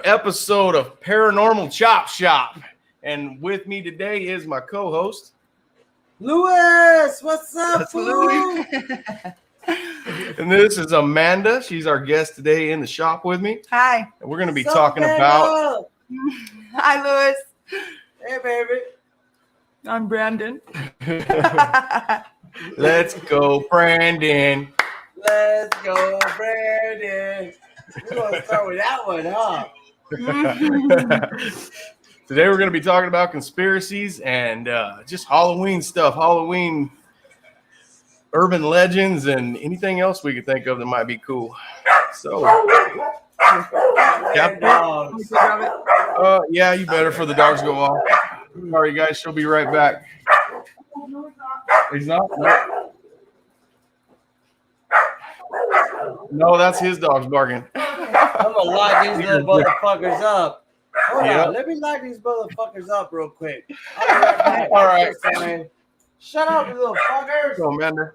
episode of Paranormal Chop Shop. And with me today is my co-host, Louis. What's up, fool? And this is Amanda. She's our guest today in the shop with me. Hi. And we're going to be talking about... Hi, Louis. Hey, baby. I'm Brandon. Let's go, Brandon. Let's go, Brandon. We're going to start with that one, huh? Today we're going to be talking about conspiracies and just Halloween stuff, Halloween urban legends, and anything else we could think of that might be cool. So, Captain, yeah, you better for the dogs go off. All right, guys, she'll be right back. He's not? No, that's his dog's barking. I'm going to lock these little motherfuckers up. Hold Yeah. on. Let me lock these motherfuckers up real quick. I'll be right back. All right. Shut up, you little fuckers. So, Amanda,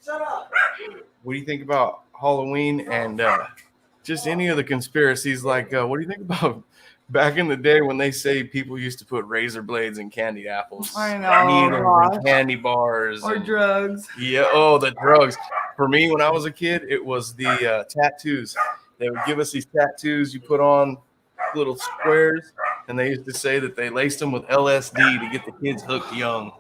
Shut up. what do you think about Halloween and just any of the conspiracies? Like, what do you think about back in the day when they say people used to put razor blades in candied apples? I know. Needles and candy bars. Or and- drugs. Yeah. Oh, the drugs. For me, when I was a kid, it was the tattoos. They would give us these tattoos you put on little squares, and they used to say that they laced them with LSD to get the kids hooked young.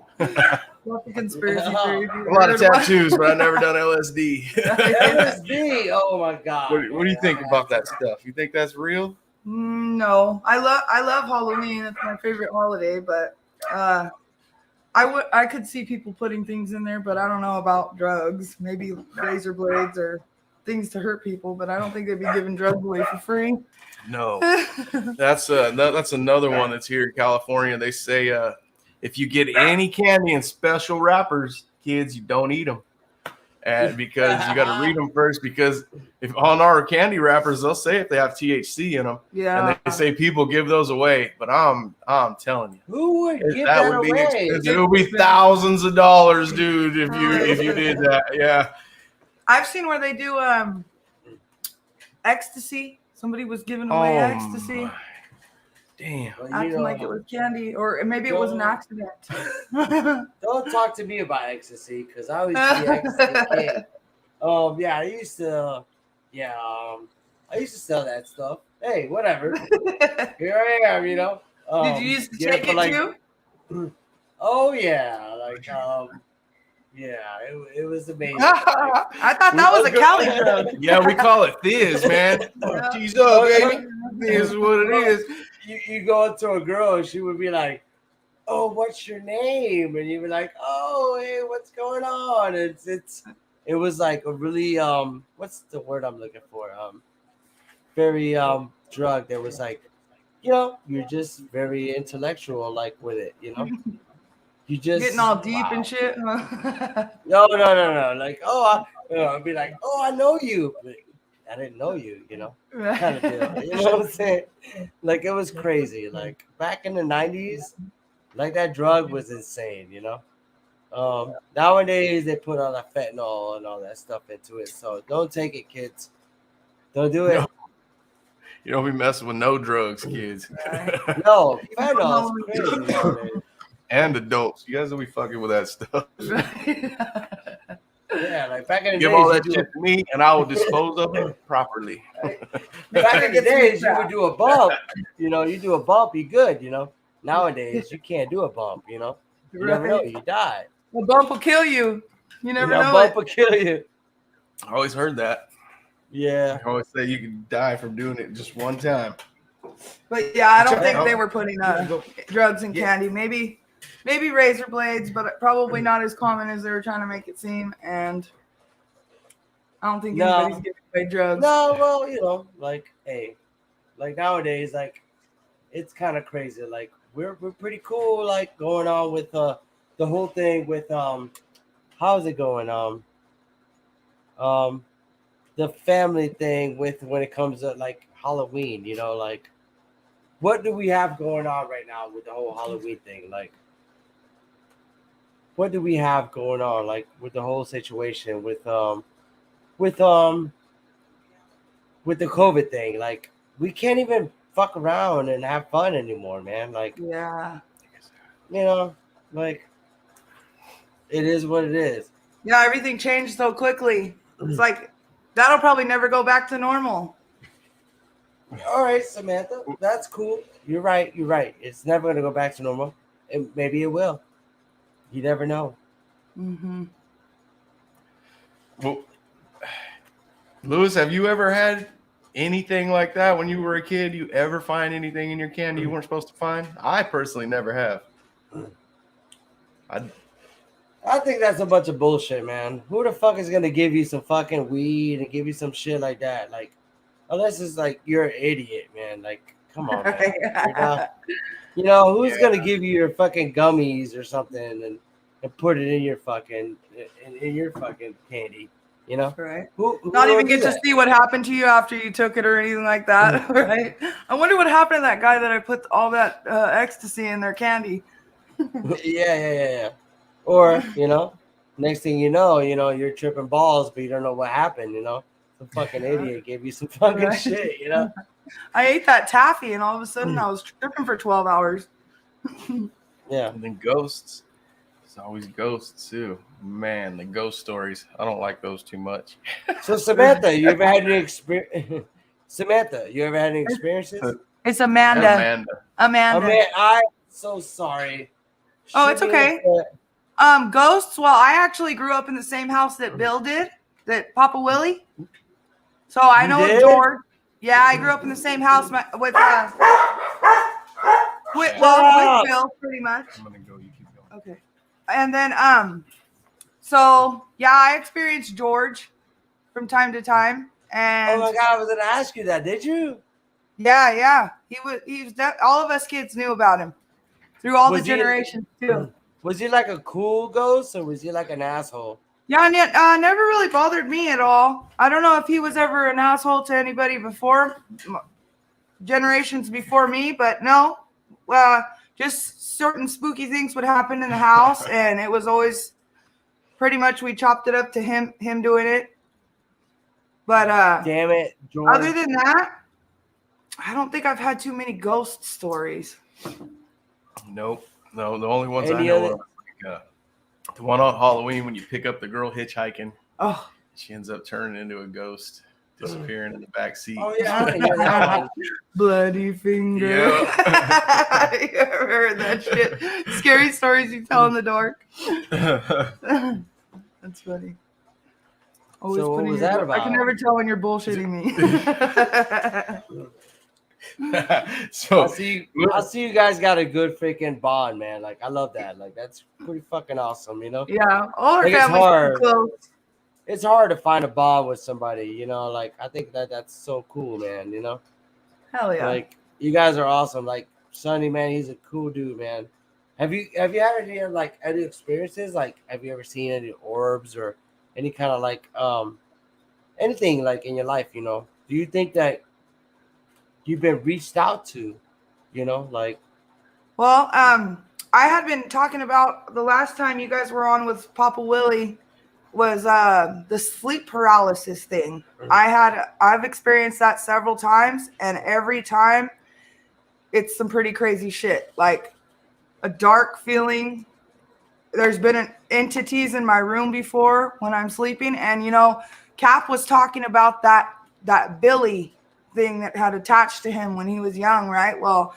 What the conspiracy theory? A lot of tattoos, but I've never done LSD. LSD. Oh, my God. What do you think about that stuff? You think that's real? No, I love Halloween. It's my favorite holiday, but I could see people putting things in there, but I don't know about drugs. Maybe razor blades or things to hurt people, but I don't think they'd be giving drugs away for free. No, that's another one that's here in California. They say if you get any candy in special wrappers, kids, you don't eat them, and because you got to read them first. Because if on our candy wrappers, they'll say if they have THC in them, Yeah. and they say people give those away. But I'm telling you, Who would give that would be away? expensive. It would be thousands of dollars, dude, if you did that. Yeah. I've seen where they do ecstasy. Somebody was giving away ecstasy, my- Damn. Well, you acting know, like it was candy, or maybe it was an accident. Don't talk to me about ecstasy, because I always be ecstasy king. Yeah, I used to sell that stuff. Hey, whatever. Here I am, you know. Did you used to get take for it too? Oh yeah, it was amazing. I thought that was a Cali drug. Yeah, we call it Fizz, man. Yeah. Cheese up, baby. This is what it is. You go up to a girl and she would be like, "Oh, what's your name?" And you'd be like, "Oh, hey, what's going on?" It was like a really what's the word I'm looking for? Very drug that was like, you know, you're just very intellectual like with it, you know. You just Getting all deep and shit. No. Like, I'd be like, "Oh, I know you." But I didn't know you, you know. Kind of deal. You know what I'm saying? Like, it was crazy. Like back in the 90s, like that drug was insane, you know. Nowadays they put all that fentanyl and all that stuff into it. So don't take it, kids. Don't do it. You don't be messing with no drugs, kids. No, fentanyl is crazy nowadays. And adults. You guys will be fucking with that stuff. Yeah, like back in the Give days, all that shit to me, and I will dispose of it properly. back in the days, you would do a bump. You know, you do a bump, you good. You know, nowadays you can't do a bump. You know, you never know, you die. A bump will kill you. You never A know bump it. will kill you. I always heard that. Yeah. I always say you can die from doing it just one time. But yeah, I don't think they were putting drugs in candy. Maybe razor blades, but probably not as common as they were trying to make it seem. And I don't think anybody's giving away drugs. No, well, you know, like, hey, like nowadays, like, it's kind of crazy. Like, we're pretty cool, like, going on with the whole thing with how's it going? The family thing with when it comes to like Halloween, you know, like, what do we have going on right now with the whole Halloween thing? Like, what do we have going on, like, with the whole situation with the COVID thing? Like, we can't even fuck around and have fun anymore, man. Like, Yeah. you know, like it is what it is. Yeah, everything changed so quickly. It's like that'll probably never go back to normal. All right, Samantha, that's cool. You're right. You're right. It's never gonna go back to normal, and maybe it will. You never know. Mm-hmm. Well, Lewis, have you ever had anything like that when you were a kid? You ever find anything in your candy you weren't supposed to find? I personally never have. I think that's a bunch of bullshit, man. Who the fuck is gonna give you some fucking weed and give you some shit like that? Like, unless it's like you're an idiot, man. Like, come on, man. Who's gonna give you your fucking gummies or something and put it in your fucking in your fucking candy? You know, Right. who Not will even do get to that? see what happened to you after you took it or anything like that, right? I wonder what happened to that guy that I put all that ecstasy in their candy. Yeah. Or next thing you know, you're tripping balls, but you don't know what happened. Some fucking idiot gave you some fucking Right. shit. I ate that taffy, and all of a sudden I was tripping for 12 hours. Yeah. And then ghosts. There's always ghosts too. Man, the ghost stories. I don't like those too much. So Samantha, you ever had any experience? Samantha, you ever had any experiences? It's Amanda. Amanda. Amanda. I'm so sorry. Oh, it's Shoot me okay. with Ghosts. Well, I actually grew up in the same house that Bill did, that Papa Willie. So I You know did? George. Yeah, I grew up in the same house with with Bill, pretty much. I'm gonna go. You keep going. Okay. And then so yeah, I experienced George from time to time, and Oh my God, I was gonna ask you that. Did you? yeah, he was all of us kids knew about him through all Was the he- generations too. Was he like a cool ghost or was he like an asshole? Yeah, and yet, never really bothered me at all. I don't know if he was ever an asshole to anybody before, generations before me, but no. Just certain spooky things would happen in the house, and it was always pretty much we chopped it up to him doing it. But Damn it, George. other than that, I don't think I've had too many ghost stories. Nope. No, the only ones Any I know other- are like, the one on Halloween when you pick up the girl hitchhiking. Oh, She ends up turning into a ghost, disappearing in the back seat. Oh yeah, that one. bloody finger. Yeah. You ever heard that shit? Scary stories you tell in the dark. That's funny. Always So what putting was your- that I about? can never tell when you're bullshitting me. So I see you guys got a good freaking bond, man. Like I love that. Like that's pretty fucking awesome, Yeah, all our Like, it's families hard. are close. It's hard to find a bond with somebody, like I think that's so cool, man, Hell yeah. Like you guys are awesome. Like Sonny, man, he's a cool dude, man. Have you had any experiences? Like have you ever seen any orbs or any kind of like anything like in your life, Do you think that you've been reached out to, like Well, I had been talking about the last time you guys were on with Papa Willie was the sleep paralysis thing. I've experienced that several times, and every time it's some pretty crazy shit. Like a dark feeling. There's been entities in my room before when I'm sleeping, and Cap was talking about that Billy thing that had attached to him when he was young, right? Well,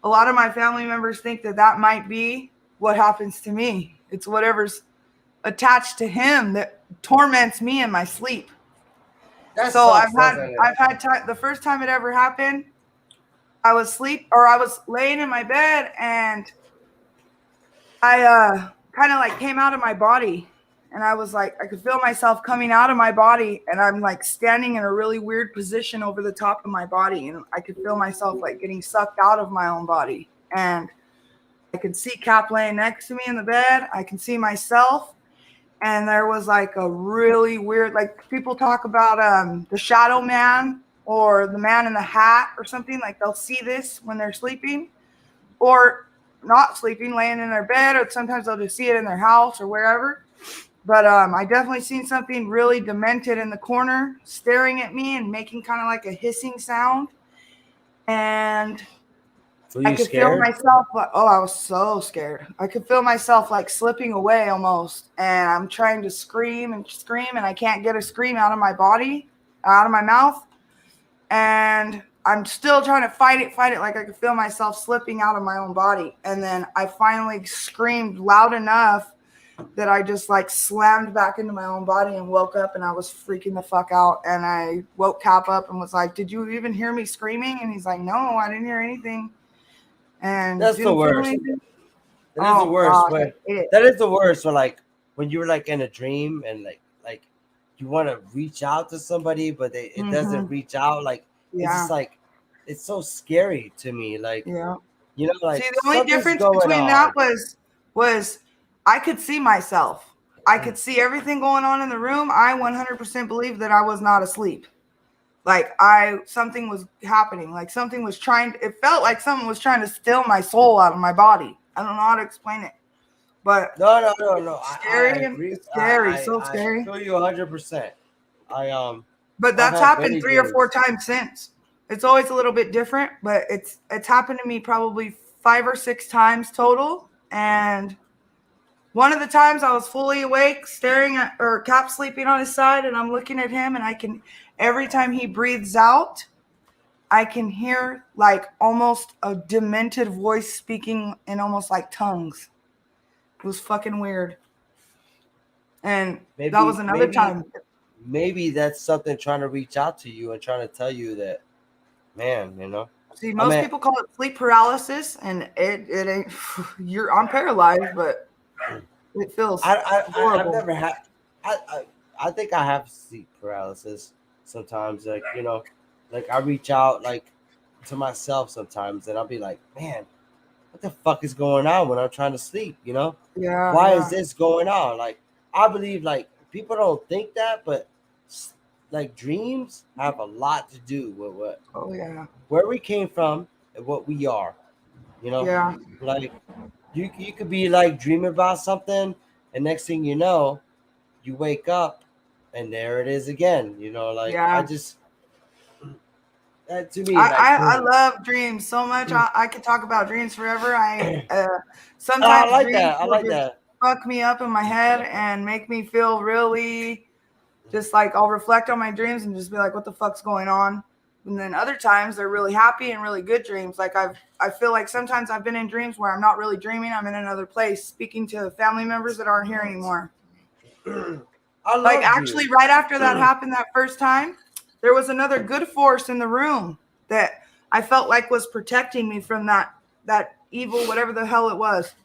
a lot of my family members think that might be what happens to me. It's whatever's attached to him that torments me in my sleep. that So sucks, doesn't it? I've had time. The first time it ever happened, I was laying in my bed, and I kind of like came out of my body, and I was like, I could feel myself coming out of my body, and I'm like standing in a really weird position over the top of my body, and I could feel myself like getting sucked out of my own body, and I could see Cap laying next to me in the bed. I can see myself, and there was like a really weird, like people talk about the shadow man or the man in the hat or something, like they'll see this when they're sleeping or not sleeping, laying in their bed, or sometimes they'll just see it in their house or wherever. But I definitely seen something really demented in the corner staring at me and making kind of like a hissing sound. and Were you I could feel scared? myself. I was so scared. I could feel myself like slipping away almost, and I'm trying to scream, and I can't get a scream out of my body, out of my mouth, and I'm still trying to fight it. Like I could feel myself slipping out of my own body, and then I finally screamed loud enough that I just like slammed back into my own body and woke up, and I was freaking the fuck out. And I woke Cap up and was like, "Did you even hear me screaming?" And he's like, "No, I didn't hear anything." And That's the didn't feel worst. anything. That is the Oh worst. gosh, But I hate it. that is the worst. When like when you're like in a dream and like you want to reach out to somebody, but it doesn't reach out. Like it's Yeah, just like it's so scary to me. Like yeah. like See, the only something's difference going between that on. was I could see myself. I could see everything going on in the room. I 100% believe that I was not asleep. Like something was happening. Like something was trying. It felt like someone was trying to steal my soul out of my body. I don't know how to explain it, but No. I scary and agree. scary, so I scary. feel you 100%. I But I've that's had happened many 3 or 4 dreams. times since. It's always a little bit different, but it's happened to me probably 5 or 6 times total. And one of the times I was fully awake, staring at or Cap sleeping on his side, and I'm looking at him, and I can every time he breathes out, I can hear like almost a demented voice speaking in almost like tongues. It was fucking weird. And that was Maybe another maybe time. maybe that's something trying to reach out to you and trying to tell you that, man, See, I most mean, people call it sleep paralysis, and it ain't. I'm paralyzed, but it feels I've horrible. never had. I think I have sleep paralysis sometimes. Like like I reach out like to myself sometimes, and I'll be like, man, what the fuck is going on when I'm trying to sleep? Yeah, Why is yeah. this going on? Like I believe like people don't think that, but like dreams have a lot to do with Oh yeah, where we came from and what we are. You know, yeah, like you could be like dreaming about something, and next thing you know, you wake up, and there it is again. Like I yeah. just that to me like I love dreams so much. I could talk about dreams forever. I Sometimes like dreams that. I will like just that. fuck me up in my head and make me feel really just like I'll reflect on my dreams and just be like, what the fuck's going on? And then other times they're really happy and really good dreams. Like I feel like sometimes I've been in dreams where I'm not really dreaming. I'm in another place speaking to family members that aren't here anymore. I Like love actually, dreams. right after that happened that first time, there was another good force in the room that I felt like was protecting me from that evil, whatever the hell it was.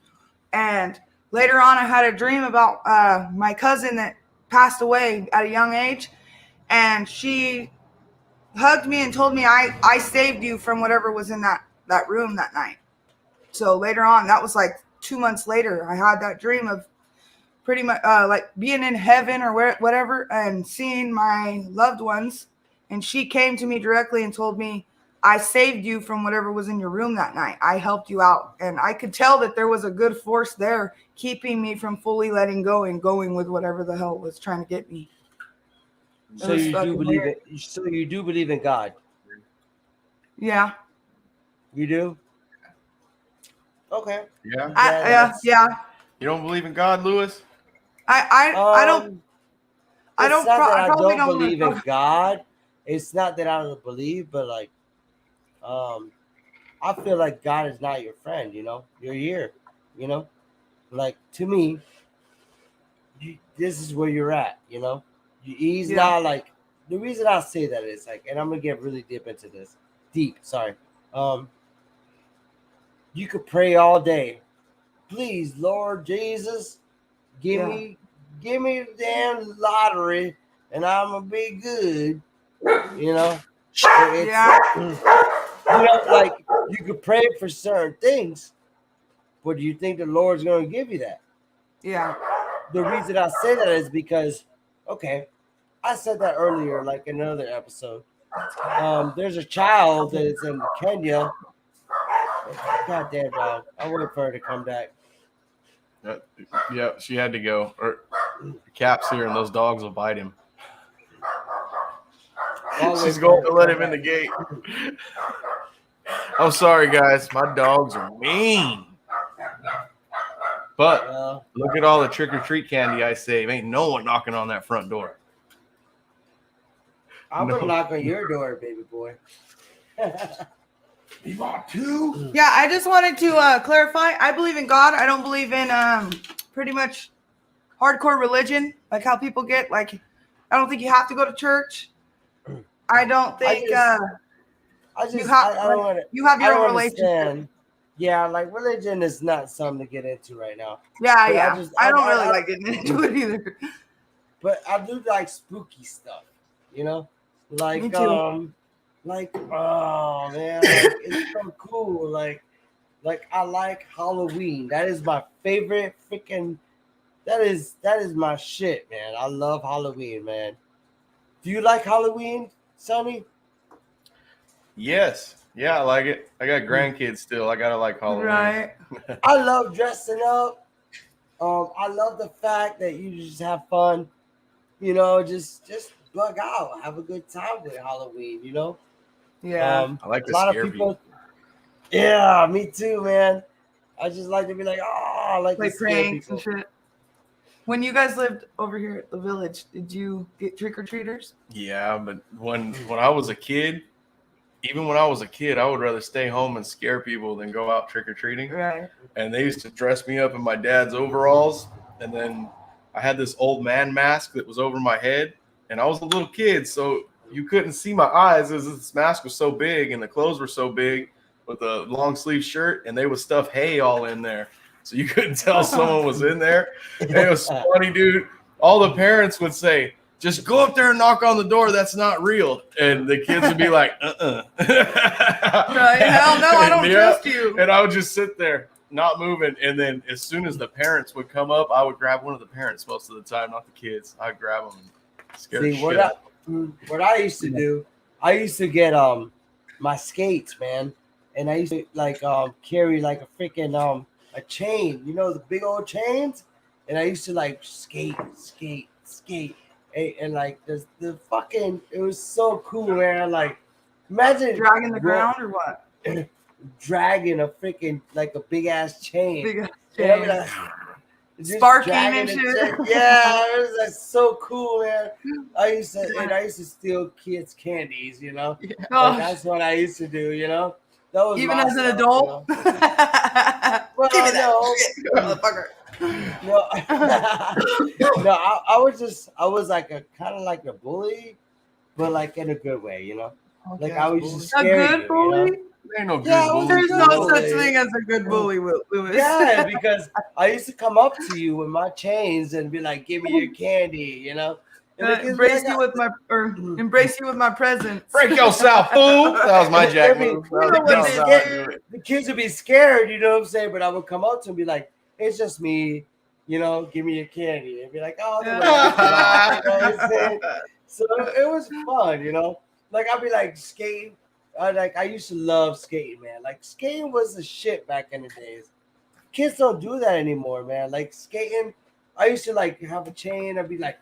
And later on, I had a dream about my cousin that passed away at a young age, and she hugged me and told me I saved you from whatever was in that room that night. So later on, that was like 2 months later, I had that dream of pretty much like being in heaven or whatever and seeing my loved ones. And she came to me directly and told me, I saved you from whatever was in your room that night. I helped you out. And I could tell that there was a good force there keeping me from fully letting go and going with whatever the hell was trying to get me. It So was you do fucking believe weird. it? So you do believe in God? Yeah. You do? Okay. Yeah. That's Yeah. You don't believe in God, Lewis? I don't um. It's not that I I probably don't don't want believe to in talk. God. It's not that I don't believe, but like, um, I feel like God is not your friend. You're here. You know, like to me, this is where you're at. He's Yeah. not like the reason I say that is like, and I'm gonna get really deep into this. Deep, sorry. Um, you could pray all day. Please, Lord Jesus, give Yeah. me, give me the damn lottery, and I'm gonna be good. You know, it's Yeah. like you could pray for certain things, but do you think the Lord's going to give you that? Yeah. The reason I say that is because, okay, I said that earlier, like in another episode. There's a child that is in Kenya. Goddamn dog! I'll wait for her to come back. Yeah, she had to go. Or Cap's here, and those dogs will bite him. I'll wait She's for her going to to let come him in the back. gate. I'm sorry, guys. My dogs are mean. But Well, look at all the trick or treat candy I save. Ain't no one knocking on that front door. I'm No. gonna knock on your door, baby boy. You bought 2? Yeah, I just wanted to clarify. I believe in God. I don't believe in pretty much hardcore religion, like how people get. Like, I don't think you have to go to church. I don't think I you just, have. I don't want to. You have I your don't own relationship. understand. Yeah, like religion is not something to get into right now. Yeah, But yeah. I don't really I- like getting into it either. But I do like spooky stuff, you know, like Me too. like oh man, like, it's so cool. Like I like Halloween. That is my favorite freaking. That is my shit, man. I love Halloween, man. Do you like Halloween, Sonny? Yes. Yeah, I like it. I got grandkids still. I gotta like Halloween. Right. I love dressing up. I love the fact that you just have fun. You know, just bug out, have a good time with Halloween. You know. Yeah. I like A to lot of scare people. Yeah, me too, man. I just like to be like, oh, I like Like to scare pranks people. and shit. When you guys lived over here at the village, did you get trick or treaters? Yeah, but when I was a kid, even when I was a kid, I would rather stay home and scare people than go out trick or treating. Right. And they used to dress me up in my dad's overalls, and then I had this old man mask that was over my head, and I was a little kid, so you couldn't see my eyes as this mask was so big and the clothes were so big with a long sleeve shirt, and they would stuff hay all in there, so you couldn't tell someone was in there. And it was funny, dude. All the parents would say, just go up there and knock on the door. That's not real. And the kids would be like, Right. Hell no, I don't trust you. And I would just sit there, not moving. And then as soon as the parents would come up, I would grab one of the parents most of the time, not the kids. I'd grab them and scare the See shit out. what I used to do, I used to get my skates, man, and I used to like carry like a freaking a chain, you know, the big old chains, and I used to like skate, and like the fucking, it was so cool, man. Like imagine Dragging the ground or what? dragging a freaking like a big ass chain. Big ass And I'd be chain. like, just Sparking dragging and the shit. chain. Yeah, it was like so cool, man. I used to steal kids' candies, you know. Yeah. Like, Oh, that's what I used to do, you know. That was even my as an stuff, adult. you know? Well, Give me that no. shit, motherfucker. No, no, I was like a kind of like a bully, but like in a good way, you know. Like I was just A scare good you, bully? you know? There ain't no good Yeah, I was bullies. There's no bully. such thing as a good bully, Lewis. Yeah, because I used to come up to you with my chains and be like, "Give me your candy," you know. And the kids be embrace like, you with my embrace you with my presence. Break yourself, fool. That was my jack I mean, move. you know what That was they how I do. do it. the kids would be scared, you know what I'm saying? But I would come up to them and be like, "It's just me, you know. Give me your candy." And be like, "Oh, no, Yeah. you know what I'm saying? So it was fun, you know. Like I'd be like skating. I used to love skating, man. Like skating was the shit back in the days. Kids don't do that anymore, man. Like skating, I used to like have a chain. I'd be like,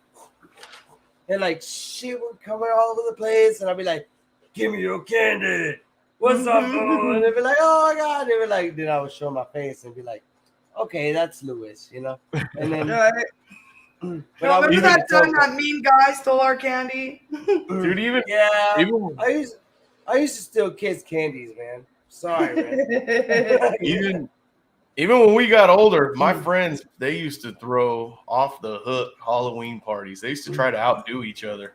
and like shit would come all over the place, and I'd be like, "Give me your candy. What's up, bro?" And they'd be like, "Oh my god." They'd be like, then I would show my face and be like, "Okay, that's Lewis," you know. And then, Right. but I Well, would remember even that time tell that mean guy stole our candy? Dude, yeah, even I used to steal kids' candies, man. Sorry, man. even when we got older, my friends, they used to throw off the hook Halloween parties. They used to try to outdo each other.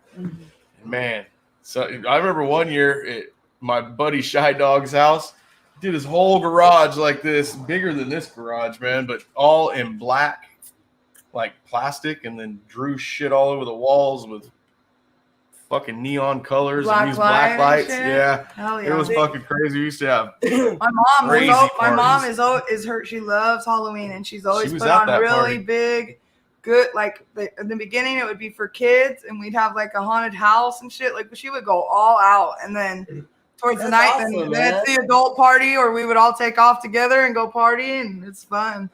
Man, so I remember one year at my buddy Shy Dog's house, did his whole garage like this, bigger than this garage, man, but all in black, like plastic, and then drew shit all over the walls with fucking neon colors Black and used black light and lights. shit? Yeah, Hell it was yeah. fucking crazy. We used to have My mom Crazy my mom parties. is her. She loves Halloween, and she's always She was put at on that really party. big, good. Like in the beginning, it would be for kids, and we'd have like a haunted house and shit. Like she would go all out, and then towards the That's night, awesome, then man. it's the adult party, or we would all take off together and go party, and it's fun.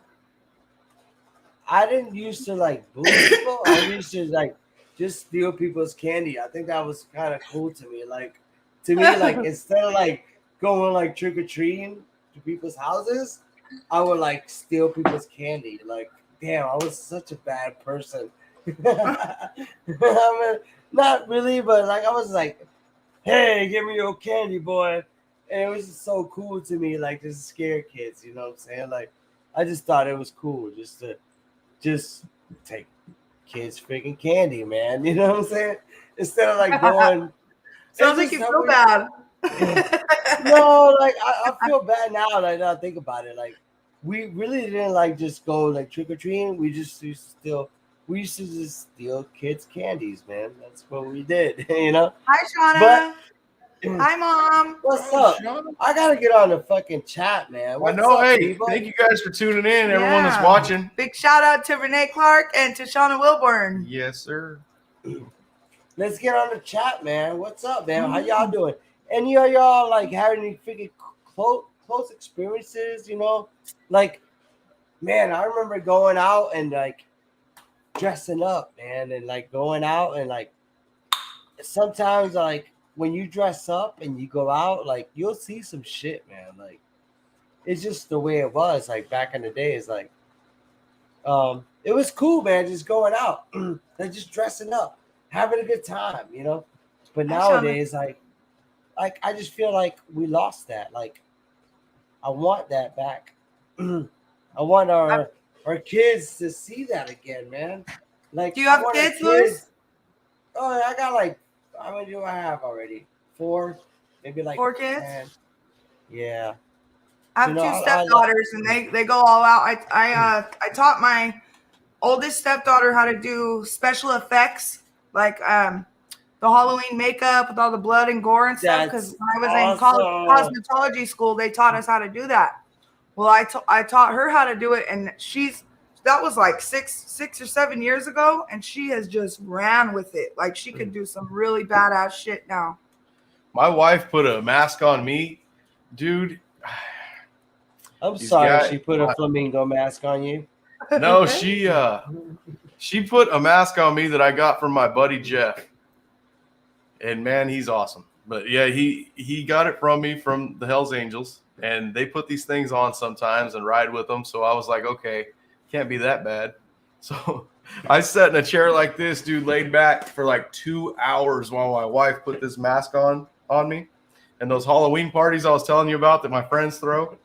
I didn't used to like bully people. I used to like just steal people's candy. I think that was kind of cool to me. Like to me, like instead of like going like trick or treating to people's houses, I would like steal people's candy. Like, damn, I was such a bad person. I mean, not really, but like I was like, hey, give me your candy, boy. And it was just so cool to me, like just scare kids, you know what I'm saying? Like I just thought it was cool just to just take kids freaking candy, man. You know what I'm saying? Instead of like going Sounds like you feel bad. no, like I feel bad now. Like now I think about it, like we really didn't like just go like trick or treating. We just used to steal. We used to just steal kids' candies, man. That's what we did, you know. Hi, Shauna. But Hi, Mom. what's up? I gotta get on the fucking chat, man. What's I know. up, Hey, people? thank you guys for tuning in. Everyone that's watching. Big shout out to Renee Clark and to Shauna Wilburn. Yes, sir. Let's get on the chat, man. What's up, man? How y'all doing? Any of y'all like having any freaking close experiences? You know, like, man, I remember going out and like dressing up, man, and like going out and like sometimes like when you dress up and you go out, like you'll see some shit, man. Like it's just the way it was, like back in the days, like it was cool, man, just going out and just dressing up, having a good time, you know. But nowadays, like I just feel like we lost that. Like I want that back. I want our kids to see that again, man. Like, do you have kids, Louis? Oh, I got like, how many do I have already? 4, maybe like 4 kids. 10. Yeah, I have 2 stepdaughters, and they go all out. I taught my oldest stepdaughter how to do special effects, like the Halloween makeup with all the blood and gore and stuff. Because when I was in college cosmetology school, they taught us how to do that. Well, I taught her how to do it, and that was like 6 or 7 years ago, and she has just ran with it. Like she could do some really badass shit now. My wife put a mask on me, dude. I'm sorry, she put a flamingo mask on you. No, she put a mask on me that I got from my buddy Jeff. And man, he's awesome. But yeah, he got it from me from the Hells Angels, and they put these things on sometimes and ride with them. So I was like, okay, can't be that bad. So I sat in a chair like this, dude, laid back for like 2 hours while my wife put this mask on me. And those Halloween parties I was telling you about that my friends throw,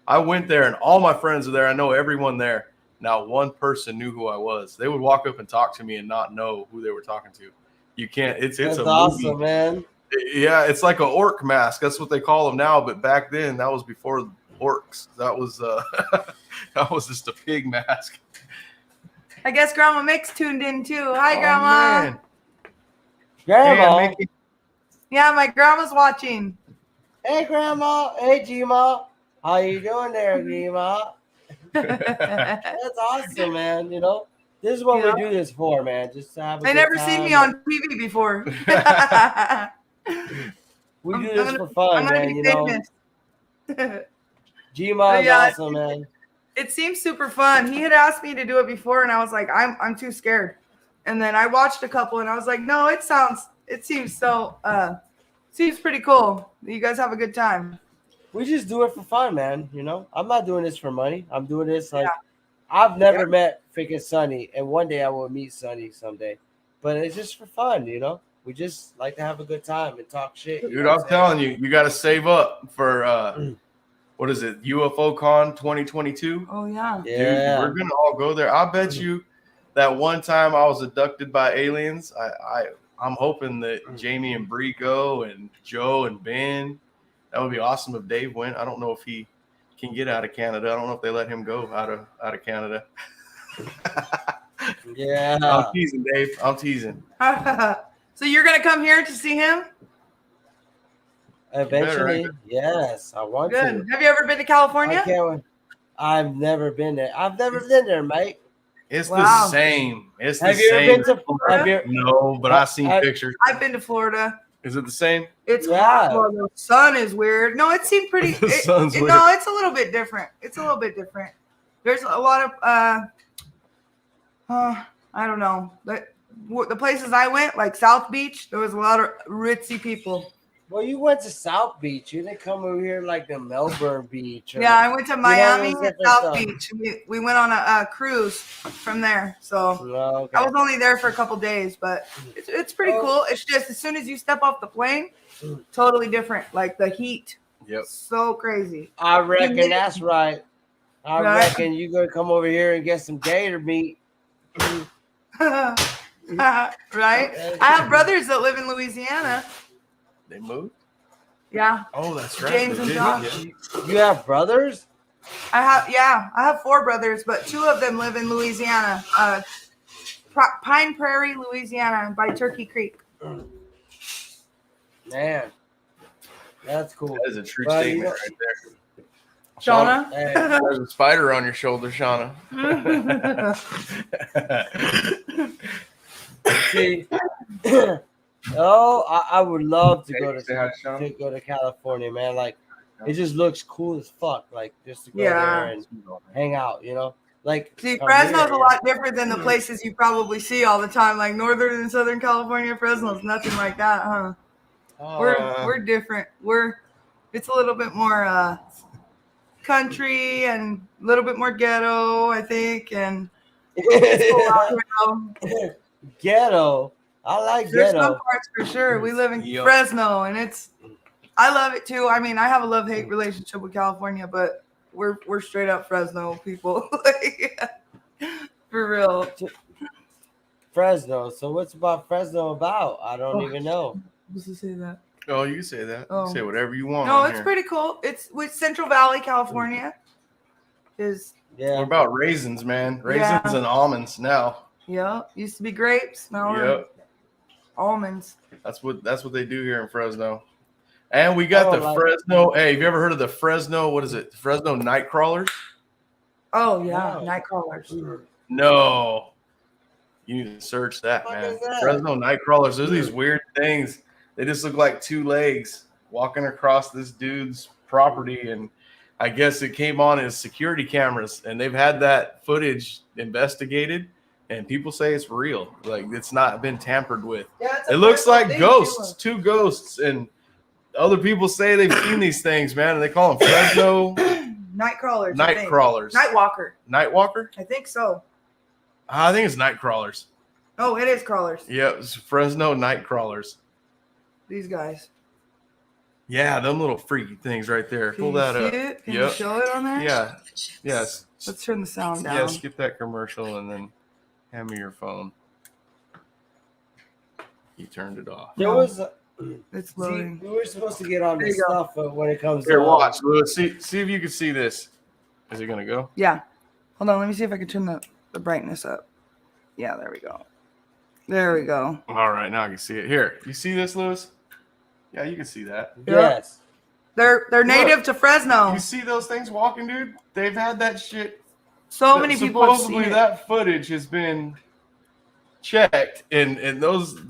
I went there and all my friends are there. I know everyone there. Not one person knew who I was. They would walk up and talk to me and not know who they were talking to. You can't. It's That's a awesome, movie. Man. Yeah, it's like an orc mask. That's what they call them now. But back then, that was before orcs. That was that was just a pig mask. I guess Grandma Mick's tuned in too. Hi, Grandma. Man. Grandma. Hey, yeah, my grandma's watching. Hey, Grandma. Hey, Gma. How you doing there, Gma? That's awesome, man. You know, this is what we do this for, man. Just to have a They good never time. seen me on TV before. We do this for fun, man. You know, Gma is awesome, man. It seems super fun. He had asked me to do it before, and I was like, I'm too scared. And then I watched a couple, and I was like, no, it seems so seems pretty cool. You guys have a good time. We just do it for fun, man. You know, I'm not doing this for money. I'm doing this like I've never met freaking Sonny, and one day I will meet Sonny someday. But it's just for fun, you know. We just like to have a good time and talk shit. Dude, I'm telling you, you got to save up for what is it? UFO Con 2022. Oh yeah. Dude, we're gonna all go there. I bet you that one time I was abducted by aliens. I'm hoping that Jamie and Bree go, and Joe and Ben. That would be awesome if Dave went. I don't know if he can get out of Canada. I don't know if they let him go out of Canada. Yeah. I'm teasing, Dave. I'm teasing. So you're gonna come here to see him? Eventually, yes. I want to. Have you ever been to California? I can't wait. I've never been there. I've never been there, mate. It's the same. It's the same. Have you ever been to Florida? No, but I've seen pictures. I've been to Florida. Is it the same? It's hot. Well, the sun is weird. No, it seemed pretty. Sun's weird. No, it's a little bit different. It's a little bit different. There's a lot of I don't know. The places I went, like South Beach, there was a lot of ritzy people. Well, you went to South Beach. You didn't come over here like the Melbourne Beach. Or, Yeah, I went to Miami those and different South stuff. Beach. We went on a cruise from there. So No, okay. I was only there for a couple days, but it's pretty cool. It's just as soon as you step off the plane, totally different. Like the heat. Yep. So crazy. I reckon that's right. I Right? reckon you're going to come over here and get some gator meat. Right? I have brothers that live in Louisiana. They moved. Yeah. Oh, that's right. James they and did, Josh. yeah. You have brothers? I have 4 brothers, but 2 of them live in Louisiana. Pine Prairie, Louisiana, by Turkey Creek. Man, that's cool. That is a true Well, statement you know- right there. Shauna? Hey, There's a spider on your shoulder, Shauna. see, I would love to go Say hi to Shauna. to go to California, man. Like, it just looks cool as fuck. Like, just to go Yeah. there and hang out, you know. Like, See, come Fresno's here, a lot different than the places you probably see all the time, like Northern and Southern California. Fresno's nothing like that, huh? We're different. It's a little bit more country and a little bit more ghetto, I think, and Ghetto. I like there's ghetto. some parts for sure. We live in Yep. Fresno, and I love it too. I mean, I have a love-hate relationship with California, but we're straight up Fresno people. For real. Fresno. So what's about Fresno about? I don't even know. Supposed to say that. Oh, you can say that. You Oh. can say whatever you want. No, on it's here. pretty cool. It's with Central Valley, California. Is Yeah. What about raisins, man? Raisins Yeah. and almonds now. used to be grapes, now we're Yep. almonds. That's what they do here in Fresno. And we got Oh, the like- Fresno. Hey, have you ever heard of the Fresno? What is it? Fresno night crawlers? Oh yeah, Wow. night crawlers. No. You need to search that, What man. is that? Fresno night crawlers. There's these weird things. They just look like 2 legs walking across this dude's property, and I guess it came on his security cameras, and they've had that footage investigated, and people say it's real. Like, it's not been tampered with. Yeah, it's It looks like ghosts, 2 ghosts, and other people say they've seen these things, man, and they call them Fresno Night crawlers. I night think. crawlers. Night walker. Night walker? I think so. I think it's night crawlers. Oh, it is crawlers. Yeah, it's Fresno night crawlers. These guys. Yeah, them little freaky things right there. Can Pull you that see up. it? Can you Yep. show it on there? Yeah. Yes. Let's turn the sound down. Yeah, skip that commercial and then hand me your phone. You turned it off. There was. It's See, loading. we were supposed to get on There this you go. stuff when it comes Here, to watch, Lewis. See if you can see this. Is it gonna go? Yeah. Hold on. Let me see if I can turn the brightness up. Yeah, there we go. There we go. All right, now I can see it. Here, you see this, Lewis? Yeah, you can see that. Yes. They're native to Fresno. You see those things walking, dude? They've had that shit. So many people have seen Supposedly it. that footage has been checked, and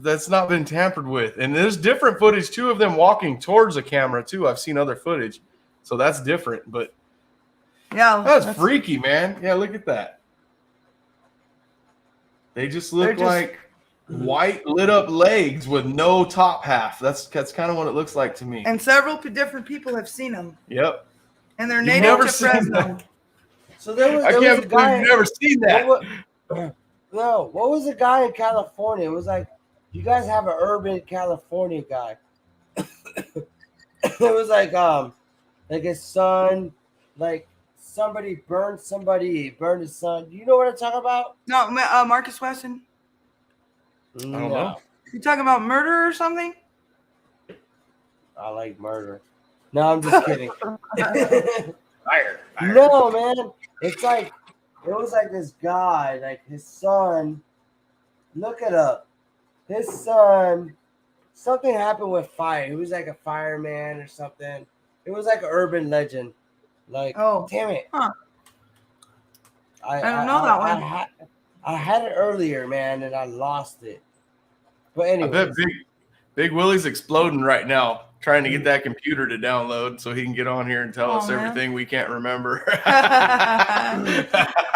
that's not been tampered with. And there's different footage too of them walking towards a camera too. I've seen other footage, so that's different. But Yeah, that's freaky, man. Yeah, look at that. They just look They're just- like white lit up legs with no top half. That's kind of what it looks like to me. And several different people have seen them, Yep. and they're You've native never to seen Fresno. that. So there was. I There can't was a believe guy. you've never seen that. No, what was the guy in California? It was like, you guys have an urban California guy. It was like his son, like somebody burned his son. You know what I'm talking about? No, Marcus Weston. I don't know. You talking about murder or something? I like murder. No, I'm just kidding. Fire. No, man. It's like, it was like this guy, like his son. Look it up. His son, something happened with fire. He was like a fireman or something. It was like an urban legend. Like, Oh. damn it. Huh. I don't know that one. I had it earlier, man, and I lost it. But I anyway, bet Big Willie's exploding right now, trying to get that computer to download so he can get on here and tell Oh, us man. everything we can't remember.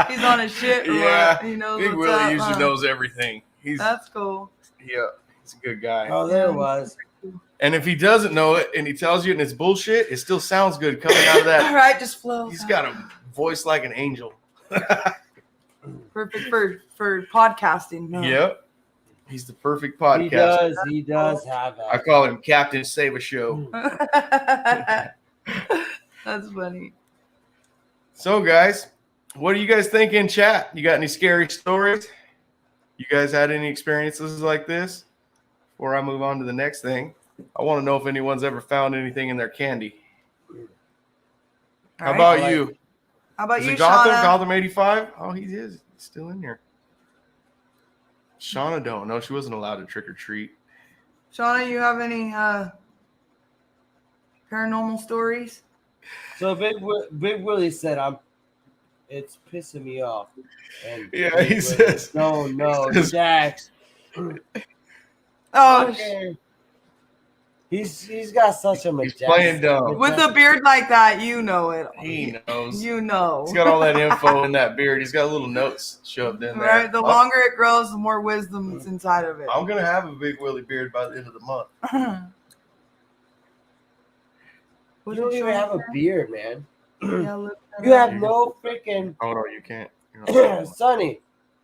He's on his shit. Or Yeah, what? He knows Big what's Willie up, usually knows everything. He's That's cool. yeah, he's a good guy. oh, there it was. And if he doesn't know it and he tells you and it's bullshit, it still sounds good coming out of All that. right, just flow. He's got a voice like an angel. Perfect for podcasting. No. Yep. He's the perfect podcast. He does have that. I call him Captain Save a Show. That's funny. So, guys, what do you guys think in chat? You got any scary stories? You guys had any experiences like this? Before I move on to the next thing, I want to know if anyone's ever found anything in their candy. How about you? How about Is you, it Gotham? Shauna? Gotham 85? Oh, he is. He's still in here. Shauna don't know. She wasn't allowed to trick or treat. Shauna, you have any paranormal stories? So Big Willie said, it's pissing me off. And Yeah, Big he Willie, says. No, Jax. Oh, Okay. He's got such a He's majestic. playing dumb. with a beard like that, you know it. He knows. You know. He's got all that info in that beard. He's got little notes shoved in there. Right? The longer it grows, the more wisdom's inside of it. I'm going to have a big Willie beard by the end of the month. You don't even have a beard, man. Yeah, look at You that. have no freaking Oh, no, you can't. You're not- Sonny.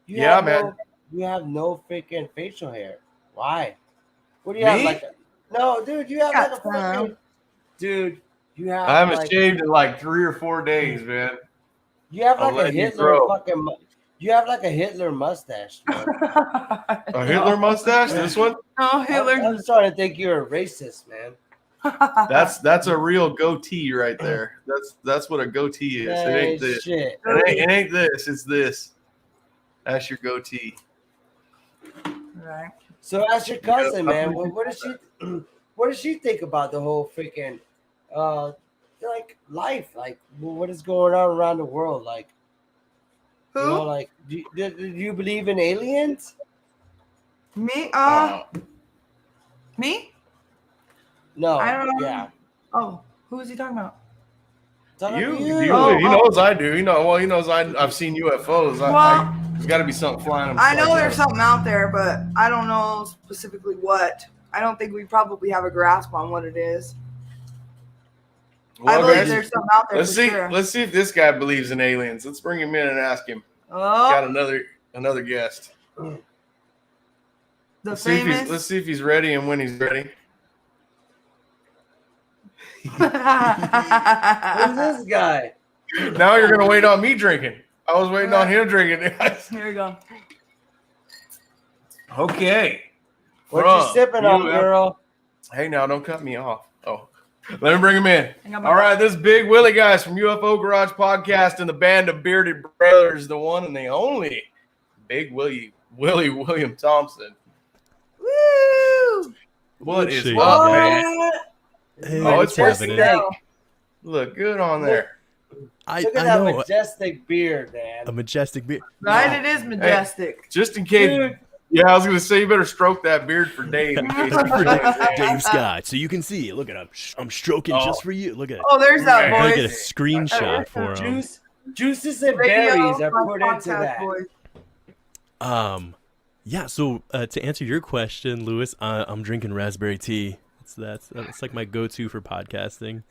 Yeah, man. You have no freaking facial hair. Why? What do you Me? have? Like no, dude. You have Got like a time. freaking dude. You have. I haven't like, shaved in like 3 or 4 days, man. You have I'll like a let you Hitler grow. fucking. You have like a Hitler mustache. Man. A Hitler mustache? This one? Oh, Hitler. I'm starting to think you're a racist, man. That's a real goatee right there. That's what a goatee is. It ain't this. Shit. It ain't this. It's this. That's your goatee. Right. So ask your cousin, man. What does she think about the whole freaking, like life? Like what is going on around the world? Like, Who? you know, like do you believe in aliens? Me? Me? No. I don't know. Yeah. Oh, who is he talking about? Talking You, to he Oh, knows I do. He knows I've seen UFOs. Well, there's got to be something flying. I know there's something out there, but I don't know specifically what. I don't think we probably have a grasp on what it is. I Well, believe guys, there's something out there let's for see. sure. Let's see if this guy believes in aliens. Let's bring him in and ask him. Oh, Got another guest. the Let's famous. see if he's ready and when he's ready. Who's this guy? Now you're gonna wait on me drinking. I was waiting on him drinking. Here we go. Okay. What From you sipping on, girl? Hey, now don't cut me off. Oh, let me bring him in. I got my- All right, this Big Willie guys from UFO Garage Podcast and the band of bearded brothers, the one and the only Big Willie William Thompson. Woo! What is Shit. up, man? Hey, Oh, what's it's happening? majestic. Look good on there. I Look at that know majestic beard, man. a majestic beard. Right? It is majestic. Just in case. Dude. Yeah, I was gonna say you better stroke that beard for Dave. In case For Dave Scott, so you can see. Look at him. I'm stroking Oh. just for you. Look at it. Oh, there's that Right. I'm gonna get a voice. screenshot for him. Juices and Radio berries are from put into podcast that. voice. Yeah. So to answer your question, Lewis, I'm drinking raspberry tea. That's like my go-to for podcasting.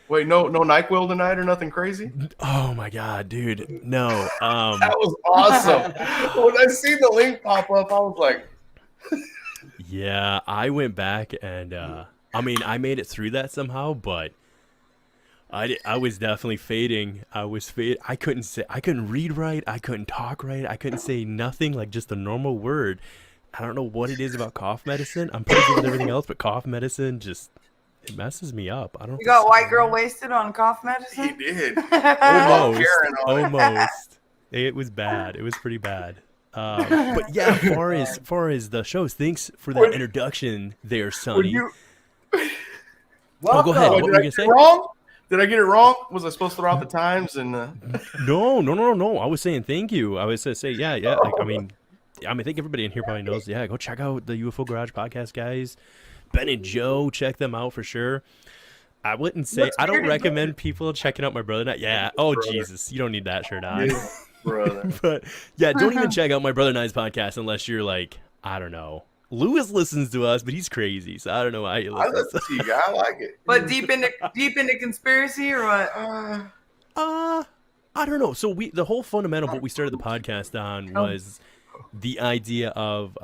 Wait, no NyQuil tonight or nothing crazy? Oh my god, dude. No. That was awesome. When I see the link pop up, I was like, Yeah, I went back and I mean, I made it through that somehow, but I was definitely fading. I couldn't read right. I couldn't talk right. I couldn't say nothing, like just a normal word. I don't know what it is about cough medicine. I'm pretty good with everything else, but cough medicine just it messes me up. I don't. You got white girl wasted on cough medicine? he did. almost. Karen on it. Almost. It was bad. It was pretty bad. But yeah, far as the shows, thanks for that introduction there, Would Sonny. you? Welcome. go ahead. What Did were I you get gonna it say? wrong? Did I get it wrong? Was I supposed to throw out the times and? No. I was saying thank you. I was gonna say yeah. Like, I mean, I think everybody in here probably knows. Yeah, go check out the UFO Garage Podcast guys, Ben and Joe. Check them out for sure. I wouldn't say What's I don't weird is recommend people checking out my brother. Night. Yeah. Oh Jesus, you don't need that shirt on. Brother. But yeah, don't even check out my brother Nine's podcast unless you're like, I don't know, Lewis listens to us, but he's crazy, so I don't know why he I listens. listen to you. I like it. But deep into conspiracy or what? I don't know. So the whole fundamental of what we started the podcast on was the idea of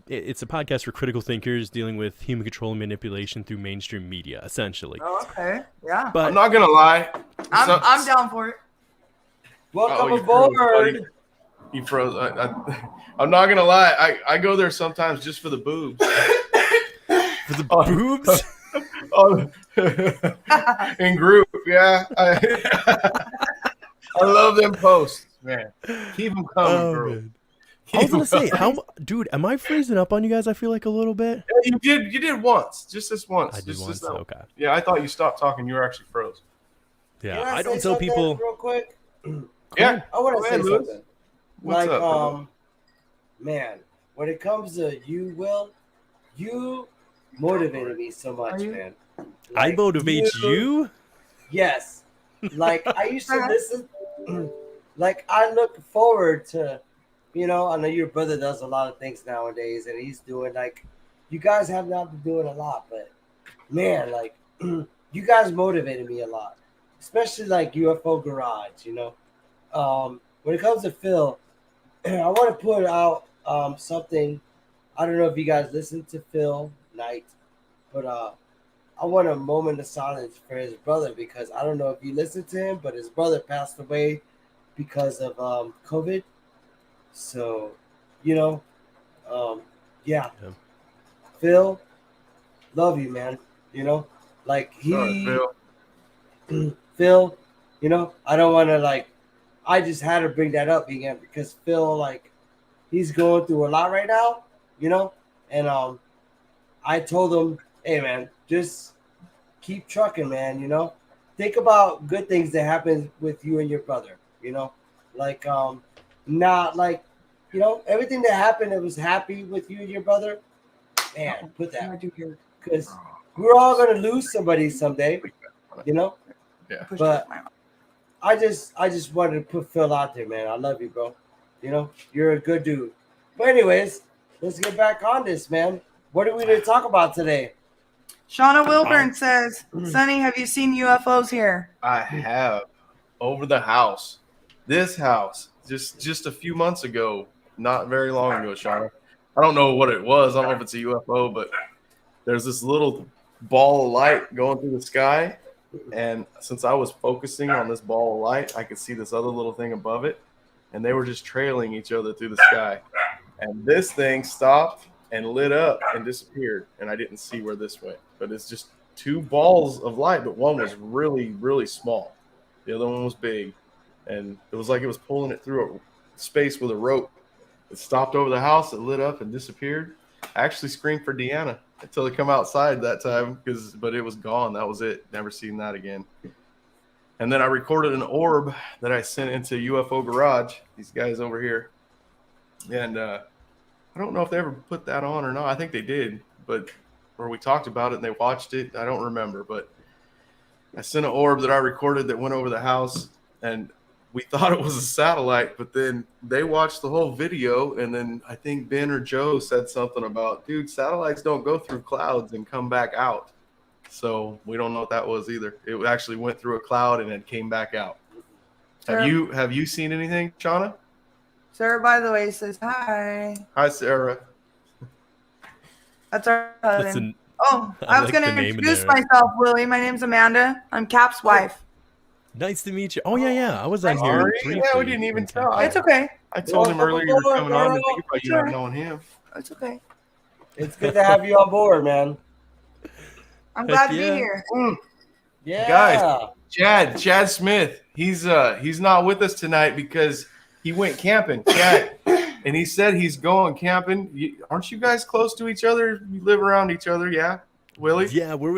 it's a podcast for critical thinkers dealing with human control and manipulation through mainstream media, essentially. Oh, okay. Yeah. But I'm not gonna lie. I'm down for it. Welcome you froze, buddy. aboard. You froze. I'm not gonna lie. I go there sometimes just for the boobs. for the boobs. In group, yeah. I love them posts, man. Keep them coming, bro. Man. I was gonna say, dude, am I freezing up on you guys? I feel like a little bit. Yeah, you did once, just this once. I did just once. this Okay. Yeah, I thought you stopped talking. You were actually froze. Yeah, Can I don't say tell something people. real quick. Yeah, I want Go to ahead, say Lewis. something. What's Like, up? man, when it comes to you, Will, you motivated me so much, Are you- man. I Like, motivate you. Yes. Like I used to listen. Like I look forward to, I know your brother does a lot of things nowadays, and he's doing like, you guys have not been doing a lot, but man, like you guys motivated me a lot, especially like UFO Garage. When it comes to Phil, I want to put out something. I don't know if you guys listen to Phil Knight, but I want a moment of silence for his brother because I don't know if you listened to him, but his brother passed away because of COVID. So, yeah. Yeah. Phil, love you, man. Like Sorry, Phil. Phil, I don't want to I just had to bring that up again because Phil, he's going through a lot right now, and I told him, hey, man, just keep trucking, man, think about good things that happen with you and your brother, not everything that happened that was happy with you and your brother, man, put that, because we're all going to lose somebody someday, Yeah. but I just wanted to put Phil out there, man. I love you, bro. You're a good dude. But anyways, let's get back on this, man. What are we going to talk about today? Shauna Wilburn says, Sonny, have you seen UFOs here? I have over the house. This house, just a few months ago, not very long ago, Shauna. I don't know what it was. I don't know if it's a UFO, but there's this little ball of light going through the sky. And since I was focusing on this ball of light, I could see this other little thing above it. And they were just trailing each other through the sky. And this thing stopped and lit up and disappeared. And I didn't see where this went. But it's just two balls of light, but one was really, really small. The other one was big. And it was like it was pulling it through a space with a rope. It stopped over the house, it lit up and disappeared. I actually screamed for Deanna until it come outside that time, but it was gone. That was it. Never seen that again. And then I recorded an orb that I sent into UFO Garage, these guys over here. And I don't know if they ever put that on or not. I think they did, or we talked about it and they watched it. I don't remember, but I sent an orb that I recorded that went over the house, and we thought it was a satellite, but then they watched the whole video, and then I think Ben or Joe said something about, dude, satellites don't go through clouds and come back out. So we don't know what that was either. It actually went through a cloud and it came back out. Sure. Have you seen anything, Shauna? Sarah, by the way, says hi. Hi, Sarah. That's our cousin. I I was like going the to name in introduce there. myself, Willie. My name's Amanda. I'm Cap's wife. Nice to meet you. Oh yeah. I was on Are here you? briefly. Yeah, we didn't even tell. It's okay. I told him earlier you were coming on and think about you Sure. not knowing him. It's okay. It's good to have you on board, man. I'm Heck glad to yeah. be here. Yeah. Guys, Chad Smith, he's not with us tonight because he went camping. Chad, and he said he's going camping. Aren't you guys close to each other? You live around each other, yeah? Willie? Yeah, we're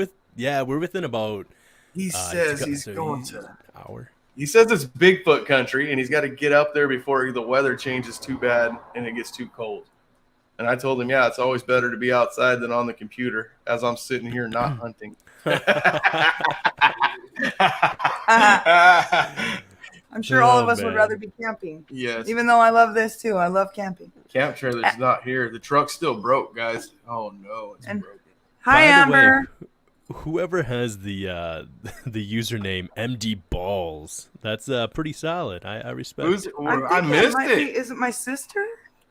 within about. He says he's going to. an hour. He says it's Bigfoot country, and he's got to get up there before the weather changes too bad and it gets too cold. And I told him, yeah, it's always better to be outside than on the computer as I'm sitting here not hunting. I'm sure all of Oh, us would man. rather be camping. Yes. Even though I love this too. I love camping. Camp trailer's not here. The truck's still broke, guys. Oh no, it's And- broken. Hi, By the way, Amber. whoever has the the username MD Balls, that's pretty solid. I respect. Who's? it. I missed might it. Be, is it my sister?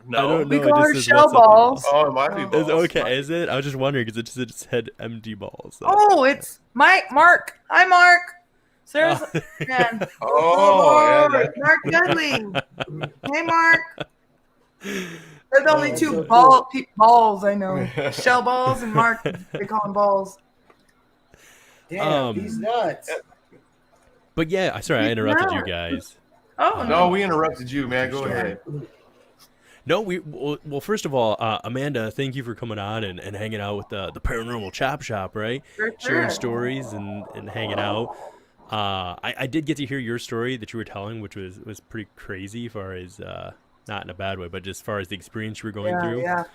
No. I don't We know. call it her just says Shell what's up, y'all. Balls. Oh, it might be Oh. balls. Okay, is it? I was just wondering because it just said MD Balls. So. Oh, it's Mark. Hi, Mark. Sarah's man. Oh, yeah. Mark Dudley. Hey, Mark. There's only that's two so cool. balls I know. Shell balls and Mark. They call him balls. Damn, he's nuts. But yeah, sorry I interrupted you guys. Oh, No, we interrupted you, man. Go ahead. No, well, first of all, Amanda, thank you for coming on and hanging out with the Paranormal Chop Shop, right? For Sharing sure. stories and hanging out. I did get to hear your story that you were telling, which was pretty crazy, as far as not in a bad way, but just as far as the experience you were going through. Yeah.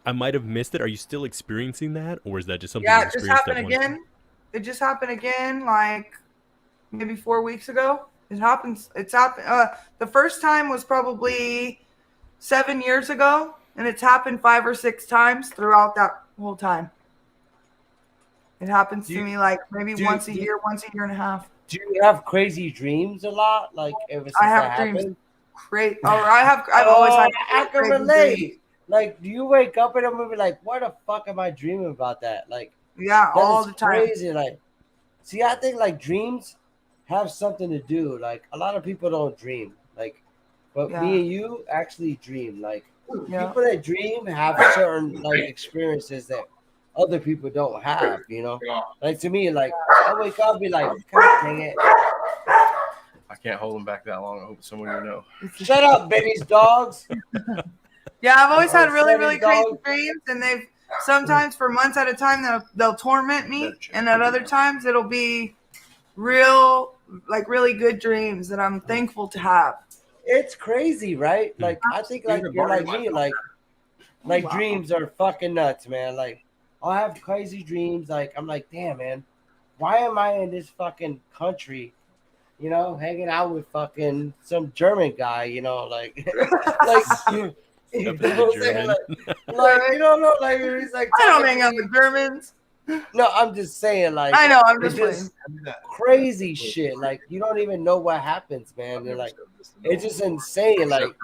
I might have missed it. Are you still experiencing that, or is that just something Yeah, you it just experienced happened at one time? again. It just happened again, like maybe 4 weeks ago. It happens. It's happened. The first time was probably 7 years ago, and it's happened 5 or 6 times throughout that whole time. It happens to me like maybe once a year and a half. Do you have crazy dreams a lot? Like ever since I have that dreams. happened? Great. Or I've always had. I can crazy relate. dreams. Like, do you wake up in a movie like, why the fuck am I dreaming about that? Like, Yeah, that all is the time. crazy. Like, see, I think like dreams have something to do. Like, a lot of people don't dream. Like, but Yeah. me and you actually dream. Like, Yeah. people that dream have certain like experiences that other people don't have. You know, like to me, like I wake up and be like, God dang it, I can't hold them back that long. I hope someone you know. shut up, Betty's dogs. Yeah, I've always had really, Seven really crazy dogs. dreams, and they've sometimes for months at a time they'll torment me, and at other times it'll be real, like really good dreams that I'm thankful to have. It's crazy, right? Like I think like you're like me, like Wow. dreams are fucking nuts, man. Like I have crazy dreams. Like I'm like, damn, man, why am I in this fucking country? You know, hanging out with fucking some German guy. You know, like you know what I'm saying? Like you don't know, like he's like I don't talking hang to out me. with Germans. No, I'm just saying, like I know, I'm it's just playing. crazy shit. Like you don't even know what happens, man. You're like, it's just insane. Like,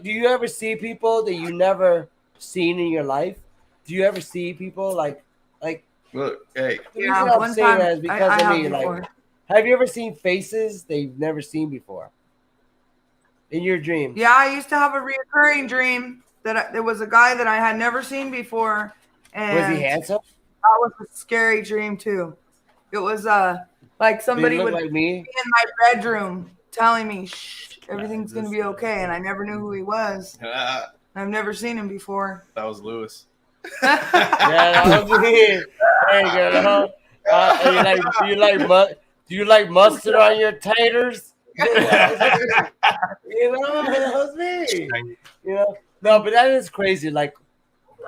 do you ever see people that you never seen in your life? Do you ever see people like? Look, hey, The Yeah, reason I'm one saying time that is because I of have me. before. Like, have you ever seen faces that you've never seen before in your dreams? Yeah, I used to have a reoccurring dream that there was a guy that I had never seen before, and Was he handsome? that was a scary dream too. It was like Did somebody he look would like me? be in my bedroom telling me, "Shh, everything's gonna be okay," and I never knew who he was. that I've never seen him before. was Lewis. Yeah, that was me. Hey, girl. Do you like mustard on your taters? You know, that was me. You know, no, but that is crazy. Like,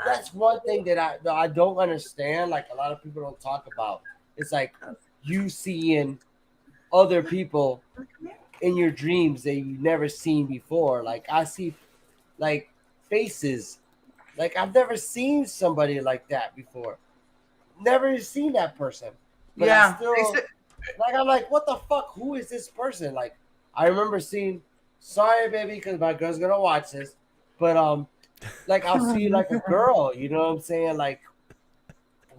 that's one thing that I don't understand. Like, a lot of people don't talk about. It's like you seeing other people in your dreams that you've never seen before. Like, I see, like, faces. Like, I've never seen somebody like that before. Never seen that person. But Yeah, I still, like, I'm like, what the fuck? Who is this person? Like, I remember seeing, sorry, baby, because my girl's going to watch this. But, like, I'll see, like, a girl. You know what I'm saying? Like,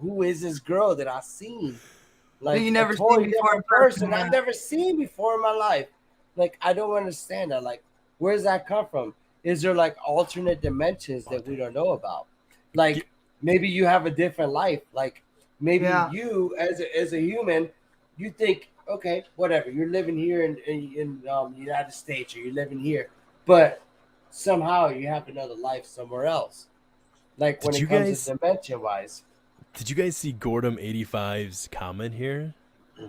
who is this girl that I've seen? Like, you never a totally seen before in different person person, I've never seen before in my life. Like, I don't understand that. Like, where does that come from? Is there like alternate dimensions that we don't know about? Like maybe you have a different life. Like maybe you as a human, you think, okay, whatever, you're living here in the United States or you're living here, but somehow you have another life somewhere else. Like when it comes to dimension wise. Did you guys see Gordom 85's comment here?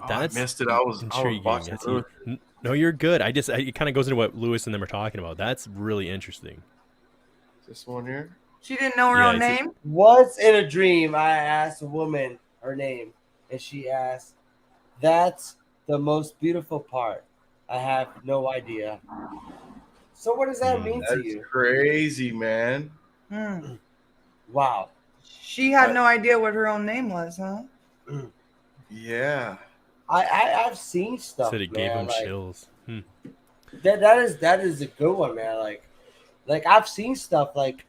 That's I missed it. I was intriguing. No, you're good. It kind of goes into what Lewis and them are talking about. That's really interesting. This one here. She didn't know her own name. Once in a dream, I asked a woman her name, and she asked, "That's the most beautiful part. I have no idea. So what does that mean to That's you? crazy, man. Hmm. Wow. She had I, no idea what her own name was, huh? Yeah. I've seen stuff, Said it gave man. him Like chills. that is a good one, man. Like I've seen stuff like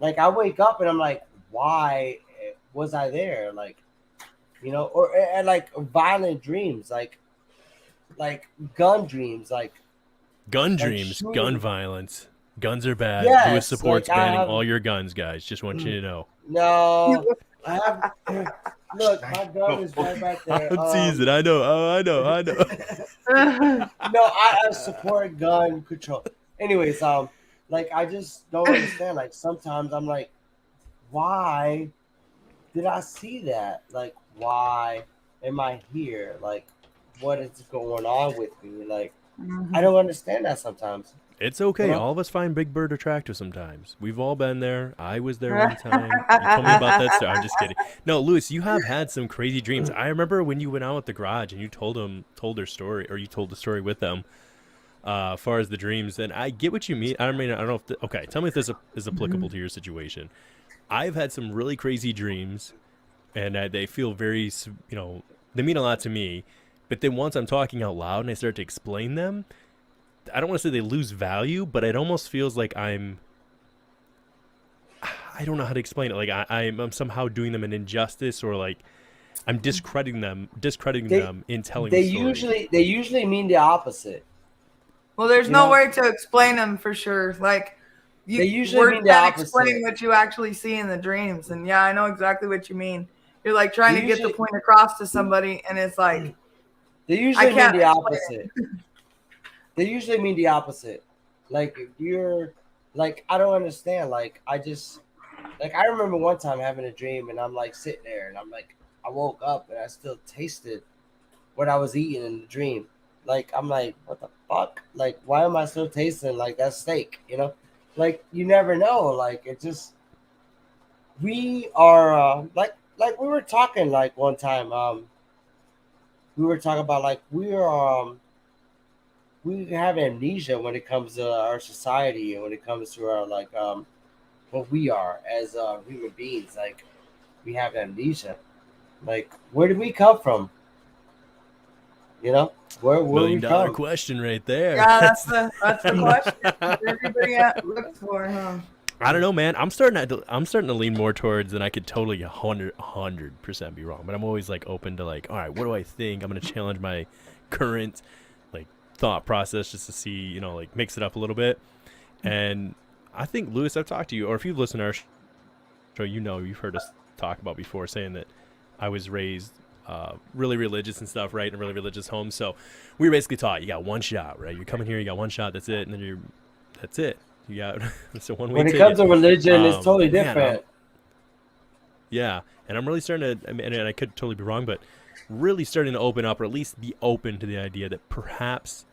I wake up and I'm like, why was I there? Like, you know, or and like violent dreams, like gun dreams, Gun like dreams, gun shooting. violence. Guns are bad. Lewis Yes, supports like I banning all have your guns, guys. Just want you to know. no, I have. Look, my gun is right back there. I'm teasing. I know. Oh, I know. I know. No, I support gun control. Anyways, like I just don't understand. Like sometimes I'm like, why did I see that? Like, why am I here? Like, what is going on with me? Like, I don't understand that sometimes. It's okay. You know? All of us find Big Bird attractive sometimes. We've all been there. I was there one time. You told me about that story. I'm just kidding. No, Lewis, you have had some crazy dreams. I remember when you went out with the garage and you told their story, or you told the story with them, as far as the dreams. And I get what you mean. I mean, I don't know if okay. Tell me if this is applicable to your situation. I've had some really crazy dreams, and they feel very, they mean a lot to me. But then once I'm talking out loud and I start to explain them, I don't want to say they lose value, but it almost feels like I don't know how to explain it. Like I'm somehow doing them an injustice, or like I'm discrediting them in telling the story. They usually mean the opposite. Well, there's You no know? way to explain them for sure. Like, They usually words mean the can't opposite. explain what you actually see in the dreams. And yeah, I know exactly what you mean. You're like trying They to get the usually- point across to somebody, and it's like, They usually mean can't the explain opposite. They usually mean the opposite. Like you're like I don't understand. Like I remember one time having a dream and I'm like sitting there and I'm like I woke up and I still tasted what I was eating in the dream. Like I'm like, what the fuck? Like why am I still tasting like that steak? You know? Like you never know. Like it just we are like we were talking like one time. We were talking about like we have amnesia when it comes to our society and when it comes to our like what we are as human beings. Like we have amnesia. Like where did we come from? You know, where we $1,000,000 from? question right there. yeah, that's the question that everybody looks for, huh? I don't know, man. I'm starting to lean more towards, and I could totally 100% be wrong, but I'm always like open to like, all right, what do I think? I'm gonna challenge my current like thought process just to see, like mix it up a little bit. And I think, Lewis, I've talked to you, or if you've listened to our show, you've heard us talk about before, saying that I was raised really religious and stuff, right, in a really religious home. So we were basically taught you got one shot, right? You come in here, you got one shot, that's it, and then that's it. You got it's a one-way When it ticket. comes to religion, it's totally man, different. Yeah, and I'm really starting to, and I could totally be wrong, but really starting to open up, or at least be open to the idea that perhaps.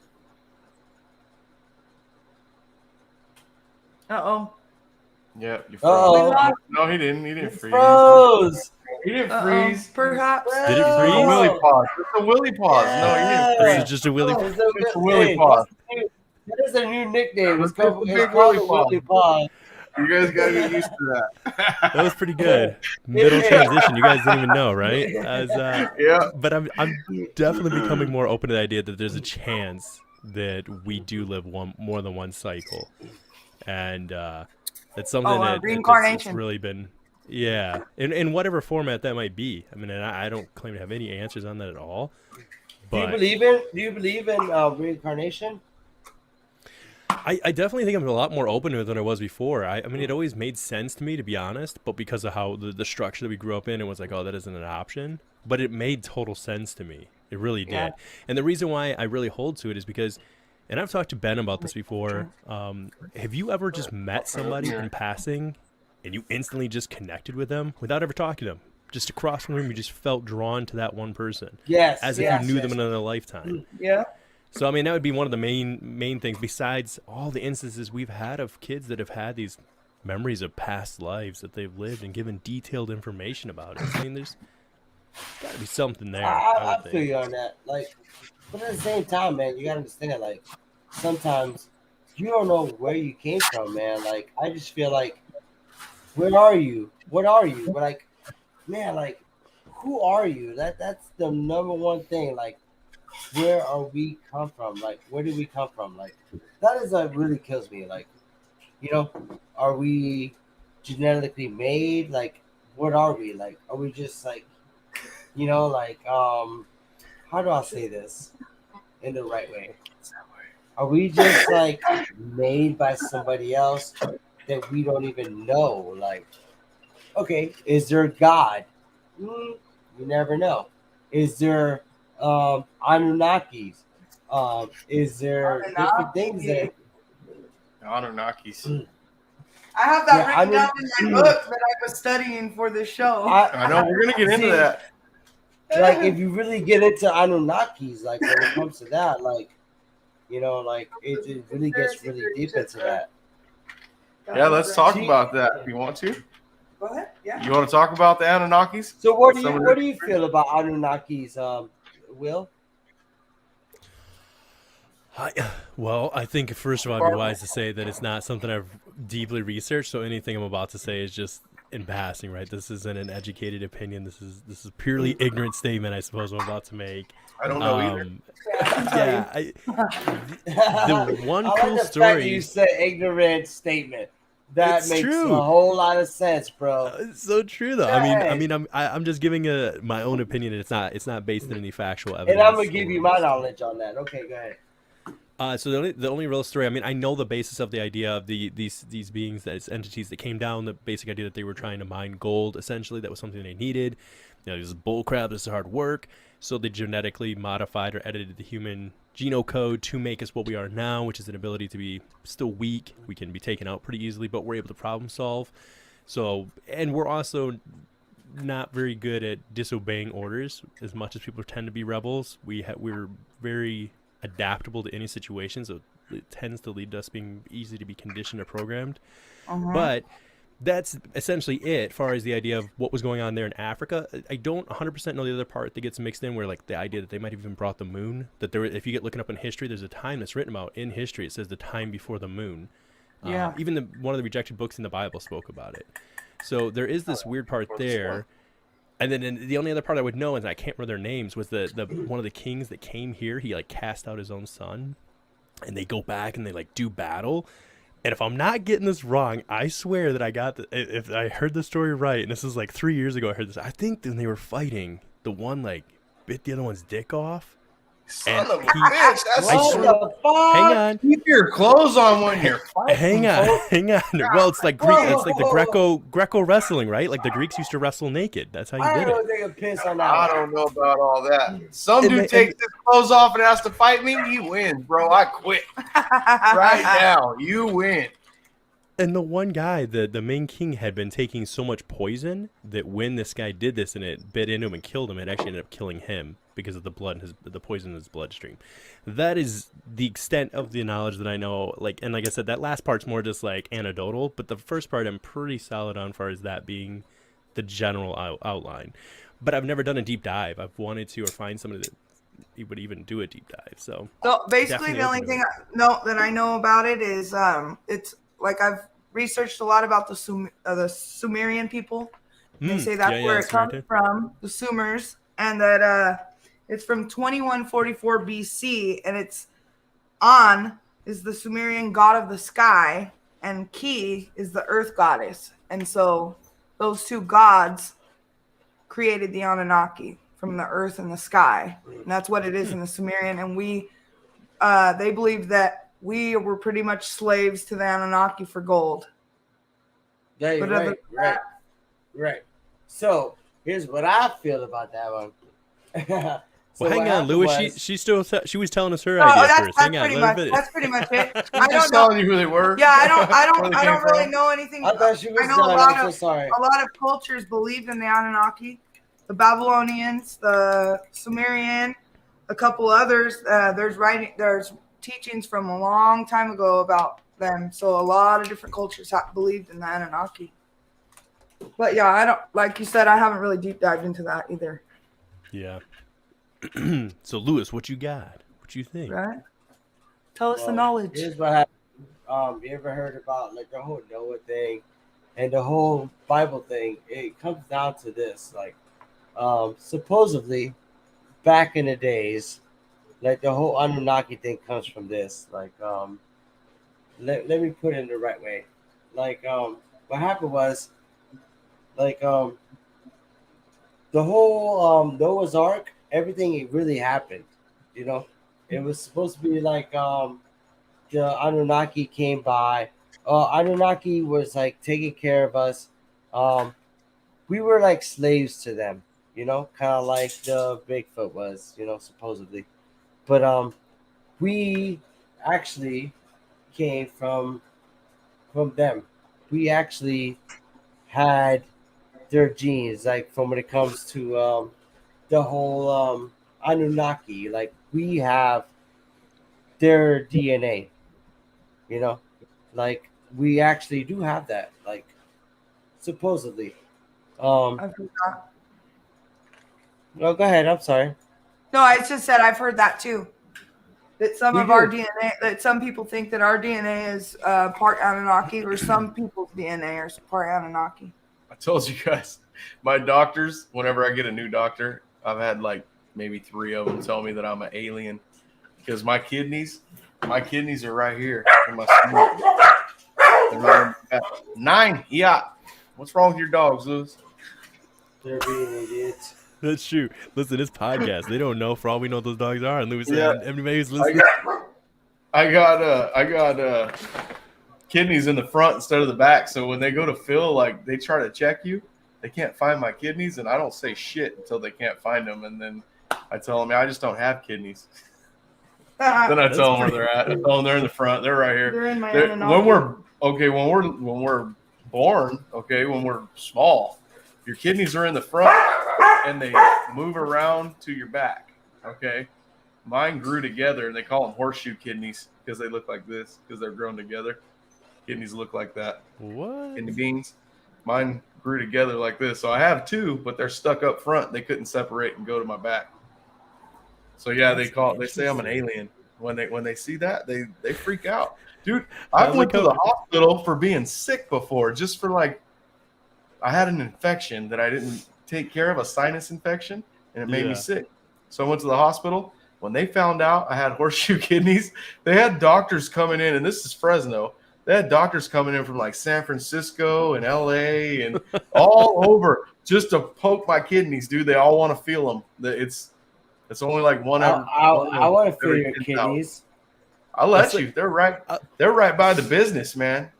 Uh-oh. Yeah, you Uh-oh. froze. No, he didn't. He didn't freeze. Froze. He didn't Uh-oh. freeze. Perhaps. Did it It's a freeze? willy pause. It's a willy pause. No, he didn't This freeze. is just a Willie. Oh, It's a willy pause. That is a new nickname. It's It's a called big a willy Willy Paw. You guys gotta get used to that. That was pretty good. Middle transition. You guys didn't even know, right? Yeah. But I'm definitely becoming more open to the idea that there's a chance that we do live more than one cycle, and it's something that reincarnation. it's really been, yeah, in whatever format that might be. I mean, and I don't claim to have any answers on that at all. But Do you believe in reincarnation? I definitely think I'm a lot more open to it than I was before. I mean, it always made sense to me, to be honest, but because of how the structure that we grew up in, it was like, oh, that isn't an option. But it made total sense to me. It really did. Yeah. And the reason why I really hold to it is because, and I've talked to Ben about this before, have you ever just met somebody in passing and you instantly just connected with them without ever talking to them? Just across the room, you just felt drawn to that one person. Yes. As if you knew them in another lifetime. Yeah. So, I mean, that would be one of the main things, besides all the instances we've had of kids that have had these memories of past lives that they've lived and given detailed information about it. I mean, there's got to be something there. I would feel think. you on that. Like, But at the same time, man, you gotta understand, like, sometimes you don't know where you came from, man. Like, I just feel like, where are you? What are you? But like, man, like, who are you? That's the number one thing. Like, where are we come from? Like, where do we come from? Like, that is what really kills me. Like, you know, are we genetically made? Like, what are we? Like, are we just like, like, how do I say this in the right way? Are we just like made by somebody else that we don't even know? Like, okay, is there God? You never know. Is there Anunnakis? Is there different things that? Anunnakis. I have that Yeah, written down in my book that I was studying for this show. I know we're gonna get into See, that. like, if you really get into Anunnakis, like when it comes to that, like, like it really gets really deep into that. Yeah, let's talk about that if you want to. Go ahead. Yeah. You want to talk about the Anunnakis? So what do you feel about Anunnakis, Will? Well, I think first of all, I'd be wise to say that it's not something I've deeply researched. So anything I'm about to say is just in passing, right? This isn't an educated opinion. This is purely ignorant statement, I suppose, I'm about to make. I don't know either. Yeah, the one I like cool the fact story. you said ignorant statement. That It's makes true. a whole lot of sense, bro. It's so true, though. I'm just giving my own opinion, and it's not based on any factual evidence. And I'm gonna give you my knowledge on that. Okay, go ahead. So the only real story, I mean, I know the basis of the idea of these beings, that it's entities that came down, the basic idea that they were trying to mine gold, essentially. That was something they needed. This is bullcrap, this is hard work. So they genetically modified or edited the human genome code to make us what we are now, which is an ability to be still weak. We can be taken out pretty easily, but we're able to problem solve. So, and we're also not very good at disobeying orders as much as people tend to be rebels. We're very adaptable to any situation, so it tends to lead to us being easy to be conditioned or programmed. But that's essentially it as far as the idea of what was going on there in Africa. I don't 100% know the other part that gets mixed in, where like the idea that they might have even brought the moon, that there, if you get looking up in history, there's a time that's written about in history. It says the time before the moon. Yeah. Even one of the rejected books in the Bible spoke about it. So there is this weird part there. And then the only other part I would know, and I can't remember their names, was the one of the kings that came here. He like cast out his own son, and they go back and they like do battle. And if I'm not getting this wrong, I swear that if I heard the story right, and this is like 3 years ago, I heard this. I think when they were fighting, the one like bit the other one's dick off. Son of a bitch! What the fuck? Hang on. Keep your clothes on when you're fighting. Hang on. Well, it's like it's like the Greco wrestling, right? Like the Greeks used to wrestle naked. That's how you I did don't it. take a piss on that. I don't know about all that. Some And dude takes his clothes off and has to fight me. He wins, bro. I quit right now. You win. And the one guy, the main king, had been taking so much poison that when this guy did this and it bit into him and killed him, it actually ended up killing him because of the poison in his bloodstream. That is the extent of the knowledge that I know. Like I said, that last part's more just like anecdotal, but the first part I'm pretty solid on, as far as that being the general outline. But I've never done a deep dive. I've wanted to, or find somebody that would even do a deep dive. So basically, the only thing that I know about it is it's like I've researched a lot about the Sumerian people. They say that's where it comes from, the Sumers, and that it's from 2144 BC, and it's An is the Sumerian god of the sky, and Ki is the earth goddess. And so those two gods created the Anunnaki from the earth and the sky. And that's what it is in the Sumerian. And they believed that we were pretty much slaves to the Anunnaki for gold. Yeah, right. So here's what I feel about that one. Well, hang on, Louis. She was telling us her idea first. Hang on, that's pretty much it. I don't know who they were. Yeah, I don't really know anything. I thought she was a lot of cultures believed in the Anunnaki, the Babylonians, the Sumerian, a couple others. There's teachings from a long time ago about them. So a lot of different cultures believed in the Anunnaki. But yeah, I don't, like you said, I haven't really deep dived into that either. Yeah. So, Lewis, what you got? What you think? Right? Tell us the Well, knowledge. here's what happened. You ever heard about like the whole Noah thing and the whole Bible thing? It comes down to this, like, supposedly back in the days, like the whole Anunnaki thing comes from this. Like, let me put it in the right way. Like, what happened was, like, the whole Noah's Ark, everything it really happened. You know, it was supposed to be like the Anunnaki came by. Anunnaki was like taking care of us. We were like slaves to them, you know, kind of like the Bigfoot was, you know, supposedly. But we actually came from them. We actually had their genes, like from when it comes to the whole Anunnaki. Like we have their DNA, you know, like we actually do have that, like supposedly. I've heard that. No, go ahead. I'm sorry. No, I just said I've heard that too. That some We of our do. DNA, that some people think that our DNA is part Anunnaki, or some people's DNA is part Anunnaki. I told you guys, my doctors, whenever I get a new doctor, I've had like maybe 3 of them tell me that I'm an alien because my kidneys are right here in my stomach. They're right in the back. 9. Yeah. What's wrong with your dogs, Lewis? They're being idiots. That's true. Listen, this podcast, they don't know. For all we know, those dogs are. And Lewis Yeah. and everybody who's I listening. got kidneys in the front instead of the back. So when they go to fill, like they try to check you, they can't find my kidneys, and I don't say shit until they can't find them, and then I tell them I just don't have kidneys. Then I That's tell them where pretty they're at. I tell them they're in the front. They're right here. They're in my When Anunnaki. when we're born, when we're small, your kidneys are in the front and they move around to your back. Okay, mine grew together, and they call them horseshoe kidneys because they look like this because they're grown together. Kidneys look like that. What? Kidney beans. Mine grew together like this, so I have 2, but they're stuck up front. They couldn't separate and go to my back. So yeah, That's they say I'm an alien. When they see that, they freak out. Dude, I I've went like to how- the hospital for being sick before, just for like I had an infection that I didn't take care of, a sinus infection, and it made me Yeah. sick. So I went to the hospital. When they found out I had horseshoe kidneys, they had doctors coming in, and this is Fresno. They had doctors coming in from like San Francisco and LA and all over just to poke my kidneys, dude. They all want to feel them. It's only like one I want to feel every your 10,000. kidneys. I'll let That's like- you. They're right by the business, man.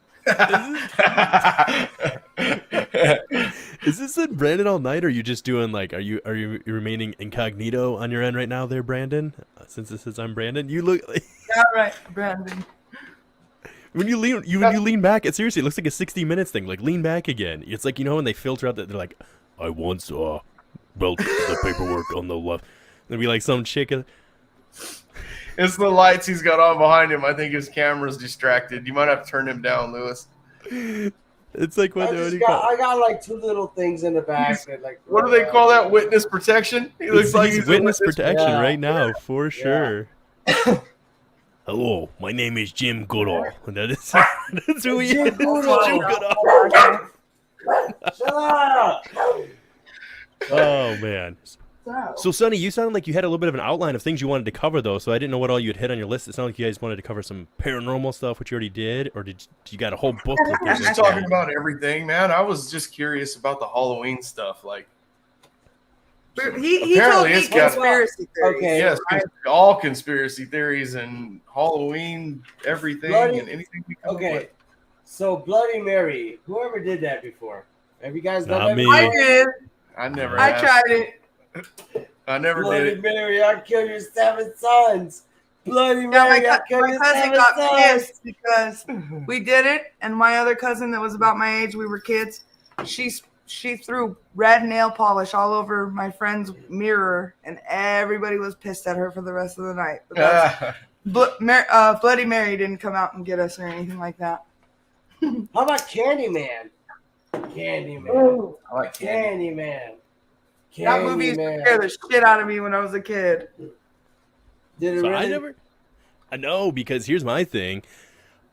Is this in Brandon all night, or are you just doing like? Are you remaining incognito on your end right now, there, Brandon? Since this is I'm Brandon, you look like, Yeah, right, Brandon. when you lean back. It seriously, it looks like a 60 Minutes thing. Like lean back again. It's like when they filter out that they're like, I once saw the paperwork on the left. There'll be like some chick. It's the lights he's got on behind him. I think his camera's distracted. You might have to turn him down, Lewis. It's like what do you call? I got like 2 little things in the back that like. What do they call that? Witness protection? He looks like He's he's a witness protection Yeah. right now for sure. Hello, my name is Jim Goodall. That's who he Jim is. Goodall. Jim Goodall. Shut up! Oh man. So Sonny, you sounded like you had a little bit of an outline of things you wanted to cover, though. So I didn't know what all you'd hit on your list. It sounded like you guys wanted to cover some paranormal stuff, which you already did, or did you got a whole book? We're just talking about everything, man. I was just curious about the Halloween stuff. Like, He told Apparently me it's got- conspiracy theories. Okay. yes, all conspiracy theories and Halloween, everything Bloody- and anything we come up Okay, with. so Bloody Mary. Whoever did that before? Have you guys done Not that me. before? I did. I never. I have. tried it. I never Bloody did it. Mary, I killed your 7 sons. Bloody Yeah, Mary, I killed my your cousin 7 got sons. pissed because we did it, and my other cousin that was about my age, we were kids. She threw red nail polish all over my friend's mirror, and everybody was pissed at her for the rest of the night. But that's, Bloody Mary didn't come out and get us or anything like that. How about Candyman? Candyman. I like candy. Candyman. That movie used to scare the shit out of me when I was a kid. Did it So really? I know, because here's my thing.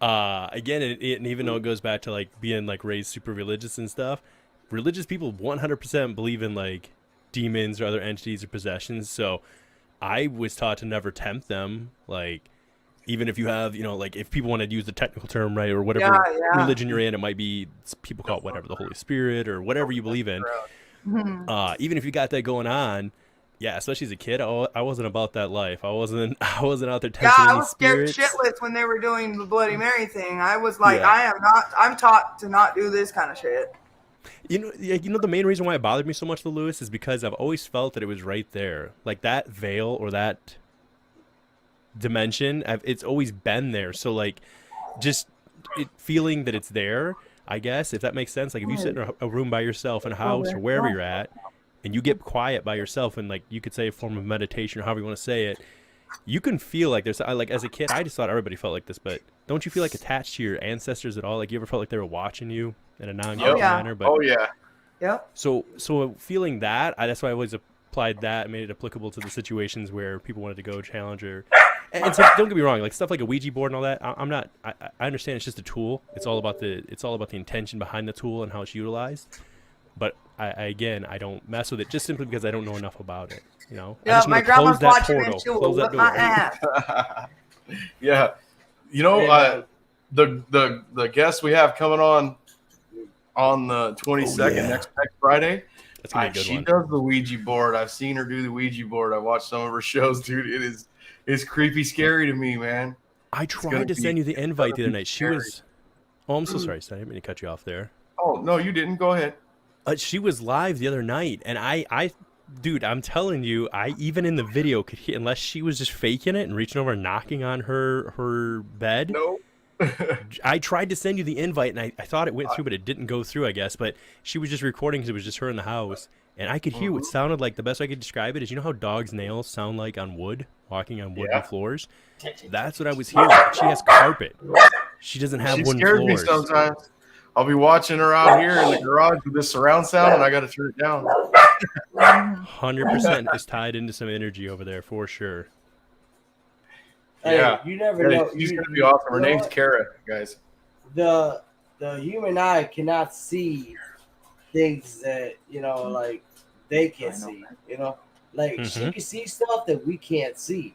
Again, and even though it goes back to like being like raised super religious and stuff, religious people 100% believe in like demons or other entities or possessions. So I was taught to never tempt them. Like, even if you have, like if people want to use the technical term, right, or whatever religion you're in, it might be, people call it whatever, the Holy Spirit or whatever you believe in. Even if you got that going on, yeah, especially as a kid, I wasn't about that life. I wasn't out there tempting I any was scared spirits. shitless when they were doing the Bloody Mary thing. I was like, I'm taught to not do this kind of shit. The main reason why it bothered me so much, Lewis, is because I've always felt that it was right there, like that veil or that dimension. It's always been there. So like, just feeling that it's there, I guess, if that makes sense. Like if you sit in a room by yourself in a house or wherever you're at, and you get quiet by yourself, and like you could say a form of meditation or however you want to say it, you can feel like there's like, as a kid, I just thought everybody felt like this, but don't you feel like attached to your ancestors at all? Like you ever felt like they were watching you in a non-judgmental manner? But Yep. So feeling that, that's why I always applied that and made it applicable to the situations where people wanted to go challenge or. And so don't get me wrong, like stuff like a Ouija board and all that. I'm not. I understand it's just a tool. It's all about the intention behind the tool and how it's utilized. But I don't mess with it just simply because I don't know enough about it. I Yeah, just my want to close grandma's that watching portal, and she will close that whip door. my ass. Yeah, the guest we have coming on the 22nd, next Friday. That's gonna be a good She one. does the Ouija board. I've seen her do the Ouija board. I watched some of her shows, dude. It's creepy, scary to me, man. I tried to send you the invite the other night. She was. Oh, I'm so sorry, Stan. I didn't mean to cut you off there. Oh no, you didn't. Go ahead. She was live the other night, and I, dude, I'm telling you, I even in the video could hear, unless she was just faking it and reaching over and knocking on her bed. No. I tried to send you the invite, and I thought it went through, but it didn't go through, I guess. But she was just recording because it was just her in the house, and I could hear what sounded like. The best I could describe it is, you know how dogs' nails sound like on wood, walking on wooden floors? That's what I was hearing. She has carpet. She doesn't have wooden scares floors. me sometimes. I'll be watching her out here in the garage with this surround sound, and I got to turn it down. 100% is tied into some energy over there for sure. Yeah, you never know. She's gonna be awesome. Her name's Kara, guys. The human eye cannot see things that like they can see. Like she can see stuff that we can't see.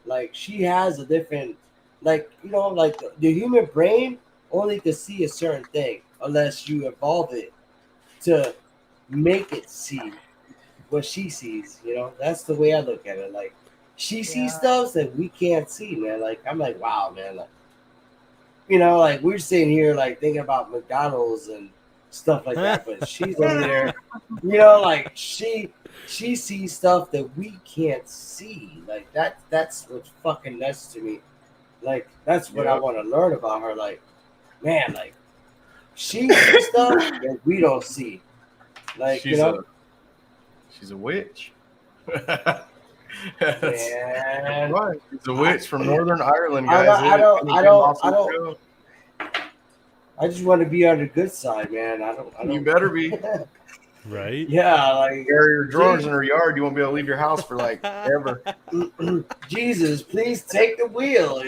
Like she has a different, like like the human brain only can see a certain thing unless you evolve it to make it see what she sees. That's the way I look at it. Like she sees stuff that we can't see, man. Like I'm like, wow, man. Like, like we're sitting here like thinking about McDonald's and stuff like that, but she's over there, like she sees stuff that we can't see. Like that's what's fucking nuts to me. Like that's what I want to learn about her. Like, man, like she sees stuff that we don't see. Like she's a witch. Man. Right. She's a witch from Northern Ireland, I guys. don't. I just want to be on the good side, man. I don't. You better be. Right? Yeah, like Bury your drawers in her yard. You won't be able to leave your house for like ever. Jesus, please take the wheel,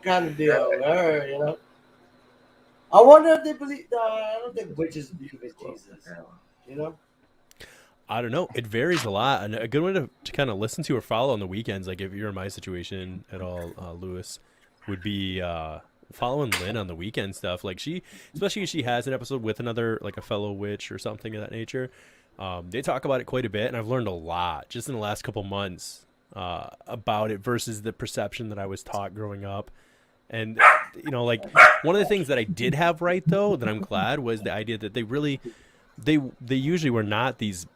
kind of deal. Or, I wonder if they believe. No, I don't think witches believe in Jesus. I don't know. It varies a lot. And a good one to kind of listen to or follow on the weekends, like if you're in my situation at all, Lewis, would be following Lynn on the weekend stuff. Like especially if she has an episode with another, like a fellow witch or something of that nature. They talk about it quite a bit, and I've learned a lot just in the last couple months about it versus the perception that I was taught growing up. And, like one of the things that I did have right, though, that I'm glad was the idea that they usually were not these,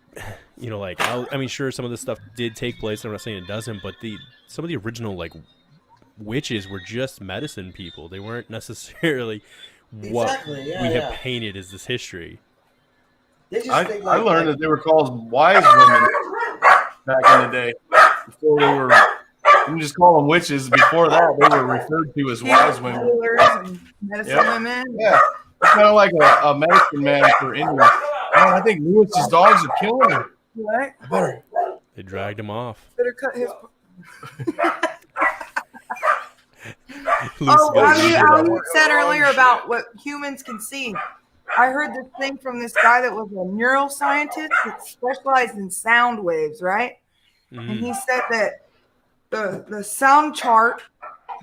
like, I mean, sure, some of this stuff did take place. I'm not saying it doesn't, but some of the original, like, witches were just medicine people. They weren't necessarily what we have painted as this history. I learned that they were called wise women back in the day. Before they were, you can just call them witches. Before that, they were referred to as wise women. And medicine women. Yeah, it's kind of like a medicine man for Indians. Man, I think Lewis's dogs are killing her. What? I better. They dragged him off. Better cut his. Lucy Oh, got how weird. you said earlier about what humans can see. I heard this thing from this guy that was a neuroscientist that specialized in sound waves, right? And he said that the sound chart,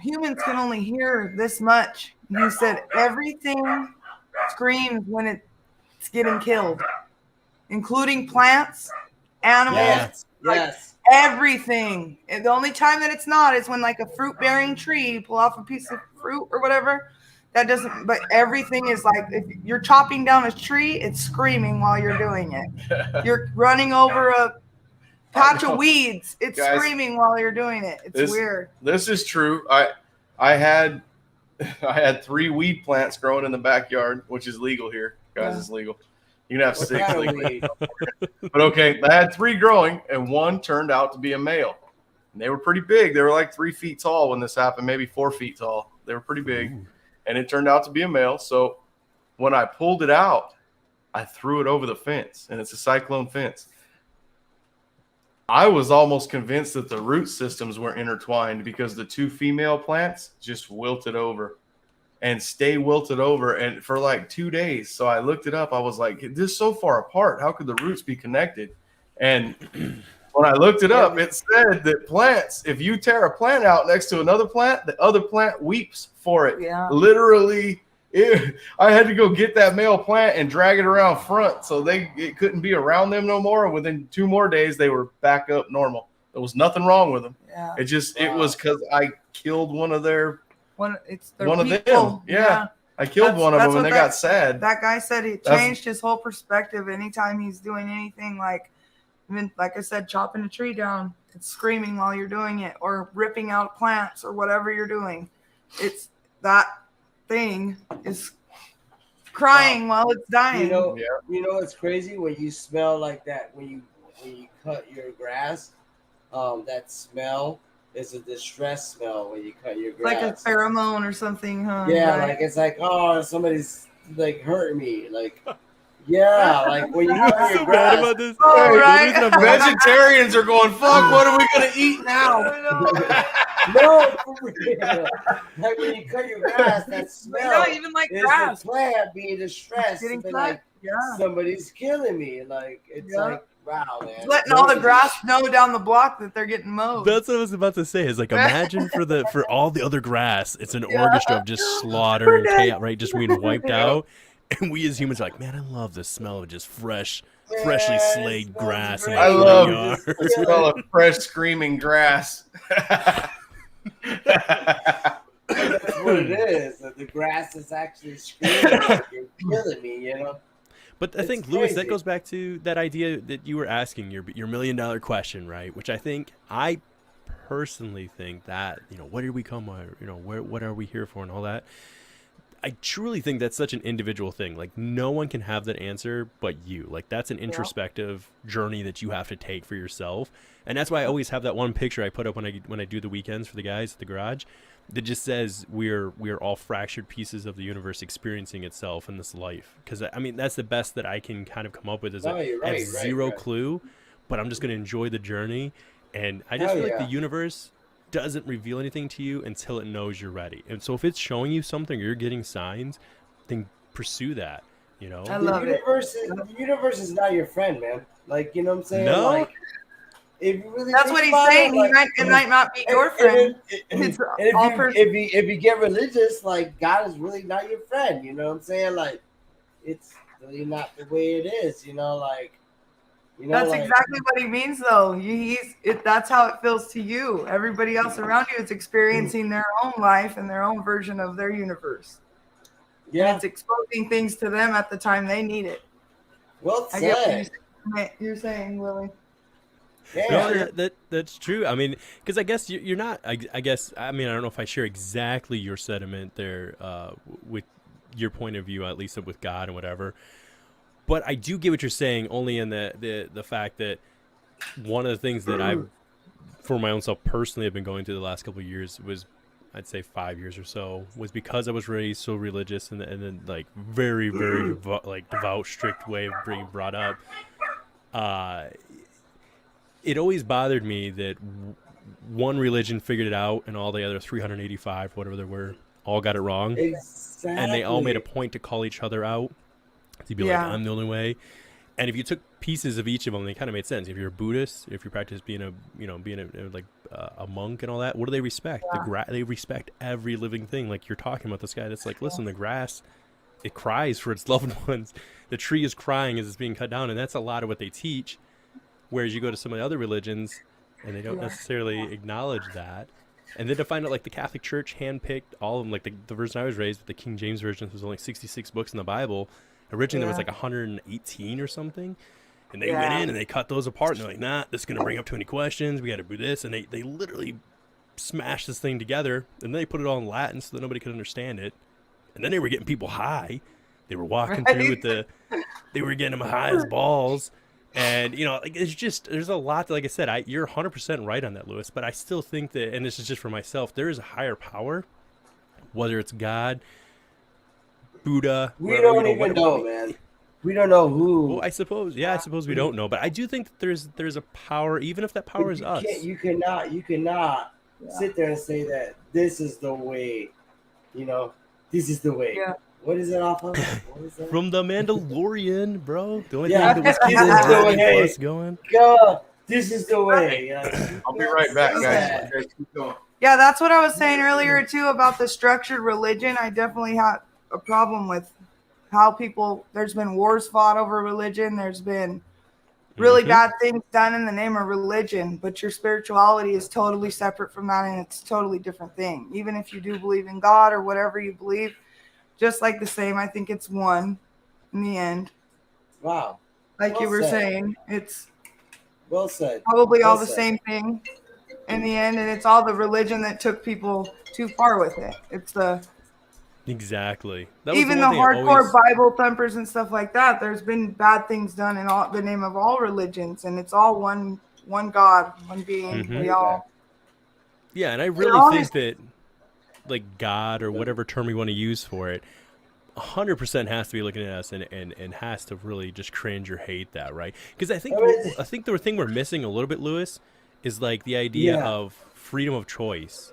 humans can only hear this much. And he said everything screams when it's getting killed, including plants, animals, Yes. like Yes. everything. And the only time that it's not is when like a fruit bearing tree, you pull off a piece of fruit or whatever. That doesn't, but everything is like, if you're chopping down a tree, it's screaming while you're doing it. You're running over a patch of weeds, it's Guys, screaming while you're doing it. It's weird. This is true. I had 3 weed plants growing in the backyard, which is legal here. Guys, Yeah. it's legal. You can have What 6 kind of legal. weed? But okay, I had 3 growing, and 1 turned out to be a male. And they were pretty big. They were like 3 feet tall when this happened, maybe 4 feet tall. They were pretty big. Ooh. And it turned out to be a male. So when I pulled it out, I threw it over the fence, and it's a cyclone fence. I was almost convinced that the root systems were intertwined because the 2 female plants just wilted over and stay wilted over, and for like 2 days. So I looked it up. I was like, this is so far apart. How could the roots be connected? And when I looked it up, it said that plants, if you tear a plant out next to another plant, the other plant weeps for it. Yeah. Literally, I had to go get that male plant and drag it around front so it couldn't be around them no more. And within 2 more days, they were back up normal. There was nothing wrong with them. Yeah. It was because I killed one of their One people. of them. Yeah. I killed one of them and they got sad. That guy said it changed his whole perspective anytime he's doing anything like, even like I said, chopping a tree down, it's screaming while you're doing it, or ripping out plants or whatever you're doing. It's that thing is crying while it's dying. You know what's crazy when you smell like that when you cut your grass, that smell is a distress smell when you cut your grass. Like a pheromone or something, huh? Yeah, Right? like it's like, oh, somebody's like hurting me, like. Yeah, like when you cut I'm your so grass. mad about this. Oh, The right. reason I'm Vegetarians are going, fuck, what are we going to eat now? No, for real. Like when you cut your grass, that smell Not even like is grass. the plant being distressed. Getting And be cut. like, Yeah. somebody's killing me. Like it's Yeah. like, wow, man. Letting all the grass know down the block that they're getting mowed. That's what I was about to say. Is like, imagine for all the other grass, it's an Yeah. orchestra of just slaughter We're and dead. chaos, right? Just being wiped out. And we as humans are like, man, I love the smell of just freshly Yeah, slayed it grass in smells I my great. love yard. the smell of fresh screaming grass. That's what it is. That the grass is actually screaming, like, you're killing me, you know. But I It's think, Lewis, that crazy. goes back to that idea that you were asking, your $1 million question, right? Which I personally think that, what did we come, what are we here for and all that. I truly think that's such an individual thing. Like, no one can have that answer but you. Like, that's an introspective journey that you have to take for yourself. And that's why I always have that one picture I put up when I do the weekends for the guys at the garage that just says we're all fractured pieces of the universe experiencing itself in this life. Because, I mean, that's the best that I can kind of come up with is No, you're I right, have right, zero right. clue, but I'm just going to enjoy the journey. And I just Hell feel like yeah. the universe doesn't reveal anything to you until it knows you're ready. And so if it's showing you something or you're getting signs, then pursue that, I love it. The universe is not your friend, man. Like, you know what I'm saying? No? Like, if you really That's think what he's about saying. It, like, It might not be your friend. It's all if you get religious, like, God is really not your friend. You know what I'm saying? Like, it's really not the way it is. You know, like. That's like, exactly what he means, though. That's how it feels to you. Everybody else around you is experiencing their own life and their own version of their universe. Yeah. And it's exposing things to them at the time they need it. Well I get said. what you're saying, Willie. Yeah. No, that's true. I mean, because I guess you're not. I guess. I mean, I don't know if I share exactly your sentiment there with your point of view, at least with God and whatever. But I do get what you're saying, only in the fact that one of the things that I've, for my own self personally, have been going through the last couple of years was, I'd say 5 years or so, was because I was raised so religious and then like very, very devout, strict way of being brought up. it always bothered me that one religion figured it out and all the other 385, whatever there were, all got it wrong. Exactly. And they all made a point to call each other out, to be like, I'm the only way. And if you took pieces of each of them, they kind of made sense. If you're a Buddhist, if you practice being a monk and all that, what do they respect? They respect every living thing. Like you're talking about this guy that's like, listen, the grass, it cries for its loved ones. The tree is crying as it's being cut down, and that's a lot of what they teach. Whereas you go to some of the other religions, and they don't necessarily acknowledge that. And then to find out, like, the Catholic Church handpicked all of them, like the version I was raised with, the King James Version, was only 66 books in the Bible. Originally, there was like 118 or something. And they went in and they cut those apart. And they're like, nah, this is going to bring up too many questions. We got to do this. And they literally smashed this thing together. And then they put it all in Latin so that nobody could understand it. And then they were getting people high. They were walking through with they were getting them high as balls. And, you know, like, it's just, there's a lot, like I said, you're 100% right on that, Lewis. But I still think that, and this is just for myself, there is a higher power, whether it's God, Buddha. We don't even know, man. We don't know who. Well, I suppose we don't know. But I do think that there's a power, even if that power is us. You cannot sit there and say that this is the way, you know, this is the way. Yeah. What is it off of? What is that? From the Mandalorian, bro. The only thing that was keeping the going. God, this is the way. I'll be right back, guys. Keep going. Yeah, that's what I was saying earlier too about the structured religion. I definitely had a problem with how there's been wars fought over religion. There's been really bad things done in the name of religion, but your spirituality is totally separate from that, and it's a totally different thing. Even if you do believe in God or whatever you believe, just like the same, I think it's one in the end. Wow. Like well you were saying, it's well said. Probably all the same thing in the end, and it's all the religion that took people too far with it. It's exactly. Even the hardcore Bible thumpers and stuff like that. There's been bad things done in the name of all religions, and it's all one God, one being. We all. Yeah, and I really think that, like, God or whatever term we want to use for it, 100% has to be looking at us and has to really just cringe or hate that, right? Because I think the thing we're missing a little bit, Lewis, is like the idea of freedom of choice.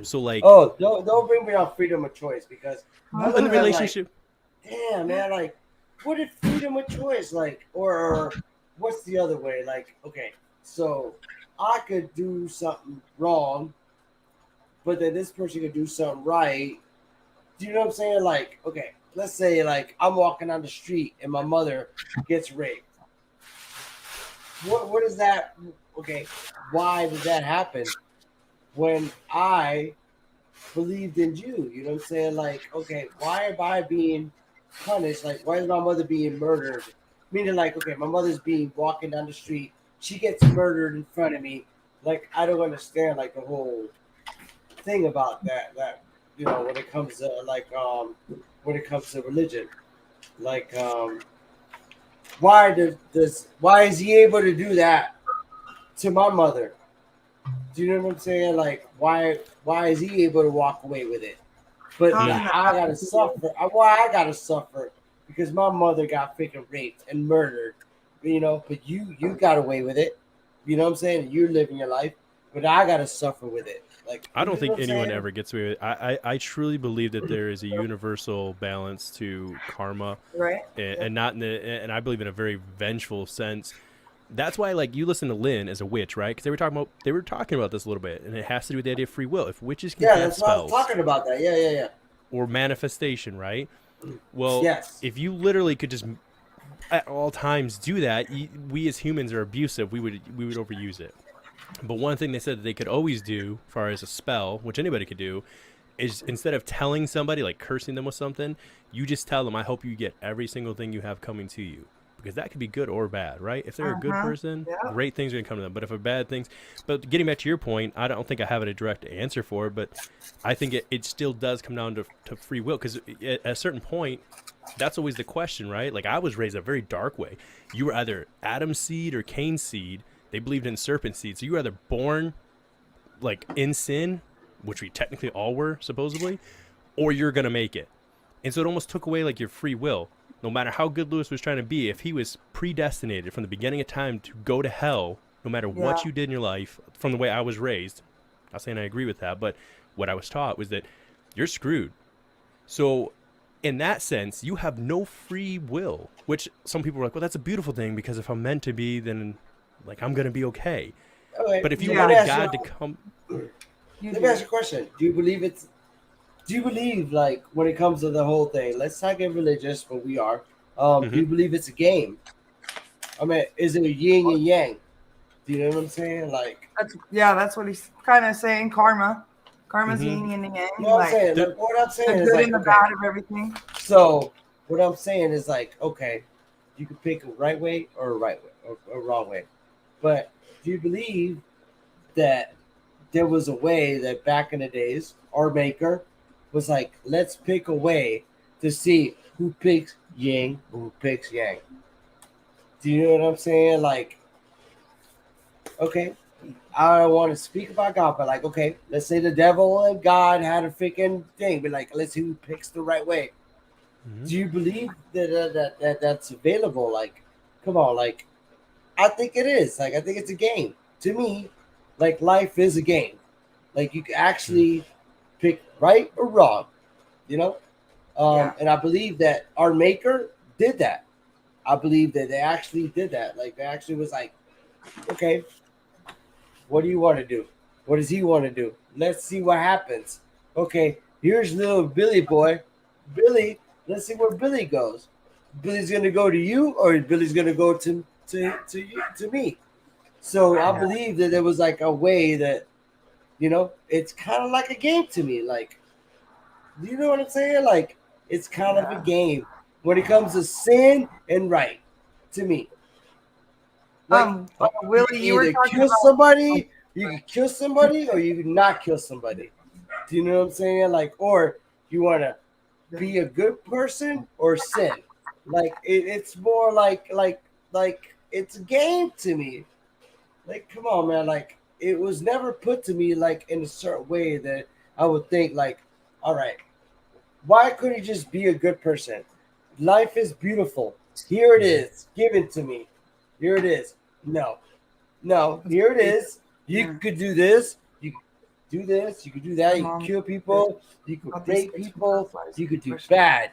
So like, don't bring me on freedom of choice, because in the relationship, like, damn man, like, what is freedom of choice like, or what's the other way? Like, okay, so I could do something wrong, but then this person could do something right. Do you know what I'm saying? Like, okay, let's say like I'm walking on the street and my mother gets raped. What is that? Okay, why did that happen? When I believed in you, you know what I'm saying? Like, okay, why am I being punished? Like, why is my mother being murdered? Meaning, like, okay, my mother's walking down the street, she gets murdered in front of me. Like, I don't understand, like, the whole thing about that, you know, when it comes to, like, when it comes to religion. Like, why is he able to do that to my mother? Do you know what I'm saying? Like, why is he able to walk away with it? But I gotta suffer. Why I gotta suffer? Because my mother got freaking raped and murdered. You know, but you got away with it. You know what I'm saying? You're living your life, but I gotta suffer with it. Like, I don't think anyone ever gets away with it. I truly believe that there is a universal balance to karma, right? And not and I believe in a very vengeful sense. That's why, like, you listen to Lynn as a witch, right? Because they were talking about this a little bit, and it has to do with the idea of free will. If witches can cast spells, what I was talking about that. Yeah. Or manifestation, right? Well, yes. If you literally could just at all times do that, we as humans are abusive. We would overuse it. But one thing they said that they could always do, as far as a spell, which anybody could do, is instead of telling somebody, like cursing them with something, you just tell them, "I hope you get every single thing you have coming to you." Because that could be good or bad, right? If they're a good person, great things are going to come to them. But if a bad things, but getting back to your point, I don't think I have a direct answer for it, but I think it still does come down to free will. Because at a certain point, that's always the question, right? Like, I was raised a very dark way. You were either Adam's seed or Cain's seed. They believed in serpent seed. So you were either born like in sin, which we technically all were supposedly, or you're going to make it. And so it almost took away like your free will. No matter how good Lewis was trying to be, if he was predestinated from the beginning of time to go to hell no matter Yeah. what you did in your life, from the way I was raised, not saying I agree with that, but what I was taught was that you're screwed. So in that sense, you have no free will, which some people are like, well, that's a beautiful thing because if I'm meant to be, then like I'm going to be okay. Okay, But if you Yeah. let me wanted ask God to you. come, You Let me ask do. you a question. Do you believe like when it comes to the whole thing? Let's not get religious, but we are. Do Mhm. you believe it's a game? I mean, is it a yin and yang? Do you know what I'm saying? Like, That's what he's kind of saying. Karma's Mhm. yin and yang, you know what I'm like saying? There- Like, what I'm the saying is good like, and the okay. bad of everything. So what I'm saying is like, okay, you can pick a right way or a right way or a wrong way, but do you believe that there was a way that back in the days, our maker was like, let's pick a way to see who picks yin, who picks yang. Do you know what I'm saying? Like, okay, I don't want to speak about God, but like, okay, let's say the devil and God had a freaking thing, but like, let's see who picks the right way. Mhm. Do you believe that's available? Like, come on, like, I think it is. Like, I think it's a game. To me, like, life is a game. Like, you can actually pick right or wrong, you know? Yeah. And I believe that our maker did that. I believe that they actually did that. Like, they actually was like, okay, what do you want to do? What does he want to do? Let's see what happens. Okay, here's little Billy boy. Billy, let's see where Billy goes. Billy's gonna go to you, or Billy's gonna go to you, to me. So I Yeah. believe that there was like a way that, it's kind of like a game to me. Like, do you know what I'm saying? Like, it's kind of a Yeah. game when it comes to sin and right. To me, like, you Willie, can you were either talking kill about. somebody, you can kill somebody, or you can not kill somebody. Do you know what I'm saying? Like, or you want to be a good person or sin. Like, it's more like it's a game to me. Like, come on, man. Like, it was never put to me like in a certain way that I would think like, all right, why couldn't you just be a good person? Life is beautiful. Here it is, given to me. Here it is. No, no, here it is. You Yeah. could do this. You could do this. You could do that. My You could mom kill people. You could got these rape sticks from people. Butterflies. You could do Question. bad.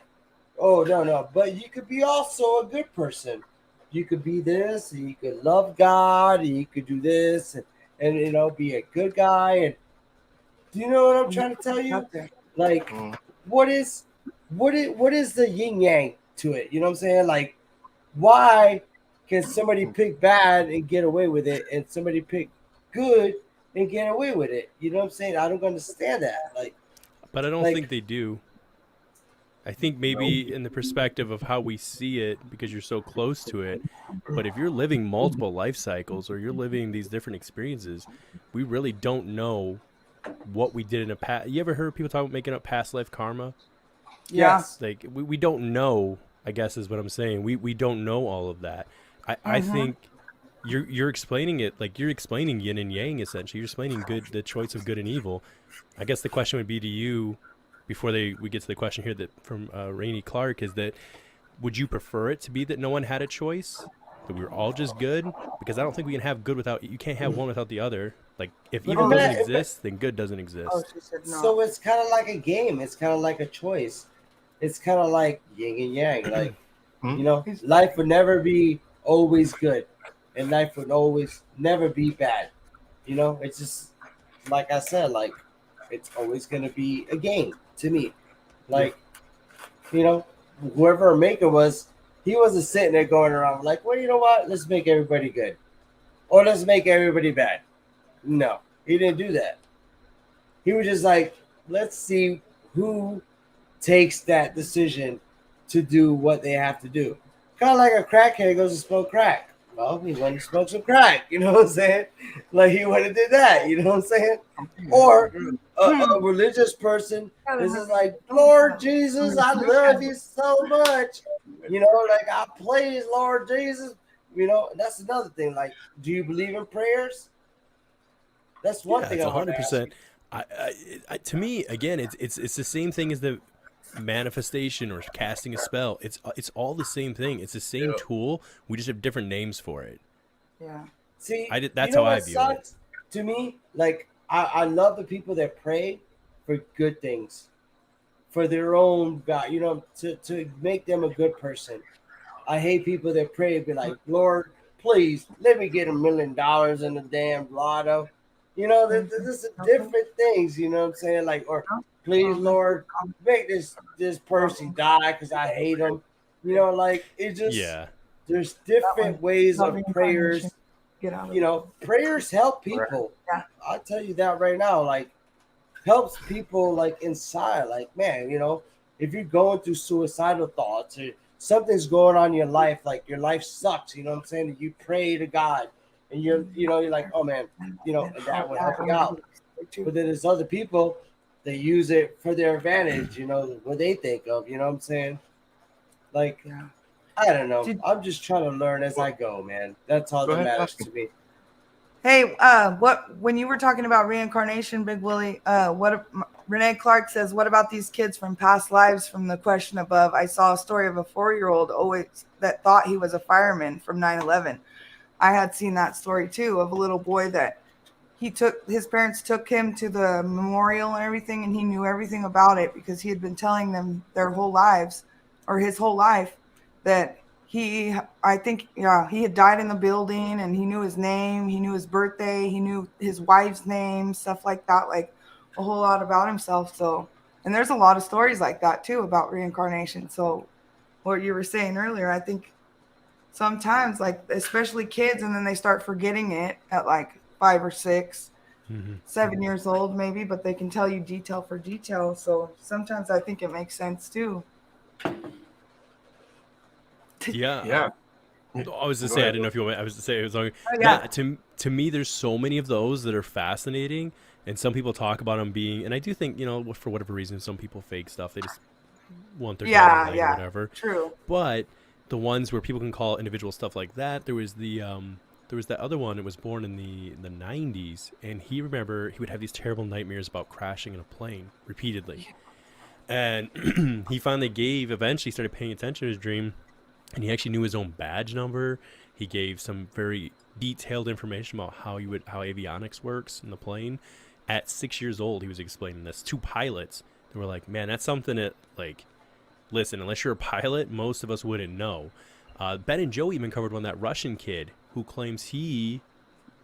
Oh, no, no. But you could be also a good person. You could be this. And you could love God. And you could do this and be a good guy. And do you know what I'm trying to tell you? Up there. Like, Mm. what is the yin yang to it? You know what I'm saying? Like, why can somebody pick bad and get away with it, and somebody pick good and get away with it? You know what I'm saying? I don't understand that. but I don't Like think they do. I think maybe in the perspective of how we see it because you're so close to it. But if you're living multiple life cycles or you're living these different experiences, we really don't know what we did in a past. You ever heard people talk about making up past life karma? Yeah. yes, Like we don't know, I guess is what I'm saying. We don't know all of that. I think you're explaining it like you're explaining yin and yang essentially. You're explaining the choice of good and evil. I guess the question would be to you before we get to the question here that from Rainey Clark is that would you prefer it to be that no one had a choice, that we were all just good? Because I don't think we can have good without you can't have one without the other. Like if but evil doesn't ima- exist, then good doesn't Oh, exist. she said no. so it's kind of like a game. It's kind of like a choice. It's kind of like yin and yang. Like, life would never be always good, and life would always never be bad. It's just like I said. Like, it's always gonna be a game to me. Yeah. Like, you know, whoever our maker was, he wasn't sitting there going around like, well, you know what? Let's make everybody good, or let's make everybody bad. No, he didn't do that. He was just like, let's see who takes that decision to do what they have to do. Kind of like a crackhead goes to smoke crack. Well, he went to smoke some crack. You know what I'm saying? Like, he went to do that. You know what I'm saying? Or a religious person is just like, Lord Jesus, I love you so much. Like, I praise Lord Jesus. That's another thing. Like, do you believe in prayers? That's one Yeah, thing it's I want to ask you. 100%. To me, again, it's the same thing as the manifestation or casting a spell. It's all the same thing. It's the same Yeah. tool. We just have different names for it. Yeah. See, That's how I view it. To me, like I love the people that pray for good things, for their own God, to make them a good person. I hate people that pray and be like, Lord, please let me get $1 million in the damn lotto. This is different things, you know what I'm saying? Like, or please, Lord, make this person die because I hate him. Like it just Yeah. there's different ways Not of reincarnation. prayers. Get out of it. Prayers help people. Yeah. I'll tell you that right now. Like helps people like inside. Like, man, if you're going through suicidal thoughts or something's going on in your life, like your life sucks, you know what I'm saying? You pray to God and you're like, oh man, and that would help you out. But then there's other people that use it for their advantage, what they think of, you know what I'm saying? Like, Yeah. I don't know. I'm just trying to learn as I go, man. That's all Go that ahead, matters ask him. to me. Hey, when you were talking about reincarnation, Big Willie, Renee Clark says, what about these kids from past lives from the question above? I saw a story of a 4-year-old always that thought he was a fireman from 9/11. I had seen that story too of a little boy that his parents took him to the memorial and everything, and he knew everything about it because he had been telling them their whole lives or his whole life that I think, yeah, he had died in the building and he knew his name, he knew his birthday, he knew his wife's name, stuff like that, like a whole lot about himself. So, and there's a lot of stories like that too about reincarnation. So what you were saying earlier, I think sometimes, like, especially kids, and then they start forgetting it at like 5 or 6, 7 years old maybe, but they can tell you detail for detail. So sometimes I think it makes sense too. Yeah. Yeah. I was to Go say, I ahead. didn't know if you want me, I was to say it was long. Oh, yeah. To me, there's so many of those that are fascinating, and some people talk about them being, and I do think, for whatever reason, some people fake stuff. They just want their Yeah, data or yeah. whatever. True. But the ones where people can call individual stuff like that, there was that other one that was born in the 90s, and he would have these terrible nightmares about crashing in a plane repeatedly. And he eventually started paying attention to his dream, and he actually knew his own badge number. He gave some very detailed information about how avionics works in the plane. At 6 years old, he was explaining this to pilots. They were like, man, that's something that, like, listen, unless you're a pilot, most of us wouldn't know. Ben and Joe even covered that Russian kid who claims he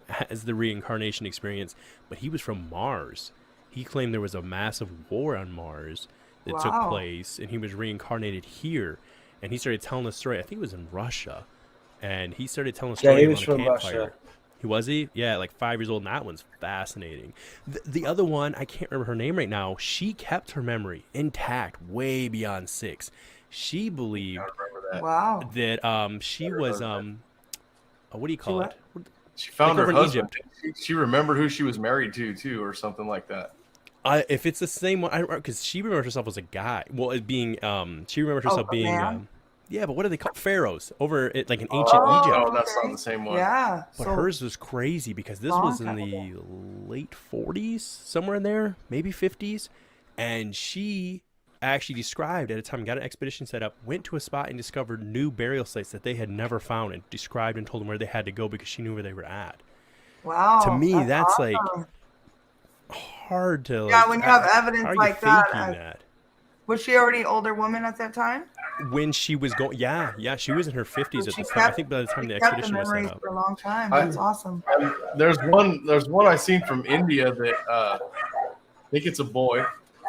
has the reincarnation experience, but he was from Mars. He claimed there was a massive war on Mars that took place, and he was reincarnated here. And he started telling the story. I think it was in Russia, and he started telling the story he was on a from campfire. Russia. He? Yeah, like 5 years old, and that one's fascinating. The other one, I can't remember her name right now. She kept her memory intact way beyond 6. She believed Wow. that she was what do you call it? She found Like her over in husband. She remembered who she was married to too, or something like that. If it's the same one, I don't remember, because she remembers herself as a guy. Well, it being she remembers herself being yeah, but what are they called? Pharaohs over at like an ancient Egypt. Oh, that's not the same one. Yeah. But hers was crazy because this was in the late 40s, somewhere in there, maybe 50s, and she actually described at a time, got an expedition set up, went to a spot and discovered new burial sites that they had never found, and described and told them where they had to go because she knew where they were at. Wow. To me, that's awesome. like hard to like. Yeah, when you have evidence like that. that. Was she already older woman at that time? When she was going, yeah, she was in her 50s at this time. I think by the time the expedition was set up. For a long time. That's awesome. There's one I seen from India that I think it's a boy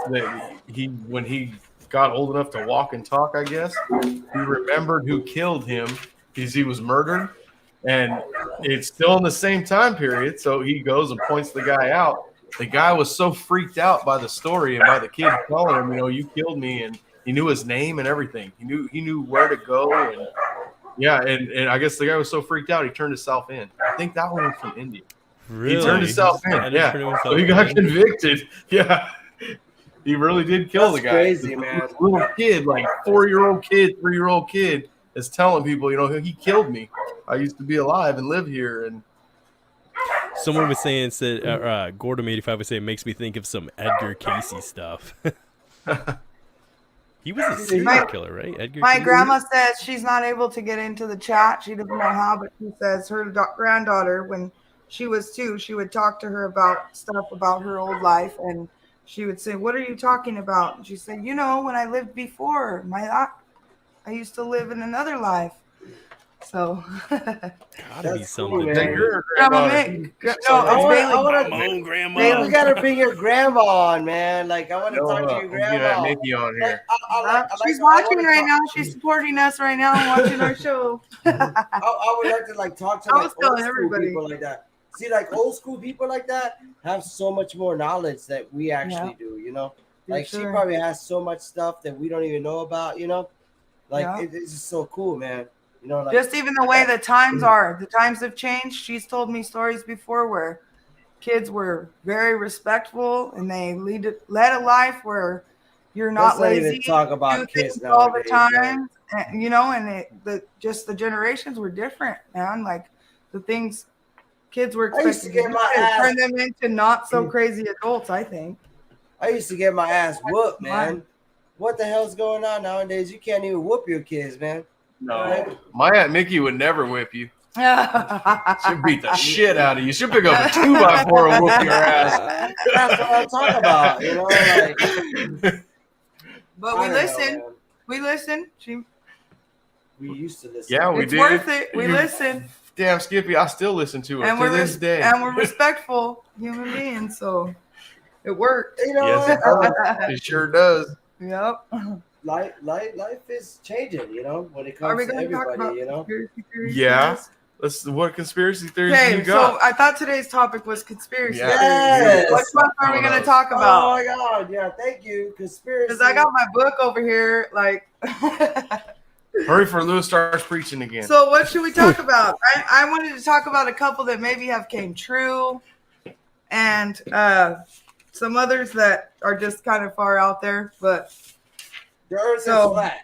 that when he got old enough to walk and talk, I guess he remembered who killed him because he was murdered, and it's still in the same time period. So he goes and points the guy out. The guy was so freaked out by the story and by the kid telling him, you killed me, and he knew his name and everything. He knew where to go, and and I guess the guy was so freaked out he turned himself in. I think that one was from India. Really? He turned himself in. Yeah, so he got convicted. Yeah, he really did kill the guy. Crazy, man. This little kid, like 4-year-old kid, 3-year-old kid, is telling people, he killed me. I used to be alive and live here, and. Someone was saying, Gordon85 was saying, it makes me think of some Edgar Casey stuff. He was a serial My- killer, right? Edgar My Casey? grandma says she's not able to get into the chat. She doesn't know how, but she says her granddaughter, when she was 2, she would talk to her about stuff about her old life, and she would say, "What are you talking about?" And she said, "You know, when I lived before, I used to live in another life." So, Gotta be That's something cool, to man. That it. your Grandma granddaughter. Mick. She's No, so it's old. Bailey. Come on, Grandma. Man, we gotta bring your grandma on, man. Like, I want to No, talk to your we'll get that grandma. Nikki on Like, here. She's watching right now. She's supporting us right now and watching our show. I would like to like talk to I like was old telling school everybody. people like that. See, like old school people like that have so much more knowledge that we actually do. You know, like she sure. probably has so much stuff that we don't even know about. You know, like Yeah. it's just so cool, man. You know, like Just even the way the times are, the times have changed. She's told me stories before where kids were very respectful and they led a life where you're not let's not lazy. even talk about do kids things all the nowadays, man. time, and, you know, and just the generations were different, man. Like the things kids were I used to expected get my do, ass- turn them into not so crazy adults, I think. I used to get my ass whooped, man. What the hell's going on nowadays? You can't even whoop your kids, man. No, my Aunt Mickey would never whip you. But She'll beat the shit out of you. She'll pick up a 2x4 and whoop your ass. That's what I'm talking about. You know, like we I don't know, listen. man. We listen. We used to listen. Yeah, we It's did. worth it. We listen. Damn, Skippy, I still listen to it And to this day. and we're respectful human beings, so it worked. You know, Yes, it does. It sure does. Yep. life is changing. You know, when it Are we comes to going to talk about everybody. You know, conspiracy theories? Yeah. guys? What conspiracy theories do Okay, you got? so I thought today's topic was conspiracy Yeah. theories. Yes. What one are we going to talk oh about? my god, yeah, thank you, conspiracy. Because I got my book over here, like. Hurry for Lewis starts preaching again. So what should we talk about? I wanted to talk about a couple that maybe have came true, and some others that are just kind of far out there. But the earth so- is flat.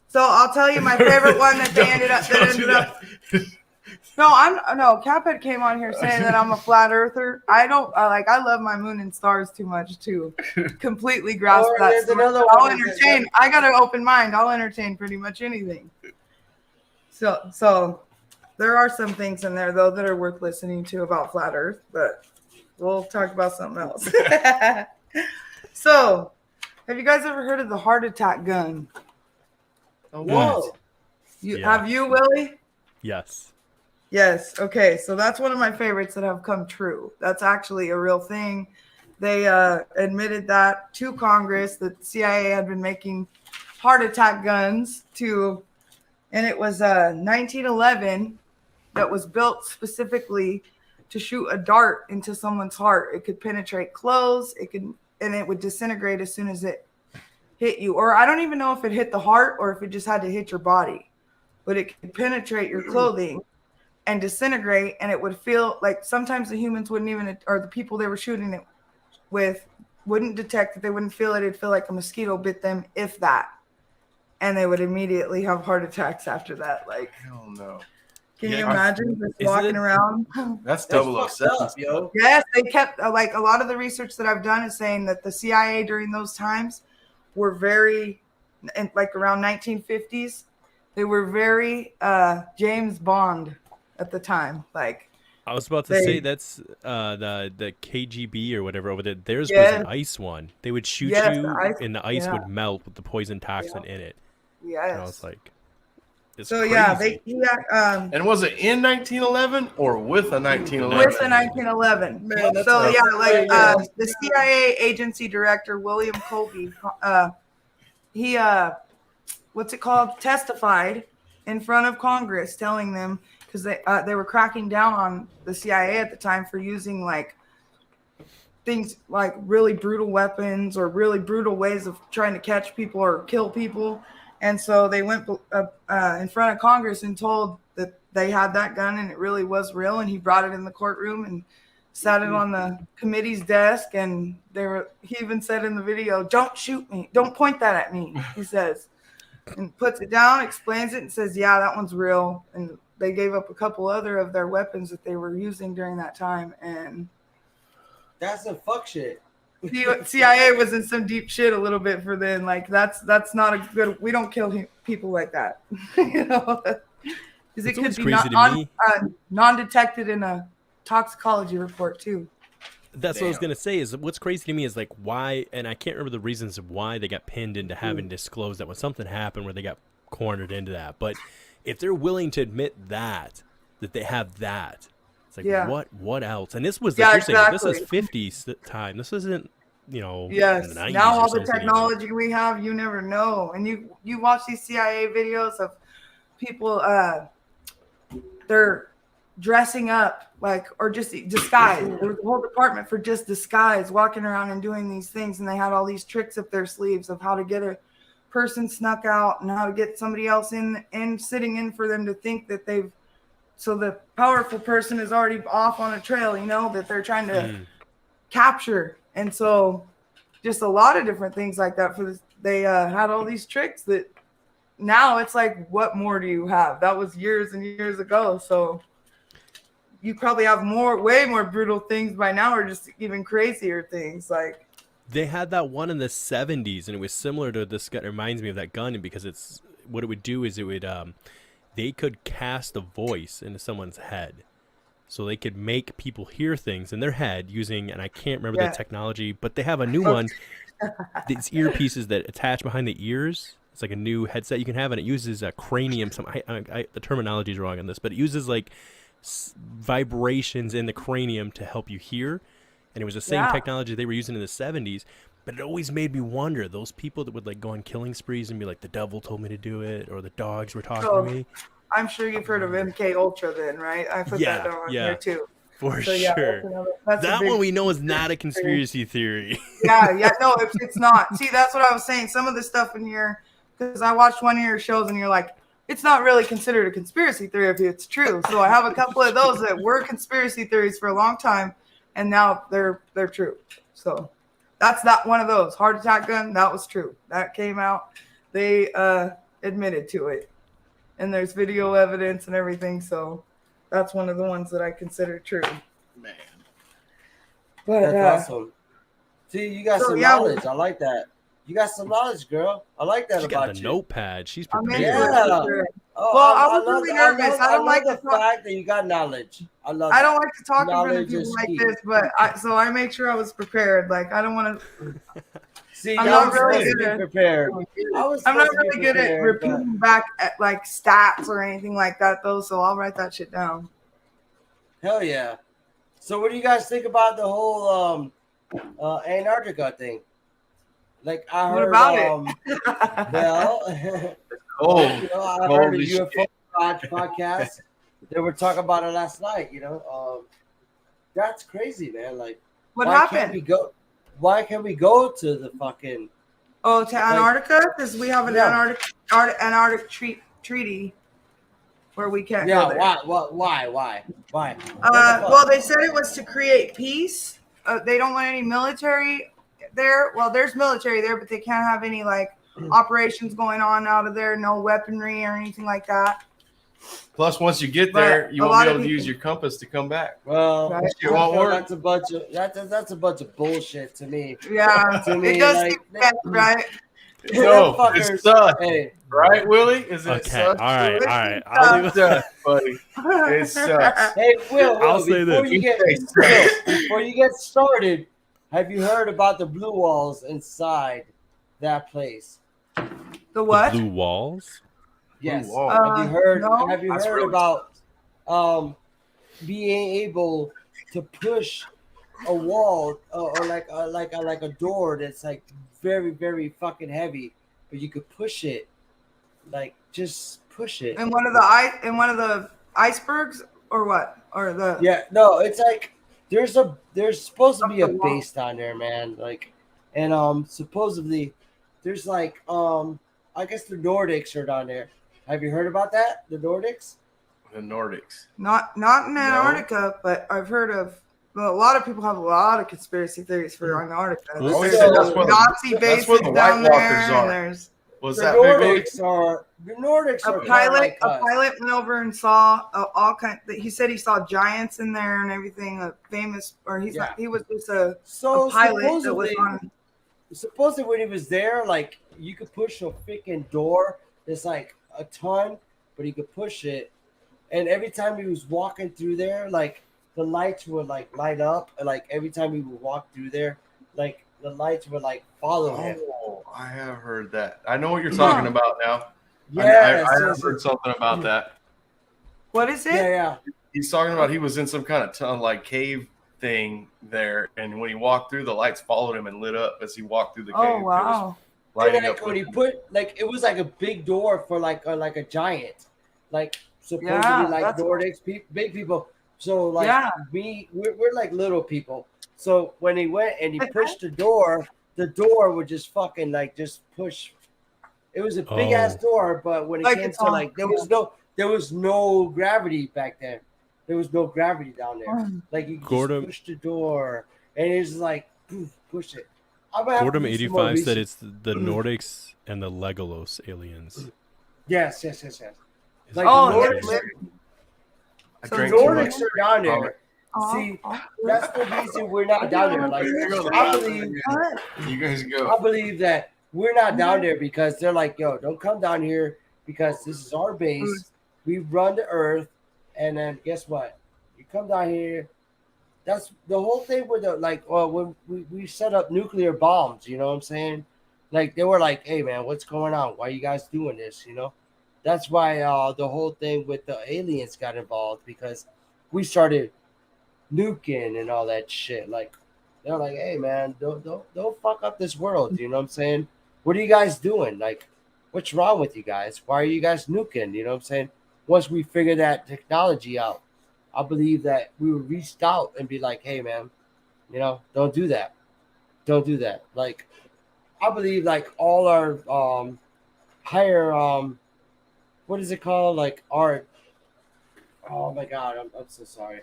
so I'll tell you my favorite one that they ended up. No, Caphead came on here saying that I'm a flat earther. I don't I love my moon and stars too much to completely grasp Or that. there's story. another I'll one that- entertain. I got an open mind. I'll entertain pretty much anything. So there are some things in there though that are worth listening to about flat Earth, but we'll talk about something else. So, have you guys ever heard of the heart attack gun? Whoa. Have you, Willie? Yes. Yes. Okay. So that's one of my favorites that have come true. That's actually a real thing. They admitted that to Congress that CIA had been making heart attack guns and it was 1911 that was built specifically to shoot a dart into someone's heart. It could penetrate clothes. And it would disintegrate as soon as it hit you. Or I don't even know if it hit the heart or if it just had to hit your body, but it could penetrate your clothing and disintegrate, and it would feel like sometimes the humans wouldn't even, or the people they were shooting it with wouldn't detect it. They wouldn't feel it. It'd feel like a mosquito bit them, if that. And they would immediately have heart attacks after that. Like, Hell no. can you Yeah, imagine just isn't walking it- around? That's That's 007. fucked up, yo. Yes, they kept, like, a lot of the research that I've done is saying that the CIA during those times were very, like around 1950s, they were very James Bond at the time. Like, I was about to They- say that's the KGB or whatever over there. Theirs was Yes. an ice one. They would shoot Yes, you, the ice- and the ice yeah. would melt with the poison toxin in it. yes. And I was like, it's so crazy. yeah, And was it in 1911 or with a 1911? with the 1911. Man, that's So a- yeah, like yeah. the CIA agency director William Colby, he what's it called? Testified in front of Congress, telling them because they were cracking down on the CIA at the time for using like things like really brutal weapons or really brutal ways of trying to catch people or kill people. And so they went in front of Congress and told that they had that gun and it really was real. And he brought it in the courtroom and sat it on the committee's desk. And he even said in the video, "Don't shoot me. Don't point that at me," he says, and puts it down, explains it and says, "Yeah, that one's real." And they gave up a couple other of their weapons that they were using during that time. And That's some fuck shit. CIA was in some deep shit a little bit for then. Like that's not a good. We don't kill people like that, you know, because it could be non-detected in a toxicology report too. That's what I was gonna say. Is what's crazy to me is like why, and I can't remember the reasons of why they got pinned into having disclosed that when something happened where they got cornered into that. But if they're willing to admit that they have that, it's like what else? And this was like you're saying, this is 50s time. This isn't, you know, yes. in the 90s Now or all the something technology we have, you never know. And you watch these CIA videos of people, they're dressing up like, or just disguise. There was a whole department for just disguise, walking around and doing these things, and they had all these tricks up their sleeves of how to get a person snuck out and how to get somebody else in sitting in for them to think that so the powerful person is already off on a trail, you know, that they're trying to capture. And so just a lot of different things like that for this. They had all these tricks that now it's like, what more do you have? That was years and years ago. So you probably have way more brutal things by now, or just even crazier things. Like they had that one in the 70s, and it was similar to this gun. It reminds me of that gun, because it's what it would do is it would they could cast a voice into someone's head, so they could make people hear things in their head using, and I can't remember the technology, but they have a new one. These earpieces that attach behind the ears. It's like a new headset you can have, and it uses a cranium. The terminology is wrong on this, but it uses like vibrations in the cranium to help you hear. And it was the same technology they were using in the 70s. But it always made me wonder, those people that would like go on killing sprees and be like, the devil told me to do it, or the dogs were talking to me. I'm sure you've heard of MK Ultra then, right? I put that down here too. For sure. That one we know is not a conspiracy theory. No, it's not. See, that's what I was saying. Some of the stuff in here, because I watched one of your shows and you're like, it's not really considered a conspiracy theory if it's true. So I have a couple of those that were conspiracy theories for a long time, and now they're true. So that's not one of those. Heart attack gun, that was true. That came out. They admitted to it. And there's video evidence and everything. So that's one of the ones that I consider true. Man. But, that's awesome. See, you got some knowledge. I like that. You got some knowledge, girl. I like that she about got the you. notepad. She's prepared. I was really nervous. I don't like the fact that you got knowledge. I don't like to talk in front of people like this, but I made sure I was prepared. Like I don't want to. See, I'm not really prepared. I'm not really good at repeating back at like stats or anything like that, though. So I'll write that shit down. Hell yeah! So what do you guys think about the whole Antarctica thing? Like I heard, what about it? Well, I heard a UFO podcast. They were talking about it last night. That's crazy, man. Like, what happened? Why can't we go to the fucking? Oh, to Antarctica, because we have an Antarctic treaty where we can't. Yeah. Go there. Why? Well, they said it was to create peace. They don't want any military there. Well, there's military there, but they can't have any like operations going on out of there. No weaponry or anything like that. Plus, once you get there, you won't be able to use your compass to come back. Well, it won't work. That's a bunch of bullshit to me. Yeah, to me, it does seem bad, right? No, it's sus. Hey. Right, Willie? Is it okay? Sus? All right. I'll leave it, buddy. It's sus. Hey, Will, I'll say this. Before you get started, have you heard about the blue walls inside that place? The what? The blue walls? Yes. Blue wall. Have you heard? No. Have you heard about being able to push a wall or like a door that's like very, very fucking heavy, but you could push it, like just push it. In one of the icebergs or what? Or the it's like there's supposed to be a base down there, man. Like, and supposedly there's like I guess the Nordics are down there. Have you heard about that? The Nordics? The Nordics. Not in Antarctica, but I've heard of. Well, a lot of people have a lot of conspiracy theories for Antarctica. Well, There's that's where Nazi bases the White down Walkers there, are. and there's Was The that big? Nordics A are kinda pilot, like a us. pilot went over and saw all kind. He said he saw giants in there and everything. A famous, or he's Yeah. not. He was just a So pilot that was supposedly when he was there, like you could push a freaking door that's like a ton, but he could push it, and every time he was walking through there, like the lights would like light up, and like every time he would walk through there, like the lights would like follow him. Oh, I have heard that. I know what you're talking about now. Yes, I have yes, heard something about that. What is it? yeah. He's talking about he was in some kind of like cave thing there, and when he walked through, the lights followed him and lit up as he walked through the cave. Oh It was wow! lighting And up like when with he him. put like it was like a big door for like a giant, like supposedly Yeah, like that's Nordics, big people. So like Yeah. we're like little people. So when he went and he pushed the door would just like just push. It was a big ass Oh. door, but when it Like came it's to on- like there was no gravity back then. There was no gravity down there. Like you could Gordon- just push the door and it's like poof, push it. I'm gonna have to do some more Gordom85 said research. it's the Nordics and the Legolos aliens. Yes. Is Like Oh, the yeah, Nordics, I So drank the too Nordics much. are down there. Aw, See, aw. that's the reason we're not down there. Like You guys I go. believe that we're not down there because they're like, yo, don't come down here because this is our base. We run the earth, and then guess what? You come down here. That's the whole thing with the like. When we set up nuclear bombs, you know what I'm saying? Like they were like, hey man, what's going on? Why are you guys doing this? You know, that's why the whole thing with the aliens got involved because we started nuking and all that shit. Like they're like, hey man, don't fuck up this world. You know what I'm saying? What are you guys doing? Like, what's wrong with you guys? Why are you guys nuking? You know what I'm saying? Once we figure that technology out, I believe that we would reach out and be like, hey man, you know, don't do that. Don't do that. Like I believe like all our higher what is it called? Like our oh my god, I'm so sorry.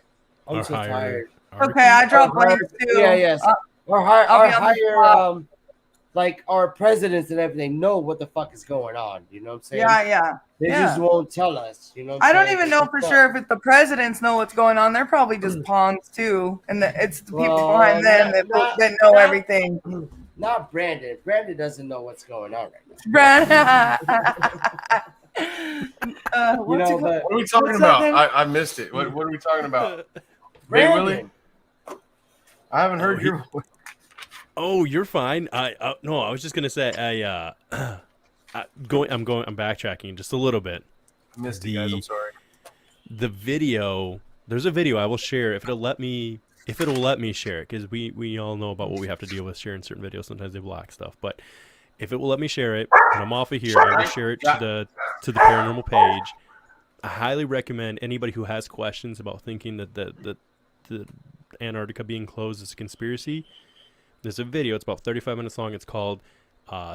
I'm Our so higher tired. Okay, I dropped Our planes too. Yeah, yes. Our I'll be on the higher spot. like our presidents and everything know what the fuck is going on. You know what I'm saying? Yeah. They just won't tell us. You know what I I'm don't saying? even They know keep for up. sure if the presidents know what's going on. They're probably just pawns too, and it's the people Well, behind them not- that know not- everything. Not Brandon. Brandon doesn't know what's going on right now. Brad, You know, but What are we talking What's about? that name? I missed it. What are we talking about? Big Willie? Brandon. I haven't heard he- your. Oh, you're fine. No, I was just gonna say I'm backtracking just a little bit. Missed it, guys. I'm sorry. The video, there's a video I will share if it'll let me share it, because we all know about what we have to deal with sharing certain videos. Sometimes they block stuff, but if it will let me share it, when I'm off of here, I will share it to the paranormal page. I highly recommend anybody who has questions about thinking that the Antarctica being closed is a conspiracy. There's a video. It's about 35 minutes long. It's called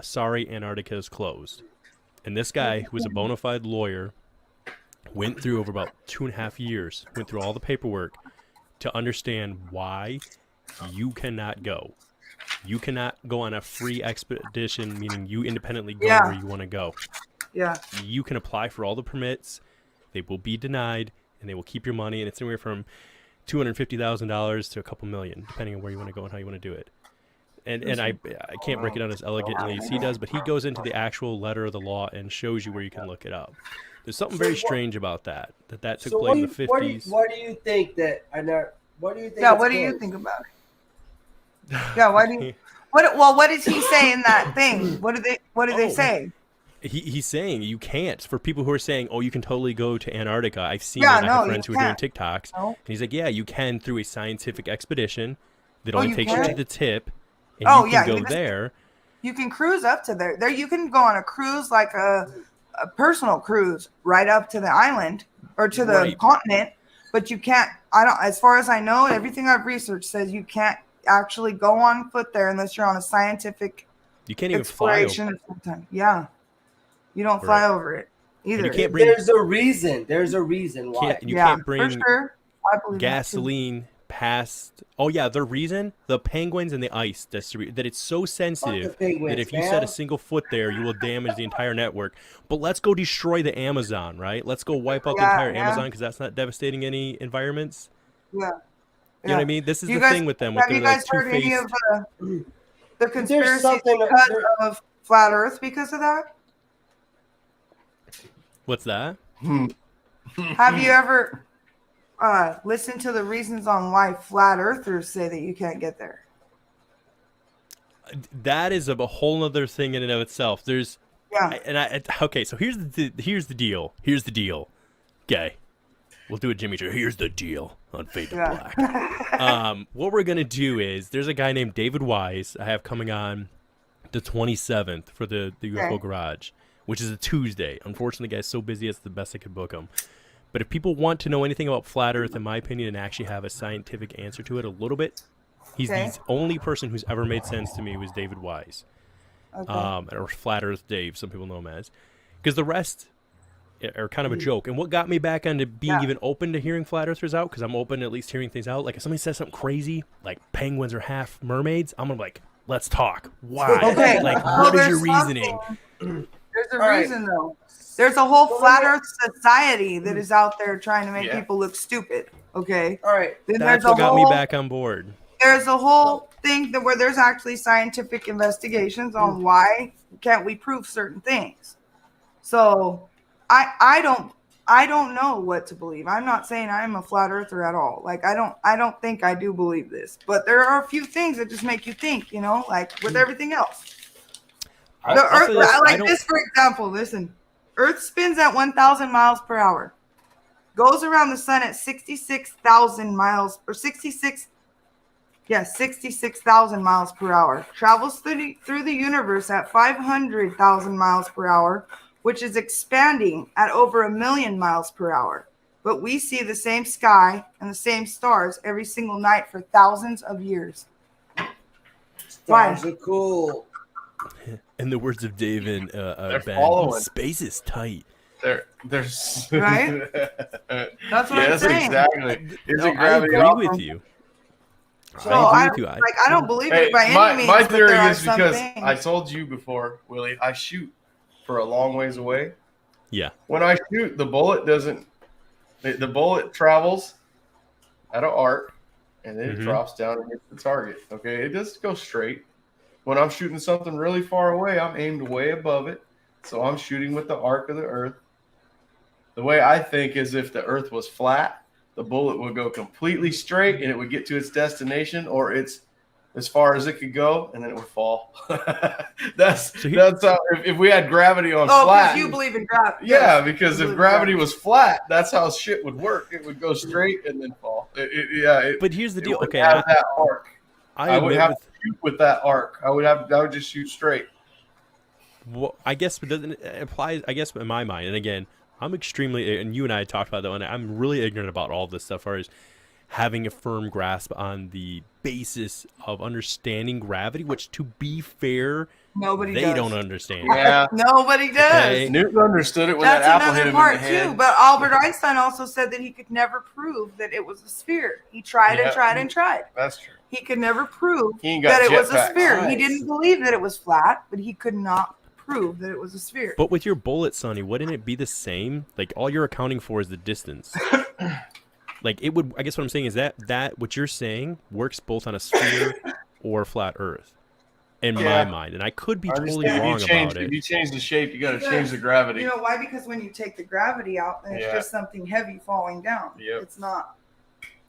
"Sorry, Antarctica is Closed," and this guy, who was a bona fide lawyer, went through over about 2.5 years, went through all the paperwork to understand why you cannot go. You cannot go on a free expedition, meaning you independently go where you want to go. yeah. You can apply for all the permits. They will be denied, and they will keep your money, and it's anywhere from $250,000 to a couple million, depending on where you want to go and how you want to do it. And I can't break it down as elegantly as he does, but he goes into the actual letter of the law and shows you where you can look it up. There's something very strange about that took So place in the 50s. what do you think that? What do you think? Yeah, it's what do you closed? think about it? Yeah, why do you? What does he say in that thing? What do they say? He's saying you can't. For people who are saying, "Oh, you can totally go to Antarctica," I've seen Yeah, it. I no, have you friends who are doing can't. TikToks, No. and he's like, "Yeah, you can through a scientific expedition that Oh, only you takes you can? to the tip, and Oh, you yeah, can you go just- there." You can cruise up to there. There, you can go on a cruise like a personal cruise right up to the island or to the Right. continent, but you can't. I don't. As far as I know, everything I've researched says you can't actually go on foot there unless you're on a scientific You can't even fly exploration over. or something. Yeah, you don't fly Right. over it either. you can't bring- There's a reason. There's a reason why. You yeah, can't bring for sure. I believe that too. gasoline past. Oh yeah, the reason the penguins and the ice that it's so sensitive penguins, that if you man. set a single foot there, you will damage the entire network. But let's go destroy the Amazon, right? Let's go wipe out the entire Amazon because that's not devastating any environments. Yeah. You know what I mean? This is You the guys, thing with them. With have you their guys heard any two-faced. of the conspiracies something- because there- of flat Earth because of that? What's that? Have you ever listened to the reasons on why flat Earthers say that you can't get there? That is a whole other thing in and of itself. There's Yeah. okay. So here's the deal. Here's the deal. Okay, we'll do a Jimmy Show. Here's the deal on Fade to Black. What we're gonna do is there's a guy named David Wise I have coming on the 27th for the UFO Garage, which is a Tuesday. Unfortunately, the guy's so busy, it's the best I could book him. But if people want to know anything about flat Earth, in my opinion, and actually have a scientific answer to it a little bit, he's the only person who's ever made sense to me was David Wise. Or Flat Earth Dave, some people know him as. Because the rest are kind of a joke. And what got me back onto being even open to hearing flat earthers out, because I'm open to at least hearing things out, like if somebody says something crazy, like penguins are half mermaids, I'm gonna be like, let's talk. Why? Okay. Like, Well, what is your there's reasoning? There's a reason, though. There's a whole flat Earth society that is out there trying to make people look stupid. Okay. All right. Then That's what got me back on board. There's a whole thing where there's actually scientific investigations on why can't we prove certain things. So I don't know what to believe. I'm not saying I'm a flat earther at all. Like I don't think I do believe this. But there are a few things that just make you think, you know, like with everything else. The Earth, this, for example, listen. Earth spins at 1,000 miles per hour. Goes around the sun at 66,000 miles or 66,000 miles per hour. Travels through the universe at 500,000 miles per hour, which is expanding at over 1 million miles per hour. But we see the same sky and the same stars every single night for thousands of years. Stars are cool. In the words of Dave and Ben, following. Space is tight. There's Right? That's what I'm saying. Exactly. I agree with you. So I agree with you. I don't believe it by any means. My but theory there are is some because things. I told you before, Willie, I shoot for a long ways away. Yeah. When I shoot, the bullet travels at an arc and then it drops down and hits the target. Okay, it doesn't go straight. When I'm shooting something really far away, I'm aimed way above it. So I'm shooting with the arc of the earth. The way I think is if the earth was flat, the bullet would go completely straight and it would get to its destination, or it's as far as it could go, and then it would fall. that's how, if we had gravity on flat. Because you believe in gravity. Yeah, because if gravity was flat, that's how shit would work. It would go straight and then fall. But here's the deal. Okay, have that arc. I would have to shoot with that arc. I would just shoot straight. Well, I guess it doesn't apply. I guess in my mind, and again, I'm extremely, and you and I talked about that one. I'm really ignorant about all this stuff, as far as having a firm grasp on the basis of understanding gravity. Which, to be fair, they don't understand. Yeah, nobody does. Okay. Newton understood it when That's that apple hit another him part in the head. too. But Albert Einstein also said that he could never prove that it was a sphere. He tried and tried and tried. That's true. He could never prove He got that it was a jetpacks. sphere. Nice. He didn't believe that it was flat, but he could not prove that it was a sphere. But with your bullet, Sonny, wouldn't it be the same? Like all you're accounting for is the distance. Like it would. I guess what I'm saying is that what you're saying works both on a sphere or flat Earth, in my mind. And I could be totally wrong about it. If you change the shape, you got to change the gravity. You know why? Because when you take the gravity out, then it's just something heavy falling down. Yep. It's not.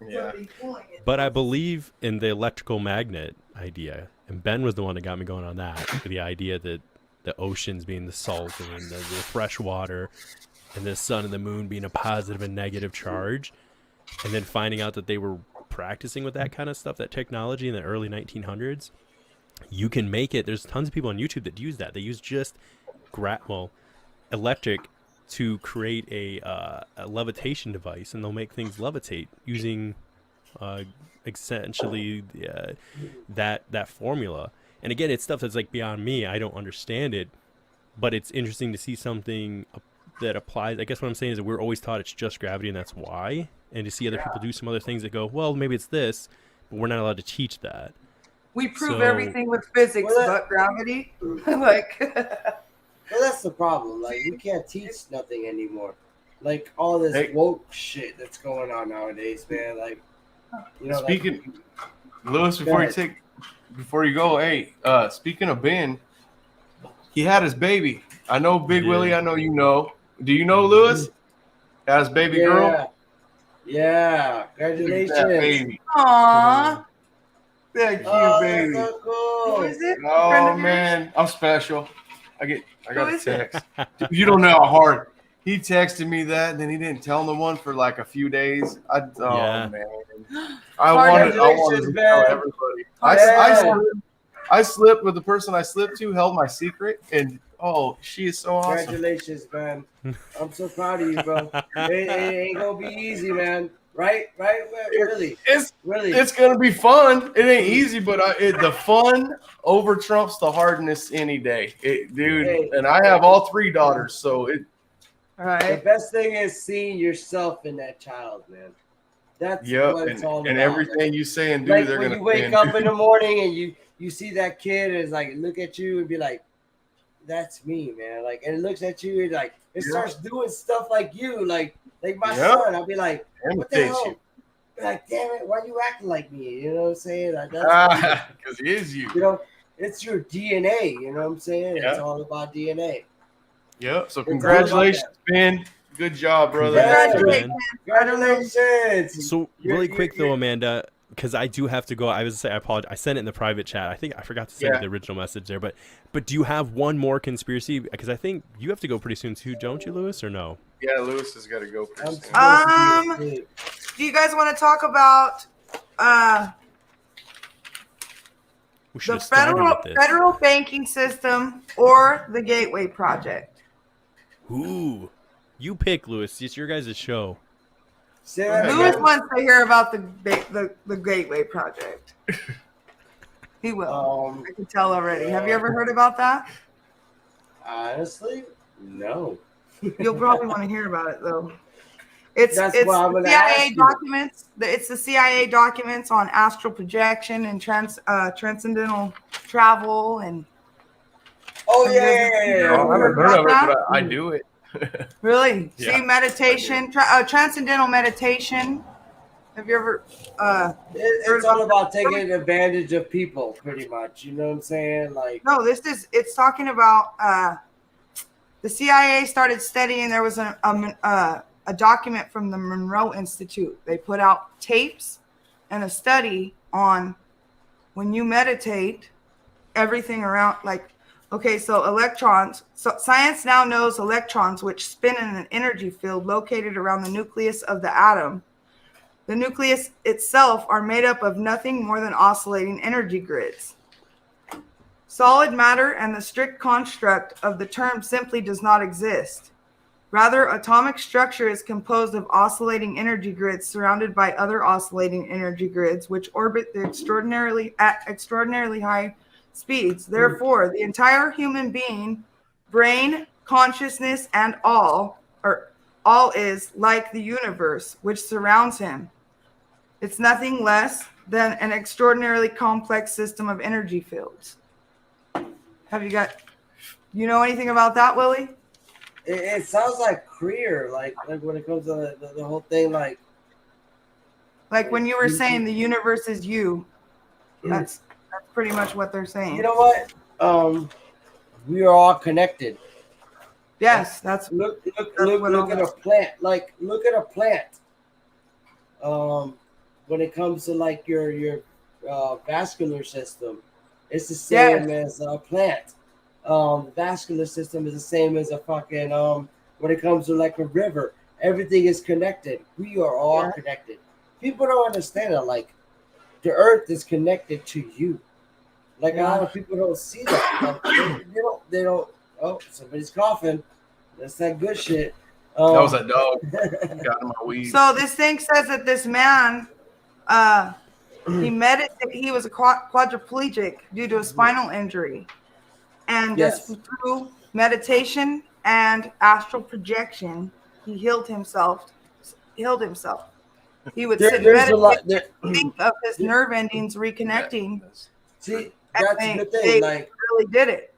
Yeah. Pulling it. But I believe in the electrical magnet idea, and Ben was the one that got me going on that. The idea that the oceans being the salt and the fresh water, and the sun and the moon being a positive and negative charge, and then finding out that they were practicing with that kind of stuff, that technology in the early 1900s. You can make it. There's tons of people on YouTube that use that. They use just electric to create a levitation device, and they'll make things levitate using essentially that formula. And again, it's stuff that's like beyond me. I don't understand it, but it's interesting to see something that applies. I guess what I'm saying is that we're always taught it's just gravity, and that's why. and to see other people do some other things that go, well, maybe it's this, but we're not allowed to teach that. We prove So- everything with physics, Well, but gravity. Like, Well, that's the problem. Like, we can't teach nothing anymore. Like, all this Hey. woke shit that's going on nowadays, man. Like, you know, Speaking, Lewis, before you go, hey, speaking of Ben, he had his baby. I know Big did. Willie. I know you know. Do you know Lewis? Had his baby girl. Yeah, Look at congratulations. that baby. aww. Thank you, Oh, baby. that's so Who cool. is it? Friend Oh of yours? man, I'm special. I got Who a is it? text. Dude, you don't know how hard. He texted me that, and then he didn't tell no one for like a few days. Yeah. Man, I wanted Congratulations, to tell man. everybody. Yeah. I slipped with the person I slipped to, held my secret, and she is so awesome. Congratulations, man. I'm so proud of you, bro. It ain't gonna be easy, man. Right? Really? It's gonna be fun. It ain't easy, but the fun over trumps the hardness any day, dude. Hey. And I have all 3 daughters, so The Right. best thing is seeing yourself in that child, man. That's what it's all about. and everything you say and do, Like they're when gonna you wake win. up in the morning and you see that kid and it's like look at you and be like, that's me, man. Like, and it looks at you and like it Yeah. starts doing stuff like you, like my Yeah. son. I'll be like, what the Imitates hell? you. Be like, damn it, why you acting like me? You know what I'm saying? Like, that's Because it is you. you know, it's your DNA. You know what I'm saying? Yeah. It's all about DNA. Yep. So all congratulations, about Ben. Good job, brother. Yeah. Congratulations. Congratulations. So You're- really you're- quick though, you're- Amanda, because I do have to go. I was say I apologize. I sent it in the private chat. I think I forgot to send you the original message there. But do you have one more conspiracy? Because I think you have to go pretty soon too, don't you, Lewis? Or no? Yeah, Lewis has got to go pretty I'm soon. supposed to be asleep. Do you guys want to talk about We should the have started with this. federal banking system or the Gateway Project? Ooh, you pick, Lewis. It's your guys' show. Say that Lewis again. wants to hear about the Gateway Project. He will. I can tell already. Have you ever heard about that? Honestly, no. You'll probably want to hear about it though. It's That's it's what I'm the gonna CIA ask you. documents. It's the CIA documents on astral projection and transcendental travel and Oh yeah. Oh, I haven't heard of it, but I do it. really Yeah, see meditation, transcendental meditation. Have you ever? It's all about taking advantage of people, pretty much. You know what I'm saying? Like, No, it's talking about the CIA started studying. There was a document from the Monroe Institute. They put out tapes and a study on when you meditate, everything around so electrons. So science now knows electrons, which spin in an energy field located around the nucleus of the atom. The nucleus itself are made up of nothing more than oscillating energy grids. Solid matter and the strict construct of the term simply does not exist. Rather, atomic structure is composed of oscillating energy grids surrounded by other oscillating energy grids, which orbit at extraordinarily high speeds. Therefore, the entire human being, brain, consciousness, and all is like the universe which surrounds him. It's nothing less than an extraordinarily complex system of energy fields. You know anything about that, Willie? it sounds like queer, like when it comes to the whole thing, like Like when you were saying the universe is you. That's pretty much what they're saying. you know what? We are all connected. Yes, that's Look what at a plant. Like, look at a plant. When it comes to like your vascular system, it's the same as a plant. The vascular system is the same as a fucking when it comes to like a river, everything is connected. We are all connected. People don't understand that. Like, the earth is connected to you. Like, a lot of people don't see that. Like, they don't. Oh, somebody's coughing. That's that good shit. That was a dog. Got in my weed. so. This thing says that this man, he was a quadriplegic due to a spinal injury, and just through meditation and astral projection, he healed himself. he would There- sit and there's a lot. meditate, think of his nerve endings reconnecting. See, And that's they, the they thing. Like, really did it.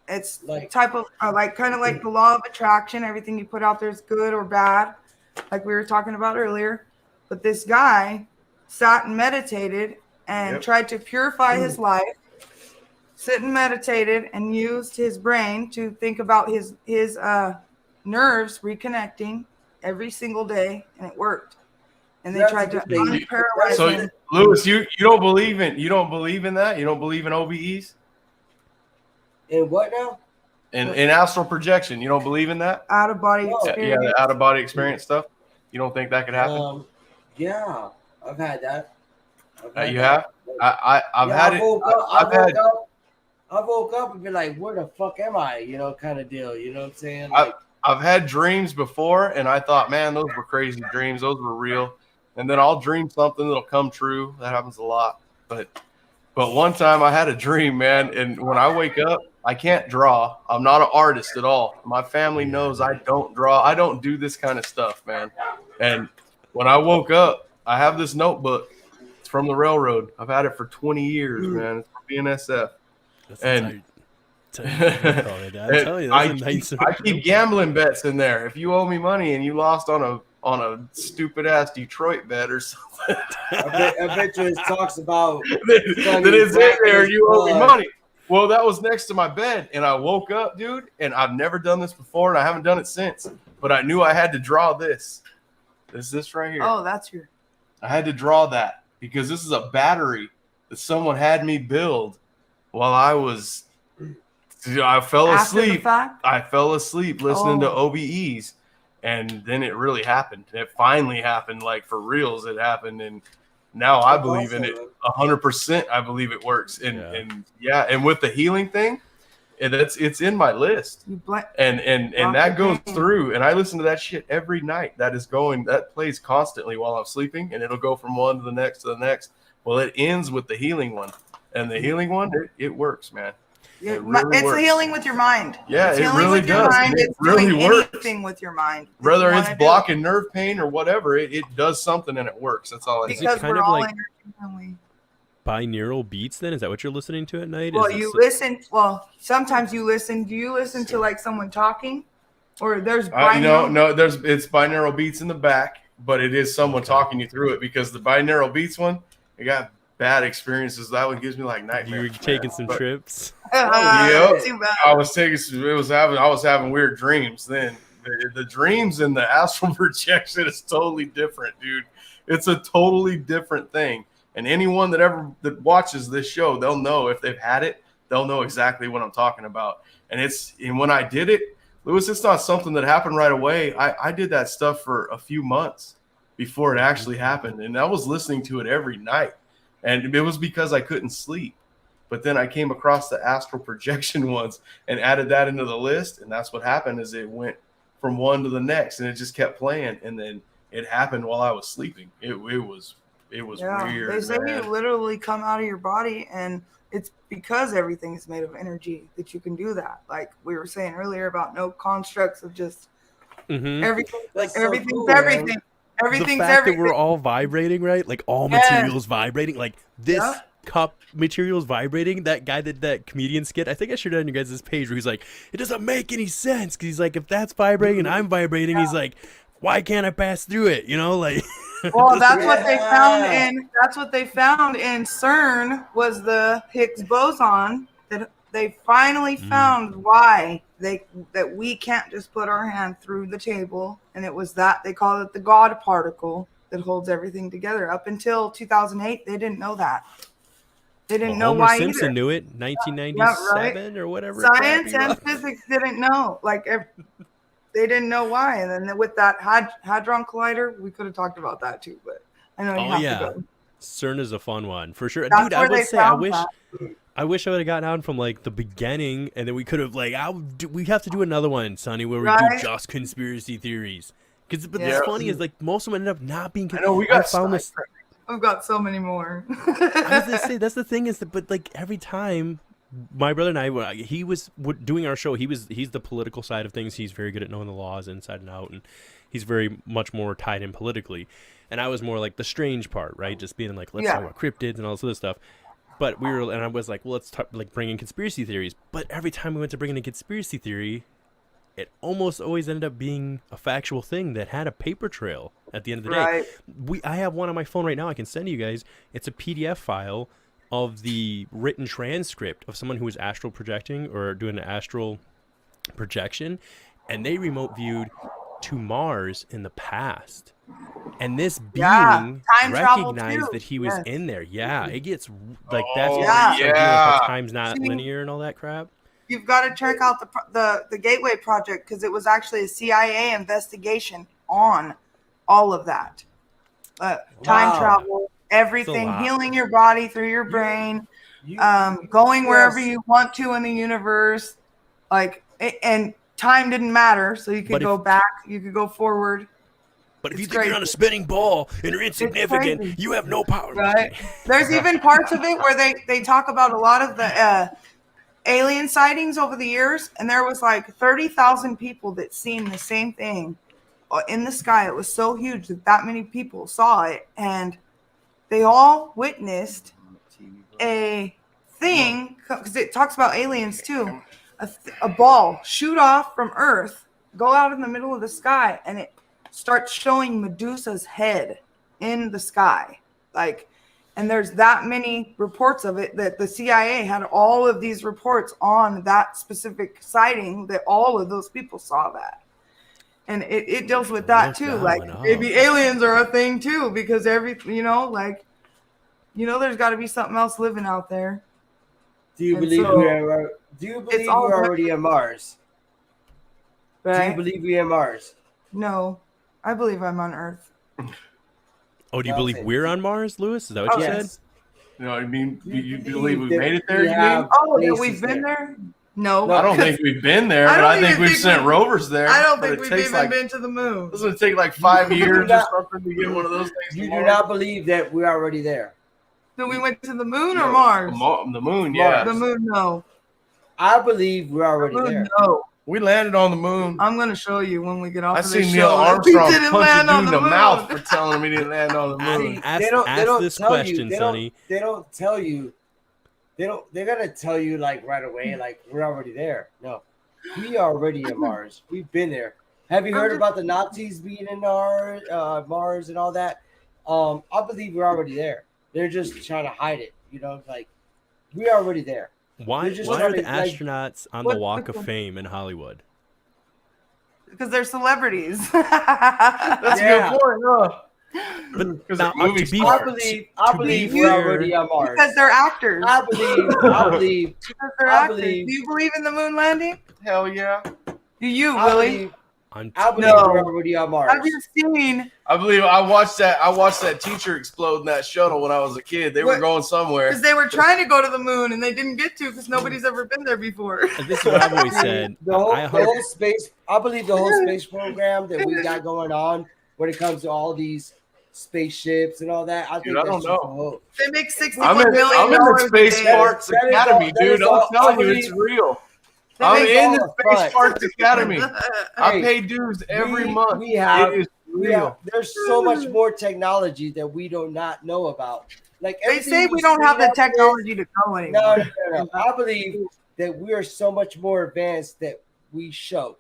It's Like- type of like kind of like the law of attraction. Everything you put out there is good or bad, like we were talking about earlier. But this guy sat and meditated and Yep. tried to purify his life. Sit and meditated and used his brain to think about his nerves reconnecting every single day, and it worked. And they That's tried to the thing. unparalyze So him. Lewis, you don't believe in that? You don't believe in OBEs and what now? and astral projection? You don't believe in that? Out of body No. Yeah, experience. the out of body experience stuff. You don't think that could happen? Yeah, I've had that. You have? I've had it. I woke up and be like, where the fuck am I? You know, kind of deal. You know what I'm saying? Like, I've had dreams before, and I thought, man, those were crazy dreams. Those were real. And then I'll dream something that'll come true. That happens a lot. But one time I had a dream, man, and when I wake up, I can't draw. I'm not an artist at all. My family knows I don't draw. I don't do this kind of stuff, man. And when I woke up, I have this notebook. It's from the railroad. I've had it for 20 years, man. It's from BNSF. And I keep gambling bets in there. If you owe me money and you lost on a stupid ass Detroit bet or something, I bet you it talks about then it's in there and you owe me money. Well, that was next to my bed, and I woke up, dude, and I've never done this before, and I haven't done it since. But I knew I had to draw this. This right here. Oh, that's your. I had to draw that because this is a battery that someone had me build while I was. I fell After the asleep. fact? I fell asleep listening to Oh. OBEs, and then it really happened. It finally happened, like for reals. It happened, and now I believe in it 100%. I believe it works, and with the healing thing, it's in my list, and that goes through, and I listen to that shit every night. That plays constantly while I'm sleeping, and it'll go from one to the next to the next. Well, it ends with the healing one, and the healing one, it works, man. It really It's works. healing with your mind. Yeah, it's it healing really with your does. mind. It It's really doing works. anything with your mind. if Whether you it's wanna do blocking nerve pain or whatever, it does something and it works. That's all I it. say. Because kind we're of all like- energy, aren't we? Binaural beats then? Is that what you're listening to at night? Well, Is it you so- listen. Well, sometimes you listen. Do you listen to like someone talking, or there's No, binaural? it's binaural beats in the back, but it is someone talking you through it because the binaural beats one, I got bad experiences. That one gives me like You nightmares. were taking some But trips. Yep. Too bad. I was having weird dreams then. The dreams and the astral projection is totally different, dude. It's a totally different thing. And anyone that watches this show, they'll know if they've had it, they'll know exactly what I'm talking about. And when I did it, Lewis, it's not something that happened right away. I did that stuff for a few months before it actually happened. And I was listening to it every night. And it was because I couldn't sleep. But then I came across the astral projection ones and added that into the list. And that's what happened is it went from one to the next and it just kept playing. And then it happened while I was sleeping. It was weird. They say man. you literally come out of your body, and it's because everything is made of energy that you can do that. Like we were saying earlier about no constructs of just Mhm. everything. That's so Everything's cool, man. everything. The Everything's fact everything. that we're all vibrating, right? Like all Yes. materials vibrating. Like this Yeah. cup materials vibrating. That guy did that comedian skit. I think I shared it on your guys' page where he's like, it doesn't make any sense. Cause he's like, if that's vibrating and I'm vibrating, he's like, why can't I pass through it? You know, like Well, that's what they found Yeah. in. That's what they found in CERN was the Higgs boson. That they finally found why that we can't just put our hand through the table, and it was that they called it the God particle that holds everything together. Up until 2008, they didn't know that. They didn't know Homer why Simpson either. knew it, 1997 or whatever. Science crap he and was. physics didn't know. They didn't know why. And then with that hadron collider, we could have talked about that too. But I know you Oh have yeah, to go. CERN is a fun one for sure, That's dude. I where they would say I found wish. that. I wish I would have gotten on from like the beginning, and then we could have like we have to do another one, Sonny, where we Right? do just conspiracy theories. Because but Yeah. what's funny is like most of them ended up not being. I know we I got found this. sidetracked. We've got so many more. I was gonna say that's the thing is that, but like every time my brother and I, he was doing our show. He's the political side of things. He's very good at knowing the laws inside and out, and he's very much more tied in politically. And I was more like the strange part, right? Just being like, let's talk about cryptids and all this other stuff. But I was like, well, let's like bring in conspiracy theories. But every time we went to bring in a conspiracy theory, it almost always ended up being a factual thing that had a paper trail at the end of the day. I have one on my phone right now. I can send you guys. It's a PDF file of the written transcript of someone who was astral projecting or doing an astral projection, and they remote viewed to Mars in the past. And this being recognized that he was in there. Yeah, it gets like that's how time's not linear and all that crap. You've got to check out the Gateway Project, because it was actually a CIA investigation on all of that. Time travel, everything, healing your body through your brain, going wherever you want to in the universe, and time didn't matter, so you could go back, you could go forward. But if you think you're on a spinning ball and you're insignificant, you have no power. Right? There's even parts of it where they talk about a lot of the alien sightings over the years, and there was like 30,000 people that seen the same thing in the sky. It was so huge that many people saw it, and they all witnessed a thing, because it talks about aliens too, a ball shoot off from Earth, go out in the middle of the sky, and it starts showing Medusa's head in the sky. And there's that many reports of it that the CIA had all of these reports on that specific sighting, that all of those people saw that. And it deals with that too. Maybe aliens are a thing too, because there's got to be something else living out there. Do you believe we're already on Mars? Right? Do you believe we're on Mars? No, I believe I'm on Earth. Oh, do you believe we're on Mars, Lewis? Is that what you said? No, I mean, you believe we made it there? We've been there? No. I don't think we've been there, but I think we've sent rovers there. I don't think we've even been to the moon. Doesn't it take like 5 years or something to get one of those things? You do not believe that we're already there? So we went to the moon or Mars? The moon, yeah. The moon, no. I believe we're already there. No. We landed on the moon. I'm going to show you when we get off I of this seen Neil show. Armstrong punch a dude in the mouth for telling him he didn't land on the moon. Ask this question, Sonny. They don't tell you. They're going to tell you like right away, like we're already there. No, we are already in Mars. We've been there. Have you heard about the Nazis being in Mars and all that? I believe we're already there. They're just trying to hide it. We're already there. Why are the astronauts on the Walk of Fame in Hollywood? Because they're celebrities. That's a good point, huh? But now, I believe we're already on Mars. Because they're actors. I believe. Because they're actors. Do you believe in the moon landing? Hell yeah. Do you, Willie? I believe we're already on Mars. Have you seen? I believe I watched that teacher explode in that shuttle when I was a kid. They were going somewhere. Because they were trying to go to the moon and they didn't get to, because nobody's ever been there before. This is what I've always said. The whole space. I believe the whole space program that we got going on when it comes to all these spaceships and all that. I don't know. They make $61 million. I'm in the Space Parts Academy, dude. I'm telling you, it's real. I'm in the Space Parts Academy. I pay dues every month. There's so much more technology that we do not know about. They say we don't have the technology to go anymore. No. I believe that we are so much more advanced that we show.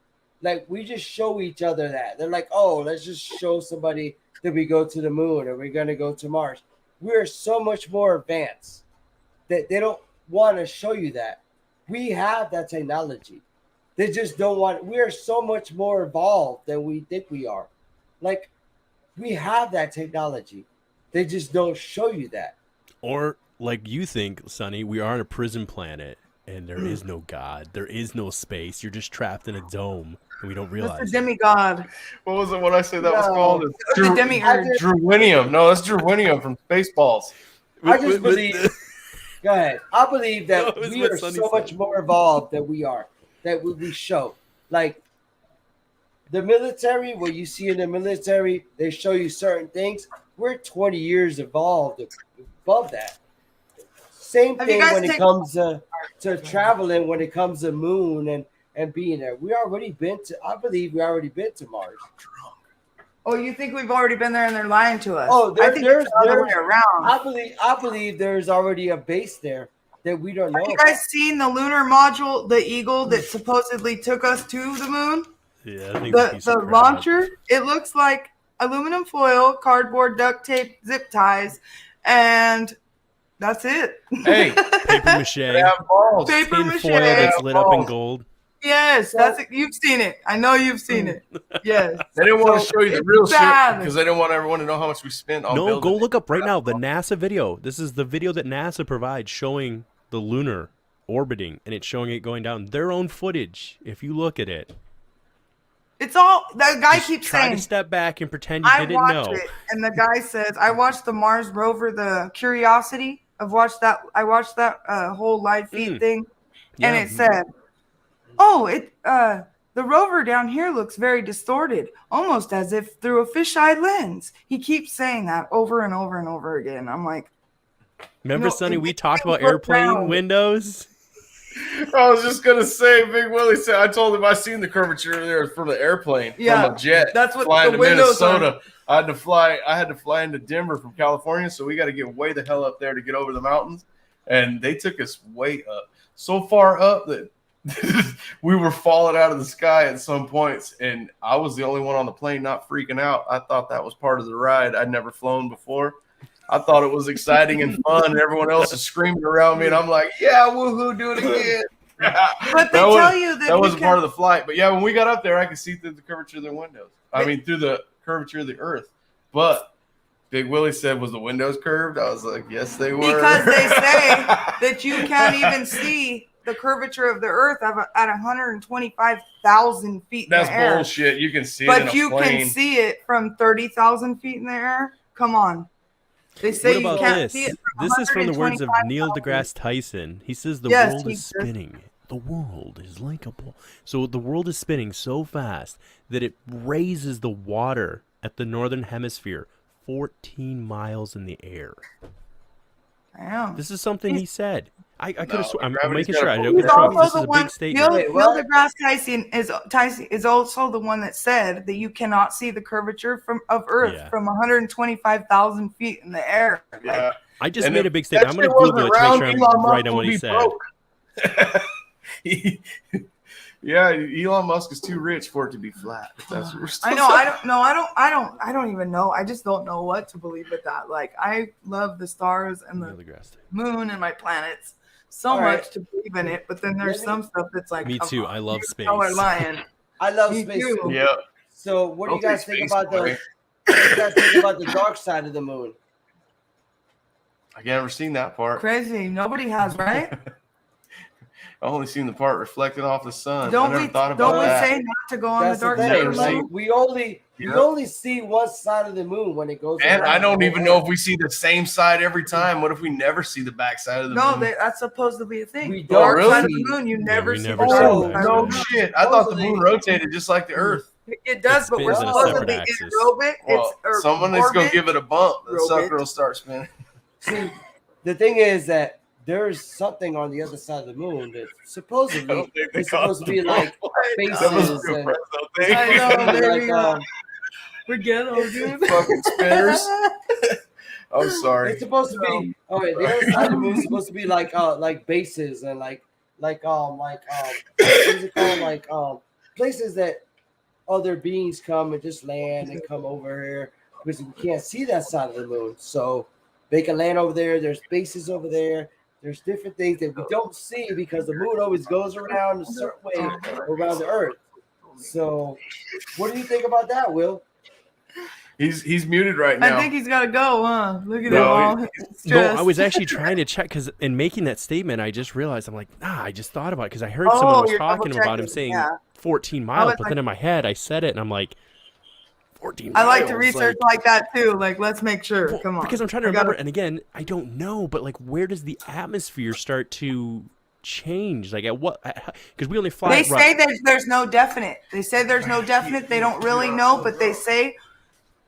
We just show each other that. They're like, oh, let's just show somebody that we go to the moon or we're going to go to Mars. We're so much more advanced that they don't want to show you that. We have that technology. They just don't want. We are so much more evolved than we think we are. We have that technology. They just don't show you that. Or like you think, Sonny, we are on a prison planet and there is no God. There is no space. You're just trapped in a dome and we don't realize. That's a demigod. What was it? What I said that was called? Drewinium. No, that's Drewinium from Spaceballs. I just believe. Go ahead. I believe that we are so much more evolved than we are. That we show. Like the military, what you see in the military, they show you certain things. We're 20 years evolved above that. Same Have you thing guys when it taken- comes to traveling. When it comes to moon and being there, we already been to. I believe we already been to Mars. Oh, you think we've already been there and they're lying to us? Oh, I think it's the other way around. I believe there's already a base there that we don't know. Have you guys seen the lunar module, the Eagle that supposedly took us to the moon? Yeah, I think it's a piece The of crap. launcher, it looks like aluminum foil, cardboard, duct tape, zip ties, and that's it. Hey, Paper mache, they have balls. Paper tin mache. foil that's lit up in balls. gold. Yes, that's it. You've seen it. I know you've seen it. Yes. They didn't want to show you the it's real bad. shit because they didn't want everyone to know how much we spent on No, building go it. look up right now the NASA video. This is the video that NASA provides showing the lunar orbiting, and it's showing it going down. Their own footage. If you look at it, It's all that guy just keeps try saying. to step back and pretend you I didn't watched know. it, and the guy says, "I watched the Mars rover, the Curiosity. I watched that whole live feed thing, and Yeah. it said, "Oh, the rover down here looks very distorted, almost as if through a fisheye lens." He keeps saying that over and over and over again. I'm like, Remember, No, Sonny, it we makes talked me about look airplane down. windows. I was just gonna say, Big Willie said. I told him I seen the curvature there from the airplane, Yeah, from a jet. that's what flying the to windows Minnesota. I had to fly into Denver from California, so we got to get way the hell up there to get over the mountains. And they took us way up, so far up that we were falling out of the sky at some points. And I was the only one on the plane not freaking out. I thought that was part of the ride. I'd never flown before. I thought it was exciting and fun, and everyone else is screaming around me, and I'm like, "Yeah, woohoo, do it again!" but they tell you that you wasn't can- part of the flight. But yeah, when we got up there, I could see through the curvature of their windows. I mean, through the curvature of the Earth. But Big Willie said, "Was the windows curved?" I was like, "Yes, they were." Because they say that you can't even see the curvature of the Earth at 125,000 feet in That's the air. bullshit. You can see it in But a you plane. can see it from 30,000 feet in the air. Come on. They say What you about can't this? see it from This is from the words of 125,000. Neil deGrasse Tyson. He says the Yes, world he is says- spinning. The world is like a ball. So the world is spinning so fast that it raises the water at the northern hemisphere 14 miles in the air. Damn. This is something he said. I could have sworn. I'm gravity's making got sure a I don't pull. get He's it wrong. also This the is a one. big statement. Wait, Neil what? deGrasse Tyson is also the one that said that you cannot see the curvature of Earth Yeah. from 125,000 feet in the air. Yeah. I just And made if a big statement. I'm that going to shit Google it wasn't to make round, sure I'm Elon Musk right on what would he be said. broke. Yeah, Elon Musk is too rich for it to be flat. If that's what we're still I know. saying. I don't even know. I just don't know what to believe with that. Like, I love the stars and Neil the deGrasse Tyson. moon and my planets so All right. much to believe in it. But then there's Let me- some stuff that's like, Me come too. on, I love you space. y'all are lying. I love Me space. too. Too. Yeah. So, what do you Don't guys take think space about away. what do you guys think about the dark side of the moon? I never seen that part. Crazy. Nobody has, right? I only seen the part reflecting off the sun. Don't I never we? thought about Don't we that. say not to go on the That's the dark thing. side of Never the seen- moon? We only Yeah. see one side of the moon when it goes. And around I don't the even whole know if we see the same side every time. What if we never see the back side of the No, moon? that's supposed to be a thing. We Dark don't side of see- the moon, you Yeah, never we see never the see dark the side back of the no moon. shit. I thought the moon Supposedly- rotated just like the Earth. It does, It but we're spins on a supposed to separate be axis. in orbit. Well, or someone is going orbit. to give it a bump. The Robit. sucker will start spinning. See, the thing is that there's something on the other side of the moon that I supposedly don't think they is supposed to be call it like That was bases a and pretzel I thing. know, like, baby. We're ghetto, dude. Fucking spinners. I'm sorry. it's supposed to be okay. The other side of the moon is supposed to be like bases and what is it called? Like places that other beings come and just land and come over here because we can't see that side of the moon. So they can land over there. There's bases over there. There's different things that we don't see because the moon always goes around a certain way around the Earth. So, what do you think about that, Will? He's muted right now. I think he's got to go, huh? Look at him No, all No, stressed. I was actually trying to check because in making that statement, I just realized I'm like, I just thought about it because I heard someone was you're talking about him double-checking, saying yeah. 14 miles, was but like- then in my head I said it and I'm like, 14 I miles. like to research like that too. Like, let's make sure. Well, Come on. because I'm trying to I gotta- remember, and again, I don't know, but like, where does the atmosphere start to change? Like, at what? Because we only fly. They say that there's no definite. They say there's no definite. They don't really know, but they say,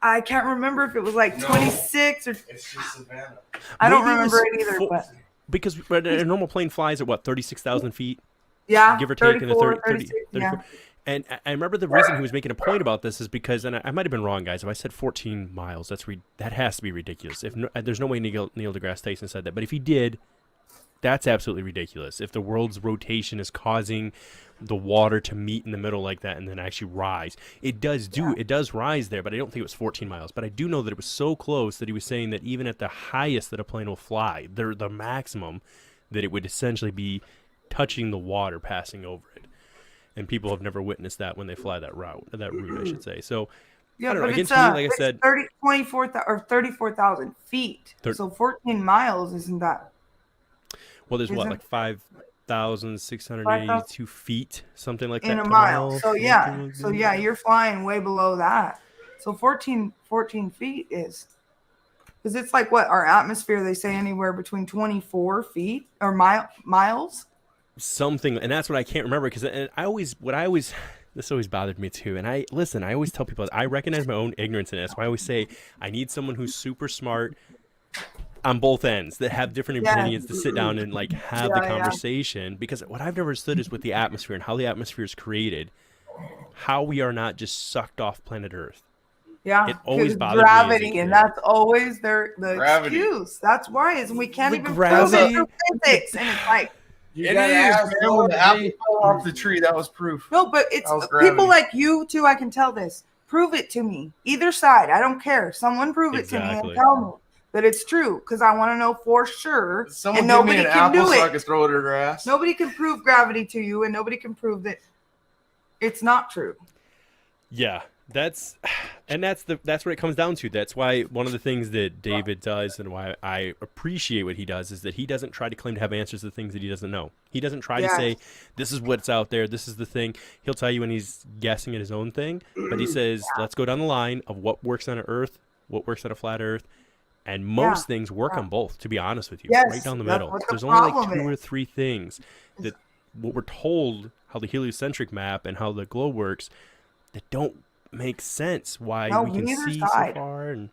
I can't remember if it was like 26 or It's just Savannah. I don't Maybe it remember was it either. fo- But because a normal plane flies at what, 36,000 feet, Yeah, give or take, in the 34, 30, 36, 34. yeah. And I remember the reason he was making a point about this is because, and I might have been wrong, guys, if I said 14 miles, that has to be ridiculous. If no, there's no way Neil deGrasse Tyson said that, but if he did, that's absolutely ridiculous. If the world's rotation is causing the water to meet in the middle like that and then actually rise, it does rise there, but I don't think it was 14 miles. But I do know that it was so close that he was saying that even at the highest that a plane will fly, the maximum, that it would essentially be touching the water passing over it. And people have never witnessed that when they fly that route, I should say. So, Yeah, I don't know. but Again, it's, to me, like I it's said, 34,000 feet. So 14 miles isn't that? well, there's what, Isn't like 5,682 feet, something like that. in a per mile. So yeah, something. you're flying way below that. So 14 feet is, because it's like what our atmosphere, they say anywhere between 24 feet or miles. Something, and that's what I can't remember, because this always bothered me too. And I always tell people, I recognize my own ignorance in it. That's why I always say I need someone who's super smart on both ends, that have different opinions, to sit down and like have the conversation. Because what I've never understood is with the atmosphere and how the atmosphere is created, how we are not just sucked off planet Earth. Yeah, it always bothered gravity, me. And that's always the Gravity. excuse. That's why is we can't even gravity. prove it through physics, and it's like. You It gotta is, ask man. When Lord the apple G. fell off the tree, that was proof. No, but it's That was gravity. people like you too. I can tell this. Prove it to me. Either side. I don't care. Someone prove it to me and tell me that it's true, because I want to know for sure. Someone and give nobody me an can apple do so I it. can throw it at her ass. Nobody can prove gravity to you, and nobody can prove that it's not true. Yeah, that's what it comes down to. That's why one of the things that David does, and why I appreciate what he does, is that he doesn't try to claim to have answers to things that he doesn't know. He doesn't try to say, this is what's out there, this is the thing. He'll tell you when he's guessing at his own thing, but he says, let's go down the line of what works on an Earth, what works on a flat Earth, and most things work on both, to be honest with you. Right down the middle. There's only like 2 or 3 things that what we're told, how the heliocentric map and how the globe works, that don't make sense why we can see so far. And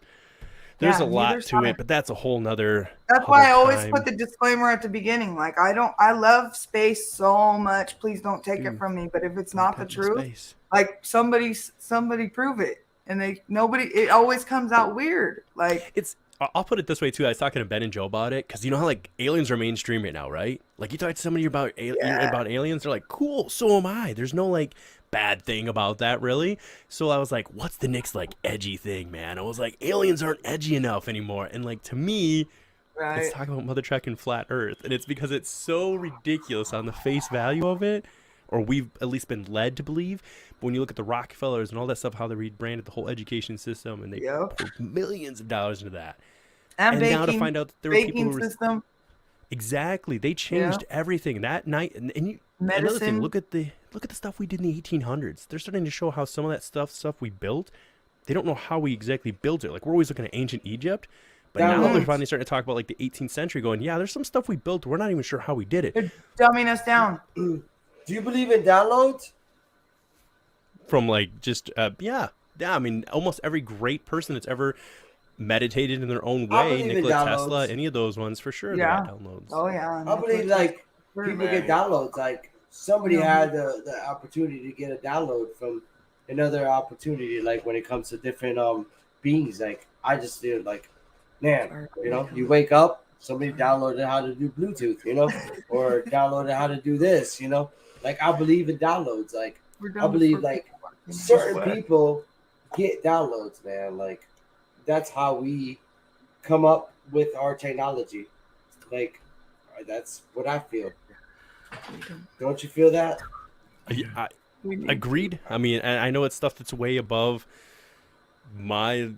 there's a lot to it, but that's a whole nother. That's why I always put the disclaimer at the beginning. Like, I love space so much. Please don't take it from me. But if it's not the truth, like somebody prove it. And it always comes out weird. Like, I'll put it this way too. I was talking to Ben and Joe about it, because you know how like aliens are mainstream right now, right? Like you talk to somebody about aliens, they're like, cool, so am I. There's no like bad thing about that, really. So I was like, what's the next like edgy thing, man? I was like, aliens aren't edgy enough anymore. And like to me, it's talking about Mother Truck and flat Earth, and it's because it's so ridiculous on the face value of it, or we've at least been led to believe. But when you look at the Rockefellers and all that stuff, how they rebranded the whole education system, and they poured millions of dollars into that. And now to find out that there were people who were system. Exactly, they changed everything that night. And another thing, look at the stuff we did in the 1800s. They're starting to show how some of that stuff we built, they don't know how we exactly built it. Like we're always looking at ancient Egypt, but now they're finally starting to talk about like the 18th century, going, yeah, there's some stuff we built, we're not even sure how we did it. They're dumbing us down. Do you believe in downloads? From like just yeah. I mean, almost every great person that's ever meditated in their own way, Nikola Tesla, any of those ones, for sure. Yeah. Downloads. Oh yeah. I believe like people get downloads. Like somebody had the opportunity to get a download from another opportunity. Like when it comes to different beings, like I just feel like, man, you know, you wake up, somebody downloaded how to do Bluetooth, you know, or downloaded how to do this, you know. Like I believe in downloads. Like I believe like certain people get downloads, man. Like that's how we come up with our technology. Like that's what I feel. Don't you feel that? I agreed. I mean, I know it's stuff that's way above my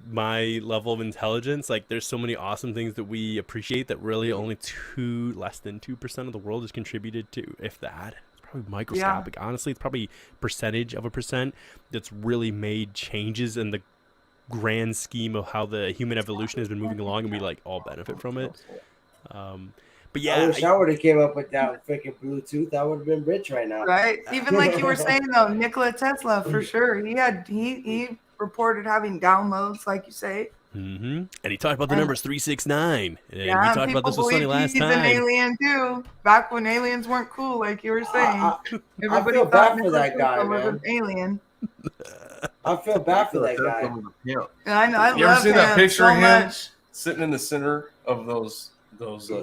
level of intelligence. Like there's so many awesome things that we appreciate that really only less than 2% of the world has contributed to, if that. It's probably microscopic. Honestly, it's probably percentage of a percent that's really made changes in the grand scheme of how the human evolution has been moving along, and we like all benefit from it. But yeah, I wish I would have came up with that freaking Bluetooth. I would have been rich right now. Right. Even like you were saying though, Nikola Tesla for sure. He reported having downloads, like you say, And he talked about the And- numbers 369. And we Yeah, talked about this with Sonny last he's an time. alien too. Back when aliens weren't cool, like you were saying. I Everybody feel thought bad for Nicholas that guy, Tesla was man. an alien. I feel bad for that guy. And I know. I You ever love seen that him picture so of him much. sitting in the center of those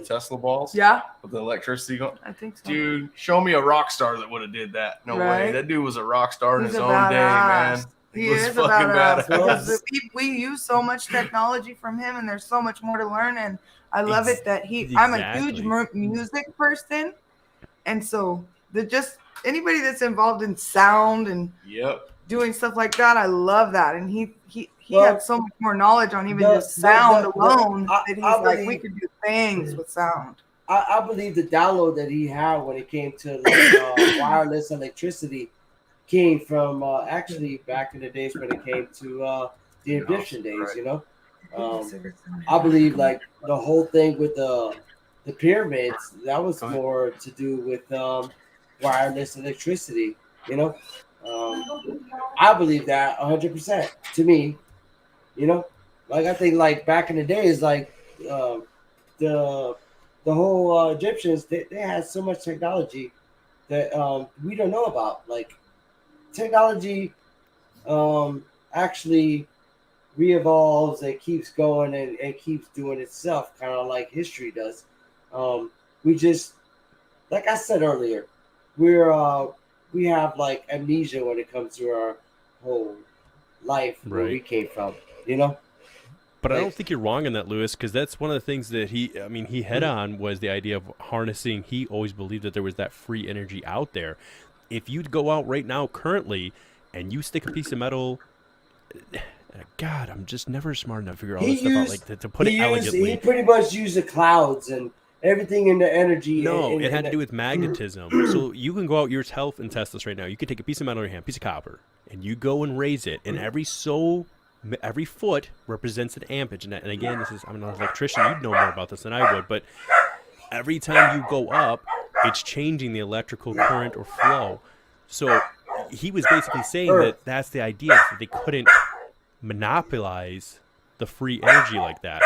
Tesla balls? Yeah, With the electricity going. I think so. Dude, show me a rock star that would have did that. No way. Right? That dude was a rock star in He's his a own day, man. badass. He was is a fucking badass. badass. Because we use so much technology from him, and there's so much more to learn. And I love it that I'm a huge music person, and so anybody that's involved in sound and doing stuff like that, I love that. And he had so much more knowledge on even just sound alone that he's like, we could do things with sound. I believe the download that he had when it came to like, wireless electricity came from actually back in the days when it came to the Egyptian days, you know. I believe like the whole thing with the pyramids, that was more to do with wireless electricity, you know. I believe that 100% to me, you know. Like I think like back in the days, like the whole Egyptians, they had so much technology that we don't know about. Like technology actually re-evolves and keeps going and keeps doing itself, kind of like history does. We just, like I said earlier, we have like amnesia when it comes to our whole life where we came from, you know. But I don't think you're wrong in that, Lewis, because that's one of the things that he hit on was the idea of harnessing. He always believed that there was that free energy out there. If you'd go out right now, currently, and you stick a piece of metal, God, I'm just never smart enough to figure all this stuff out. Like to put it elegantly, he pretty much used the clouds and everything in the energy. No, it had to do with magnetism. So you can go out yourself and test this right now. You could take a piece of metal in your hand, piece of copper, and you go and raise it, and every foot represents an ampage. And again, I'm an electrician. You'd know more about this than I would, but every time you go up, it's changing the electrical current or flow. So he was basically saying that that's the idea, that they couldn't monopolize the free energy like that.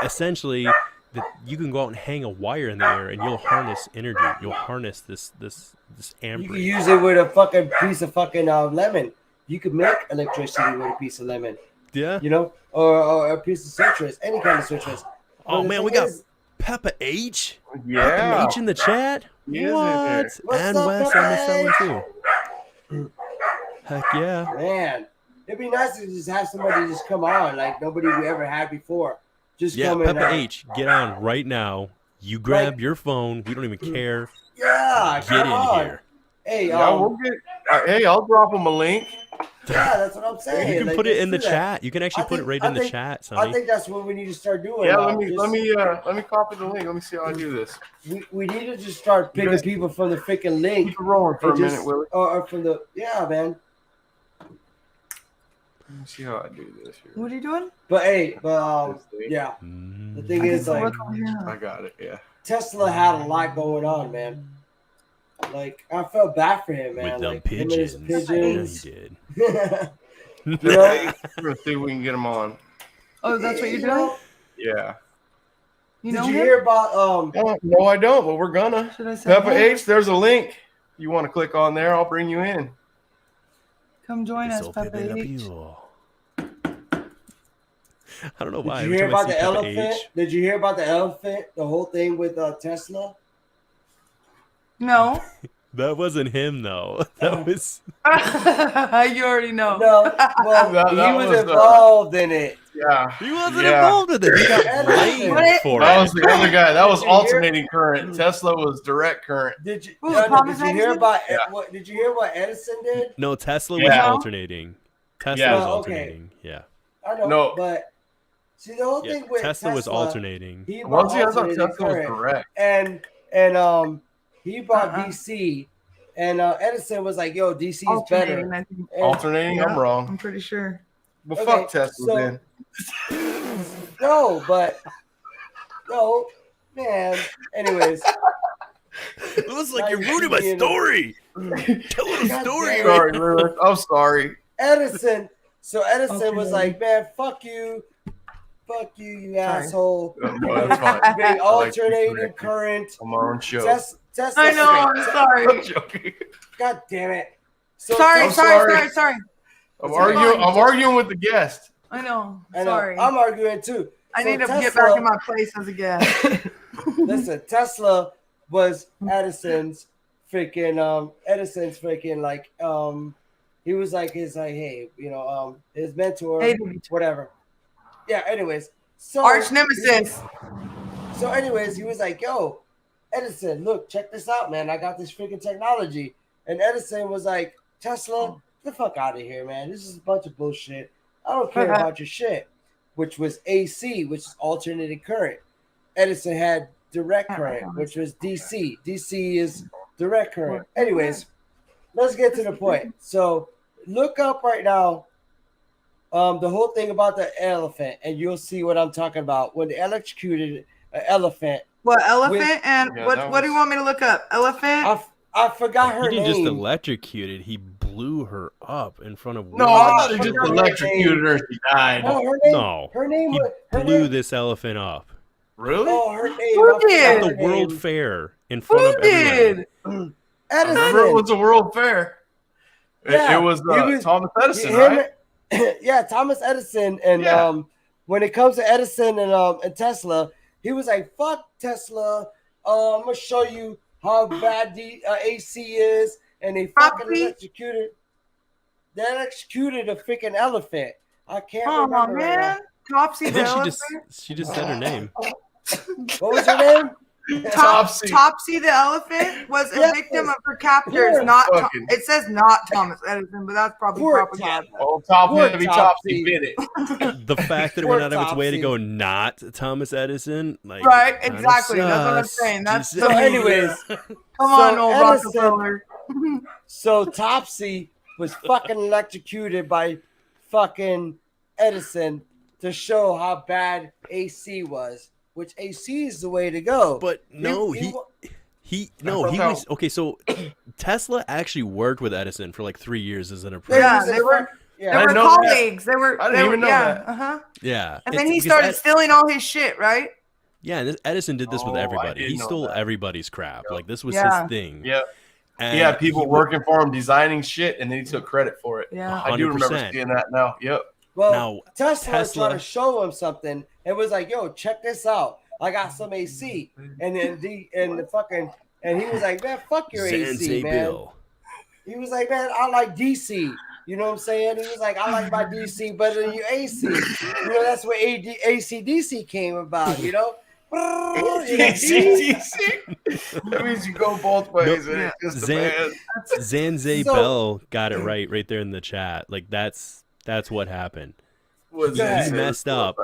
Essentially, that you can go out and hang a wire in the air and you'll harness energy. You'll harness this amperage. You can use it with a fucking piece of fucking lemon. You could make electricity with a piece of lemon. Yeah. You know, or a piece of citrus, any kind of citrus. Oh man, we got Peppa H. Yeah. Peppa H in the chat. What? And up, Wes, Peppa I missed that one too. Heck yeah. Man, it'd be nice to just have somebody just come on like nobody we ever had before. Just come in. Peppa H, get on right now. You grab your phone. We don't even care. Yeah, get in here. Hey, we'll get. Hey, I'll drop them a link. Yeah, that's what I'm saying. You can put it in the chat. You can actually put it right in the chat, Sonny. I think that's what we need to start doing. Yeah, let me copy the link. Let me see how I do this. We need to just start picking people from the freaking link. Keep it rolling for a minute, Willie. Or from the man. Let me see how I do this here. What are you doing? But hey, yeah. The thing is, like, I got it. Yeah. Tesla had a lot going on, man. Like, I felt bad for him, man. With them like, pigeons. pigeons. Yeah, he did. You know? We're gonna see if we can get them on. Oh, that's what you're doing? Yeah. You Did know you him? hear about No, I don't, but we're gonna. Should I say Peppa hey? H, there's a link. You want to click on there? I'll bring you in. Come join us, Open Peppa it up, H. you. I don't know why. Did you hear Every time I about the see Peppa elephant? H- Did you hear about the elephant? The whole thing with Tesla? No. That wasn't him, though. That was. You already know. No. Well, That he was was, involved in it. Yeah. He wasn't involved with it. He got blamed for That it. was the other guy. That was Did you hear- alternating current. Tesla was direct current. Did you? Who, No, Thomas did you hear Edison? about? Yeah. What? Did you hear what Edison did? No, Tesla was Yeah. alternating. Tesla Yeah. was Oh, okay. alternating. Yeah. I know. No. But see, the whole Yeah. thing with Tesla was alternating. He Well, brought see, I thought alternating Tesla was current, correct. and he brought DC, and Edison was like, "Yo, DC is Alternating, better." I think. And- Alternating? Yeah, I'm wrong. I'm pretty sure. But Okay, fuck Tesla so- then. No, man. Anyways, It was like Now you're you're ruining my being- story. Tell a God story. damn it. Sorry, Lewis. I'm sorry. Edison. So Edison was Okay. like, "Man, fuck you. fuck you asshole. Well, that's fine. Big I like to be alternating corrected current. on my own show. Tesla. I know. I'm sorry. I'm joking. God damn it. So Sorry. I'm arguing with the guest. I know. I know. Sorry. I'm arguing too. I So need to Tesla, get back in my place as a guest. Listen, Tesla was Edison's freaking like he was like hey, his mentor, whatever. Yeah, anyways. So Arch nemesis. So anyways, he was like, yo, Edison, look, check this out, man. I got this freaking technology. And Edison was like, Tesla, get the fuck out of here, man. This is a bunch of bullshit. I don't care about your shit. Which was AC, which is alternating current. Edison had direct current, which was DC. DC is direct current. Anyways, let's get to the point. So look up right now the whole thing about the elephant, and you'll see what I'm talking about. When they electrocuted an elephant. What, elephant? What do you want me to look up? Elephant? I forgot her name. He didn't just electrocuted. He blew her up in front of. No, I thought he just electrocuted her. She died. Her name. He blew this elephant up. Really? Oh, her name. Who did? At the World Fair in front of everybody. I remember it was a World Fair. Yeah, it was Thomas Edison, right? Yeah, Thomas Edison. And when it comes to Edison and Tesla, he was like, "Fuck Tesla. I'm gonna show you how bad the AC is," and they fucking electrocuted. They executed a freaking elephant. I can't remember. Man. Right Topsy the elephant. She just said her name. What was her name? Topsy the elephant was a victim of her captors. It says not Thomas Edison, but that's probably propaganda. Topsy bit it. The fact that it went out of its way to go not Thomas Edison, like right? Exactly. That's what I'm saying. That's so. Anyways, come on, old Rockefeller. So Topsy was fucking electrocuted by fucking Edison to show how bad AC was. Which AC is the way to go. But no, he was okay. So Tesla actually worked with Edison for like 3 years as an apprentice. Yeah, they were colleagues. I didn't even know that. Yeah. And then he started stealing all his shit, right? Yeah, and Edison did this with everybody. He stole everybody's crap. Yep. Like this was his thing. Yeah. He had people working for him designing shit, and then he took credit for it. Yeah, I do remember seeing that now. Yep. Well, now, Tesla was trying to show him something. It was like, "Yo, check this out. I got some AC." And then he was like, "Man, fuck your AC, man." Bill. He was like, "Man, I like DC." You know what I'm saying? He was like, "I like my DC better than your AC." You know, that's where AC/DC came about. You know. That means you go both ways. No, Zanzay Bell got it right there in the chat. Like that's what happened. He messed up.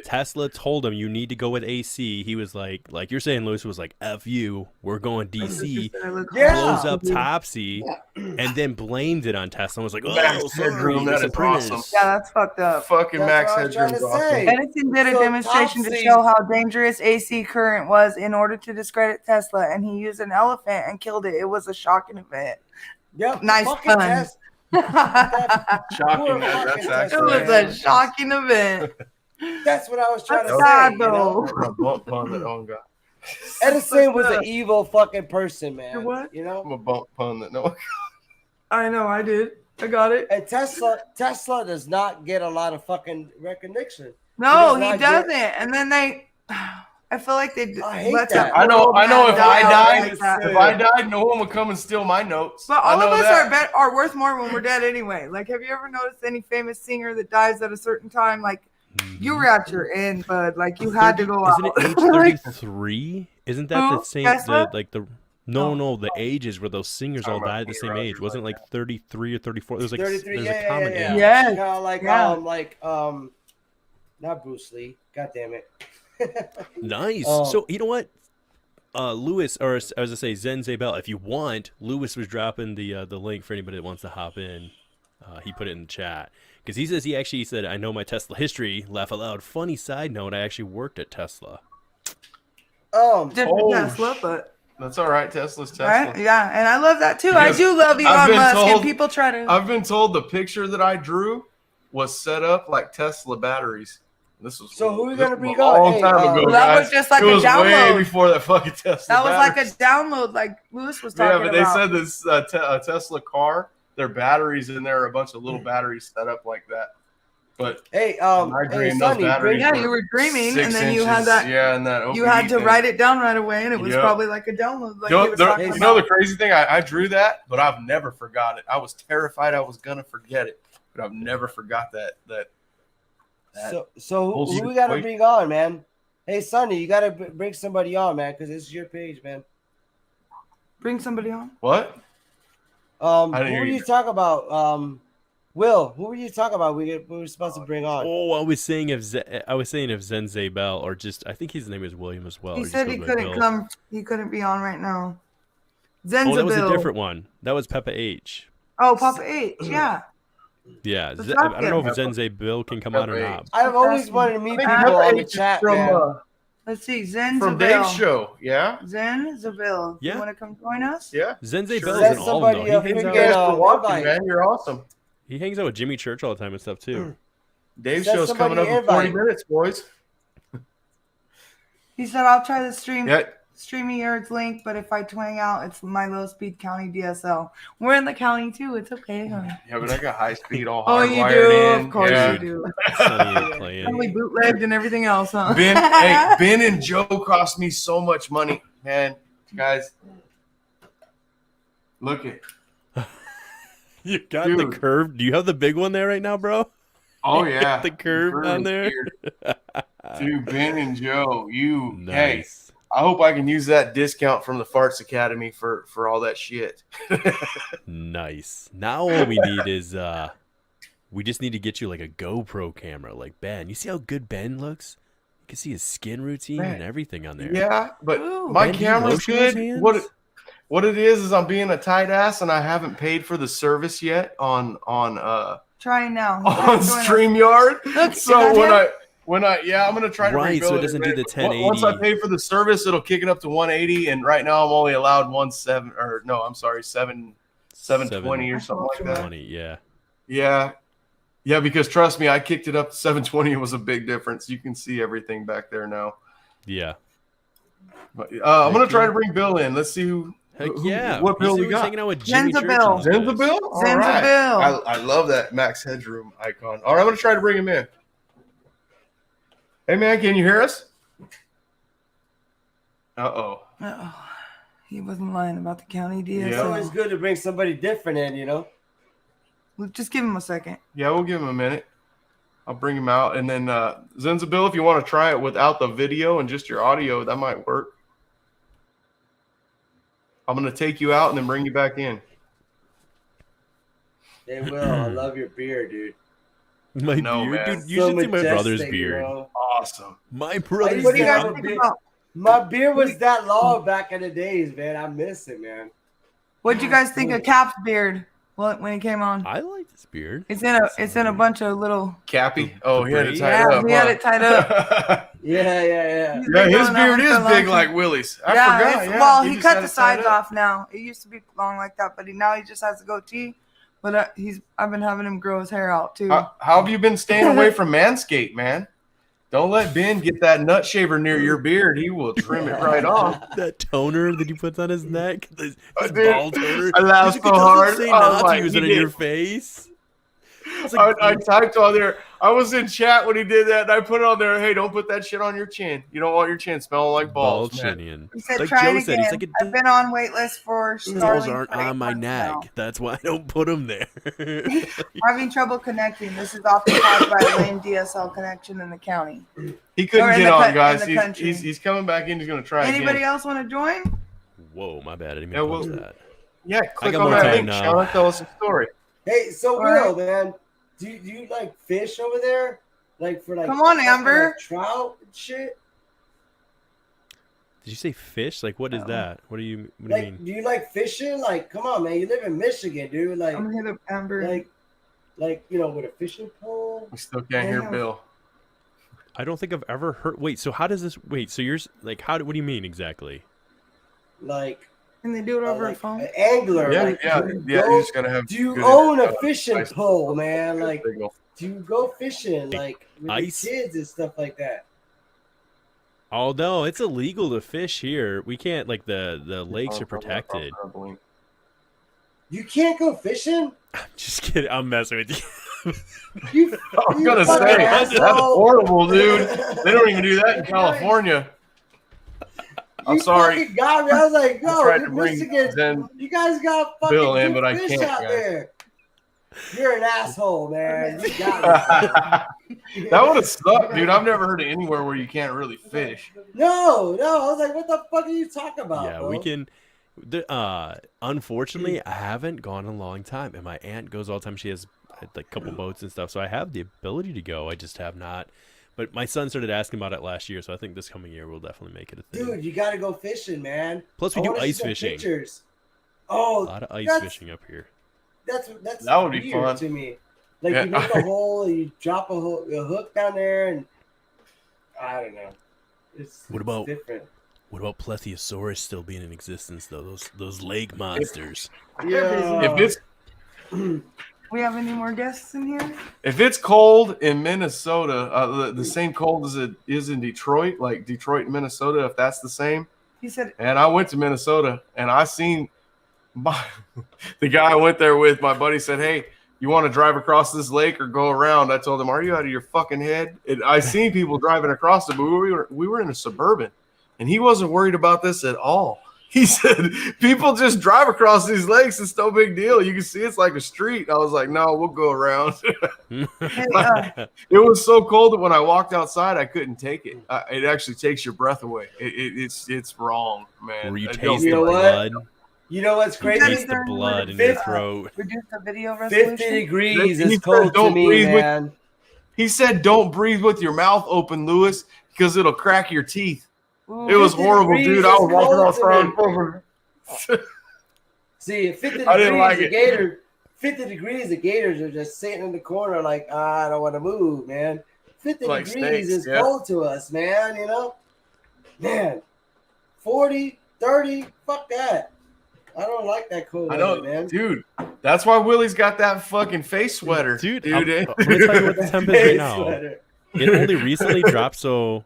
Tesla told him you need to go with AC. He was like you're saying, Lewis was like, "F you, we're going DC." Blows up Topsy, and then blamed it on Tesla. And was like, "Oh, sorry, that's awesome." Yeah, that's fucked up. Fucking Max Headroom. Edison did a demonstration to show how dangerous AC current was in order to discredit Tesla, and he used an elephant and killed it. It was a shocking event. Yep, nice pun. Shocking. That's actually. It was a shocking event. That's what I was trying to sad, say. though. Edison was an evil fucking person, man. What? You know? I'm a bump pun that no one. I know, I did. I got it. And Tesla does not get a lot of fucking recognition. No, he doesn't. And then I feel like they. I hate that. I know. If I died, no one would come and steal my notes. But all of us are worth more when we're dead anyway. Like, have you ever noticed any famous singer that dies at a certain time? Like, you were at your end, bud. Like, you had to go out. Isn't it age 33? Isn't that the same? No, the ages where those singers all died at the same age. Wasn't it like 33 or 34? It was like 33. There's a common age. Yeah. Kind of not Bruce Lee. God damn it. Nice. So you know what, Lewis, or as I say, Zenze Bell. If you want, Lewis was dropping the link for anybody that wants to hop in. He put it in the chat because he says he said, "I know my Tesla history." Laugh out loud. Funny side note: I actually worked at Tesla. Tesla, but that's all right. Tesla's Tesla. Right? Yeah, and I love that too. I do love Elon Musk, and people try to. I've been told the picture that I drew was set up like Tesla batteries. This was So who we this gonna was bring a long on? Hey, time ago, Well, that guys. was just like it a was way download. before that fucking Tesla. That was like a batteries. download, like Lewis was Yeah, talking but they about. said this Tesla car, their batteries in there are a bunch of little batteries set up like that. But Hey, my hey, dream, those Sonny, batteries Yeah, you were dreaming, 6 and then you had inches, that. Yeah, and that You had OBD to thing. write it down right away, and it was Yep. probably like a download, like You know, he was talking you you know about. the crazy thing? I drew that, but I've never forgot it. I was terrified I was gonna forget it, but I've never forgot that. So holds who you we gotta wait. bring on, man? Hey, Sonny, you gotta bring somebody on, man, because this is your page, man. Bring somebody on. What? Who didn't hear were you. you talking about? Will, who were you talking about? We were supposed to bring on. Oh, I was saying if Zenze Bell, or just I think his name is William as well. He or just said goes he by couldn't Bill. come. He couldn't be on right now. Oh, that was a Zenzabil. different one. That was Peppa H. Oh, Papa H. Yeah. Yeah, Let's I talk don't know if him. Zenze Bill can come out or Peppa not. I've always wanted to meet I think people Peppa on the H is chat, from man. Let's see. from Dave's Zenzabil. show. Yeah, Zenzabil. Yeah. You want to come join us? yeah. Zenze Sure. Bell Send is an alum somebody though. He up hangs here Thank out. you guys get for watching, invite. man. You're awesome. He hangs out with Jimmy Church all the time and stuff too. Dave's Send show's somebody coming up in 40 invite. minutes, boys. He said I'll try the Yeah, streaming Eric's link, but if I twang out, it's my low speed county DSL. We're in the county too. It's okay, honey. yeah, but I got high speed all Oh, you hardwired do? in. Of course yeah. you do. Sonny ain't playing. Probably bootlegged and everything else, huh? Ben and Joe cost me so much money, man. Guys, look at. You got Dude. the curve. Do you have the big one there right now, bro? Oh You got yeah, the curve on is there. weird. Dude, Ben and Joe, you hey. Nice. I hope I can use that discount from the Farts Academy for all that shit. Nice. Now all we need is we just need to get you like a GoPro camera like Ben. You see how good Ben looks? You can see his skin routine and everything on there. Yeah, but Ooh. my Ben, do you camera's lotion those good. hands? What it is I'm being a tight ass and I haven't paid for the service yet on Trying now. He's on gonna join us. StreamYard. Look, So you got him? when I I'm gonna try to Right, so rebuild it doesn't do the Once I 1080. pay for the service, it'll kick it up to 180, and right now I'm only allowed 720 or something like that. 720, yeah. Yeah, because trust me, I kicked it up to 720. It was a big difference. You can see everything back there now. Yeah. But, I'm gonna try to bring Bill in. Let's see Heck yeah. what Bill He we was got. hanging out with Jimmy Church. Zenzabil. and those guys. Zenzabil? All right. Zenzabil. I love that Max Headroom icon. All right, I'm going to try to bring him in. Hey, man, can you hear us? Uh-oh. Oh, he wasn't lying about the county Yeah. It's DSL. always good to bring somebody different in, you know. Just give him a second. Yeah, we'll give him a minute. I'll bring him out. And then Zenzabil, if you want to try it without the video and just your audio, that might work. I'm going to take you out and then bring you back in. Hey, Will, I love your beard, dude. My No, beard, man. dude. You So should see my brother's majestic, beard. bro. Awesome. My I brother's used What do you to guys have a think beard. about? My beard was that long back in the days, man. I miss it, man. What'd you guys think of Cap's beard? When he came on, I like this beard. it's in a bunch of little. Cappy? Oh, he had it braid? tied Yeah, up. he had huh? it tied up. Yeah. He's Yeah, been his doing that beard one is for a long big time. like Willie's. I Yeah, forgot. it's, Yeah, well, he just cut had the it tied sides up. off now. It used to be long like that, but now he just has a goatee. But I've been having him grow his hair out too. How have you been staying away from Manscaped, man? Don't let Ben get that nut shaver near your beard. He will trim it right off. That toner that he puts on his neck, his Dude, ball toner. I laughed He's so like, "It doesn't hard. say I was not like, to use he it on did. your face. It's like, I typed on there. I was in chat when he did that, and I put it on there. Hey, don't put that shit on your chin. You don't want your chin smelling like ball balls, man. chinian. He said, Like "Try Joe it said, again. he's like, I've been on wait list for balls Starlink aren't for 8 on my months neck. now. That's why I don't put them there. Having trouble connecting. This is often caused by a lame DSL connection in the county. He Or couldn't in get the on, in guys. the country. He's coming back in. He's going to try Anybody again. else want to join? Whoa, my bad. I didn't Yeah, mean to punch well- that. Yeah, click got on more that time link, now. Sean. Tell us a story. Hey, so All Will, man, do you like fish over there? Like for like Come on, fucking, Amber. like, trout and shit? Did you say fish? Like, what is No. that? What do you Like, mean? do you like fishing? Like, come on, man, you live in Michigan, dude. Like, I'm gonna hit up Amber. like you know, with a fishing pole. We still can't hear Yeah. Bill. I don't think I've ever heard. Wait, so how does this? Wait, so you're like, what do you mean exactly? Like, Can they do it over a like phone? an angler. Yeah, like, yeah, do you yeah. go- You just gotta have. Do you good own a internet, fishing nice pole, man? Like, signal. do you go fishing like with Ice? your kids and stuff like that? Oh no, it's illegal to fish here. We can't, like, the lakes are I'm protected. gonna blink. You can't go fishing. Just kidding. I'm messing with you. I was You gonna fucking say that's asshole. horrible, dude. They don't even do that in California. I'm You sorry. fucking got me. I was like, I yo, tried you're to bring Michigan. Zen You guys got fucking Bill in, good but I fish can't, out guys. there. You're an asshole, man. You got me. That would have sucked, dude. I've never heard of anywhere where you can't really fish. No. I was like, what the fuck are you talking about? Yeah, bro? we can. Unfortunately, I haven't gone in a long time, and my aunt goes all the time. She has like a couple boats and stuff, so I have the ability to go. I just have not. But my son started asking about it last year, so I think this coming year we'll definitely make it a thing. Dude, you got to go fishing, man. Plus, we I do wanna see ice some fishing. pictures. A Oh, lot of ice that's- fishing up here. That's That would be weird fun. to me. Like Yeah. you make a hole, you drop a hook down there, and I don't know. It's different. What about Plesiosaurus still being in existence though? Those lake monsters. Yeah. If it's We have any more guests in here? If it's cold in Minnesota, the same cold as it is in Detroit, like Detroit and Minnesota, if that's the same. He said, And I went to Minnesota and I seen the guy I went there with, my buddy said, hey, you want to drive across this lake or go around? I told him, are you out of your fucking head? And I seen people driving across it, but we were in a Suburban and he wasn't worried about this at all. He said, people just drive across these lakes. It's no big deal. You can see it's like a street. I was like, no, we'll go around. hey, It was so cold that when I walked outside, I couldn't take it. It actually takes your breath away. It's wrong, man. Where you I taste don't- the You know what? blood. You know what's You crazy? taste the blood in your Fifth- throat. reduce the video 50 resolution. degrees He is said cold to don't me, breathe with- man. He said, don't breathe with your mouth open, Lewis, because it'll crack your teeth. Ooh, It was 50 horrible, degrees dude. I was is walking cold to outside. See, at 50 I didn't degrees, like the it. gator. 50 degrees, the gators are just sitting in the corner like, I don't want to move, man. 50 Like degrees snakes, is yeah. cold to us, man. You know, man. 40, 30, fuck that. I don't like that cold I weather, know, man. dude. That's why Willie's got that fucking face sweater, Dude, dude. I'm gonna tell you what the temp is right Hey, now. sweater. It only recently dropped, so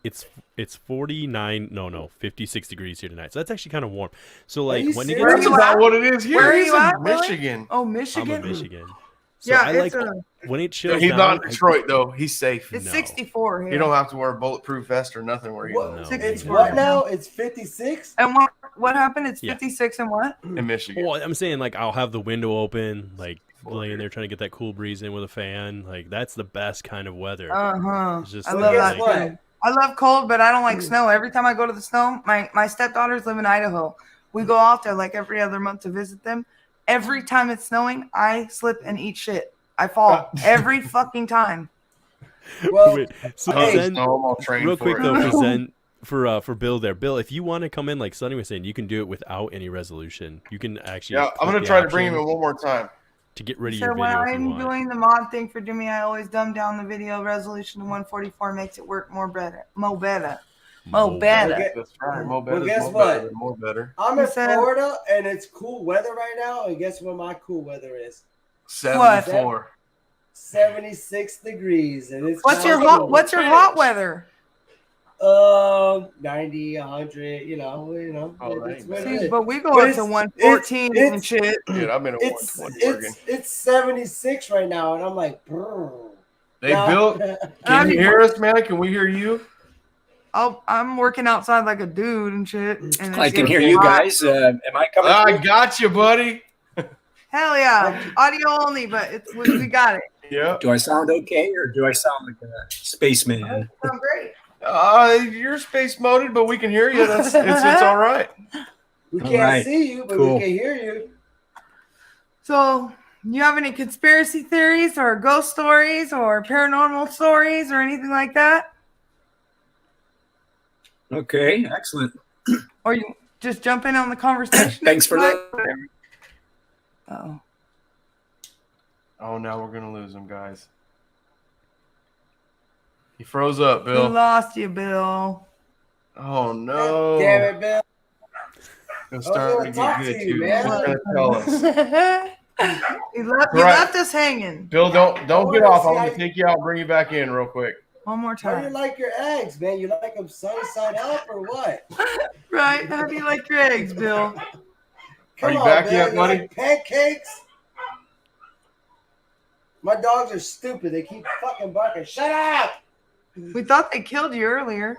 it's 49, no, 56 degrees here tonight. So that's actually kind of warm. So like you when it serious? That's gets, you about at? what it is here. Where are He's you in at, Willie? Michigan. Oh, I'm Michigan. in Michigan. So Yeah, I like it's when it chills He's down. not in Detroit though. He's safe. it's No. 64 here. You don't have to wear a bulletproof vest or nothing where he's What? No. It's 64 what now? It's 56? And what happened? It's Yeah. 56 and what? in Michigan. Well, I'm saying like I'll have the window open, like laying there trying to get that cool breeze in with a fan. Like that's the best kind of weather. Uh-huh. It's just I like- love guess that. what? too. I love cold, but I don't like snow. Every time I go to the snow, my stepdaughters live in Idaho. We go out there like every other month to visit them. Every time it's snowing, I slip and eat shit. I fall every fucking time. Well, Wait, so Hey. Zen, I'll train real for quick it. though, for Zen, for Bill there. Bill, if you want to come in, like Sonny was saying, you can do it without any resolution. You can actually. Yeah, I'm put gonna the try to bring him option in one more time. to get rid of So your when video if you I'm want. doing the mod thing for Jimmy, I always dumb down the video resolution to 144, makes it work more better. Mo better. Mo better. Okay. That's right. More Well, better. guess more what? better, more better. I'm You in said- Florida and it's cool weather right now. And guess what my cool weather is? 74. 76 degrees. And it's What's your kinda hot? cool. What's your hot weather? 90, 100, you know. Oh, It's that what ain't it See, is. but we go But up to it's- 114 it's- and shit. Dude, I've been at It's 120 it's 76 right now, and I'm like, brr. Hey, Now- Bill, can you hear us, man? Can we hear you? I'm working outside like a dude and shit. And I it's can hear getting you hot. guys. Am I coming? I through? got you, buddy. Hell yeah, audio only, but we got it. Yeah. Do I sound okay, or do I sound like a spaceman? Sound great. You're space moded, but we can hear you. It's all right. We All can't right. see you, but Cool. we can hear you. So, you have any conspiracy theories or ghost stories or paranormal stories or anything like that? Okay, excellent. Or you just jump in on the conversation? Thanks for that. Oh, Oh, now we're gonna lose him, guys. He froze up, we Bill. lost you, Bill. Oh God no. damn it, Bill. It's starting to get good too. He's gonna tell us. You Right. left us hanging. Bill, don't get off. I'm see, gonna take you out and bring you back in real quick. One more How do you time. like your eggs, man? You like them sunny side up or what? Right? How do you like your eggs, Bill? Come you on, back man. yet, You buddy? like pancakes? My dogs are stupid. They keep fucking barking. Shut up! We thought they killed you earlier.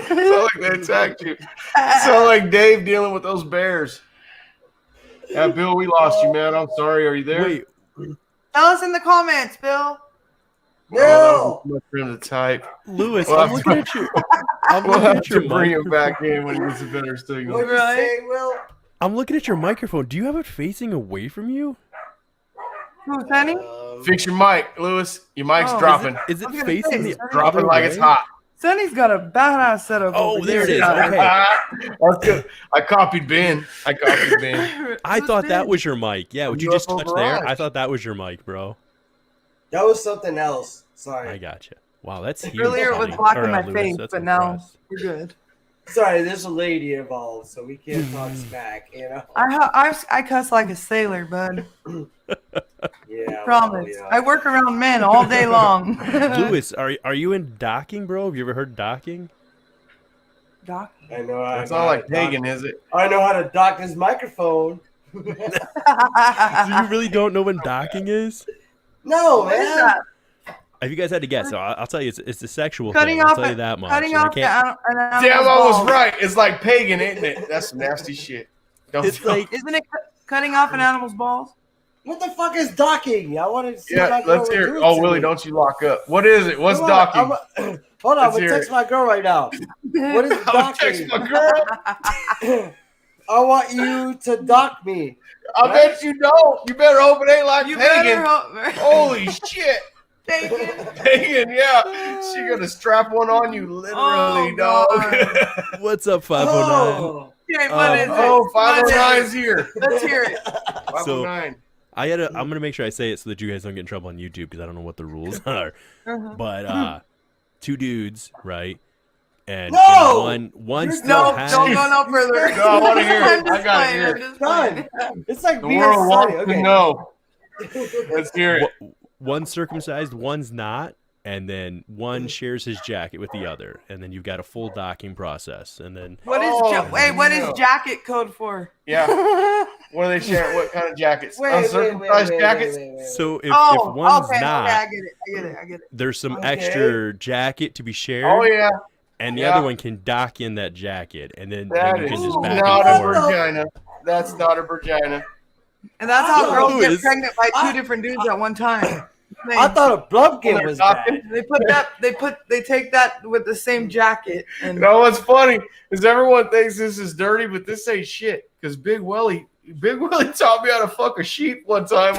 Sound like they attacked you. Sound like Dave dealing with those bears. Yeah, Bill, we lost you, man. I'm sorry. Are you there? Wait, Tell us in the comments, Bill. Oh, that was No! too much for him to type. Lewis, Well, I'm looking at your. I'm We'll looking have at your to bring him microphone. back in when he gets a better signal. What'd you Right. say, Will? I'm looking at your microphone. Do you have it facing away from you? Who, Sonny? Fix your mic, Lewis. Your mic's Oh, dropping. Is it I was gonna facing say, the sorry. Dropping other like it's way? hot. Sonny's got a badass setup. Oh, over there it here. is. Okay. That's good. I copied Ben. I I Who's thought that Ben? was your mic. Yeah, would you just UFO touch there? Garage. I thought that was your mic, bro. That was something else. Sorry. I gotcha. Wow, that's huge. Earlier it was Sonny. blocking Or, my Lewis, face, that's but now impressed. we're good. Sorry, there's a lady involved, so we can't talk smack, you know? I cuss like a sailor, bud. Yeah. Promise. well, I work around men all day long. Lewis, are you in docking, bro? Have you ever heard docking? Doc. I know. It's not like pagan, is it? I know how to dock this microphone. So you really don't know when docking is? No, What is man. that? If you guys had to guess, so I'll tell you, it's a sexual Cutting thing. I'll off tell you a- that much. Cutting And I off can't- an animal's Damn, I was balls. right. It's like pagan, isn't it? That's some nasty shit. Don't It's like Isn't it cutting off an animal's balls? What the fuck is docking? I wanted to see yeah, my girl let's would hear do it. it Oh, to Willie, me. don't you lock up. What is it? What's Come on, docking? hold on, I'm Let's gonna hear text it. my girl right now. What is I'll text docking? my girl. I want you to dock me. I bet you don't. You better hope it ain't like You pagan. better hope. Holy shit. Pagan. Pagan, yeah. She gonna strap one on you, literally, Oh, dog. God. what's up, 509? Oh, Okay, what is it? Oh, What is 509's it? here. Let's hear it. 509. I'm gonna make sure I say it so that you guys don't get in trouble on YouTube because I don't know what the rules are. Uh-huh. But two dudes, right? And No! one You're still No, has don't go no further. No, I wanna hear it. I'm just I gotta playing, hear I'm it. just done. playing. It's like The being world sunny. wants Okay. to know. Let's hear it. One's circumcised, one's not, and then one shares his jacket with the other, and then you've got a full docking process, and then What is Oh, what is no. jacket code for? Yeah. What are they sharing? What kind of jackets? Wait, wait, Uncircumcised wait, jackets? wait. so if Oh, one's okay, not, okay, I get it. there's some Okay. extra jacket to be shared, Oh, yeah. and the yeah. other one can dock in that jacket, and then That you is can just Ooh, back not and a forth. vagina. That's not a vagina. And that's how Oh, girls get Louis. pregnant by two different dudes at one time. I thought a blumpkin They're was docking. bad. They take that with the same jacket and You know what's funny is everyone thinks this is dirty, but this ain't shit. Because Big Willie taught me how to fuck a sheep one time.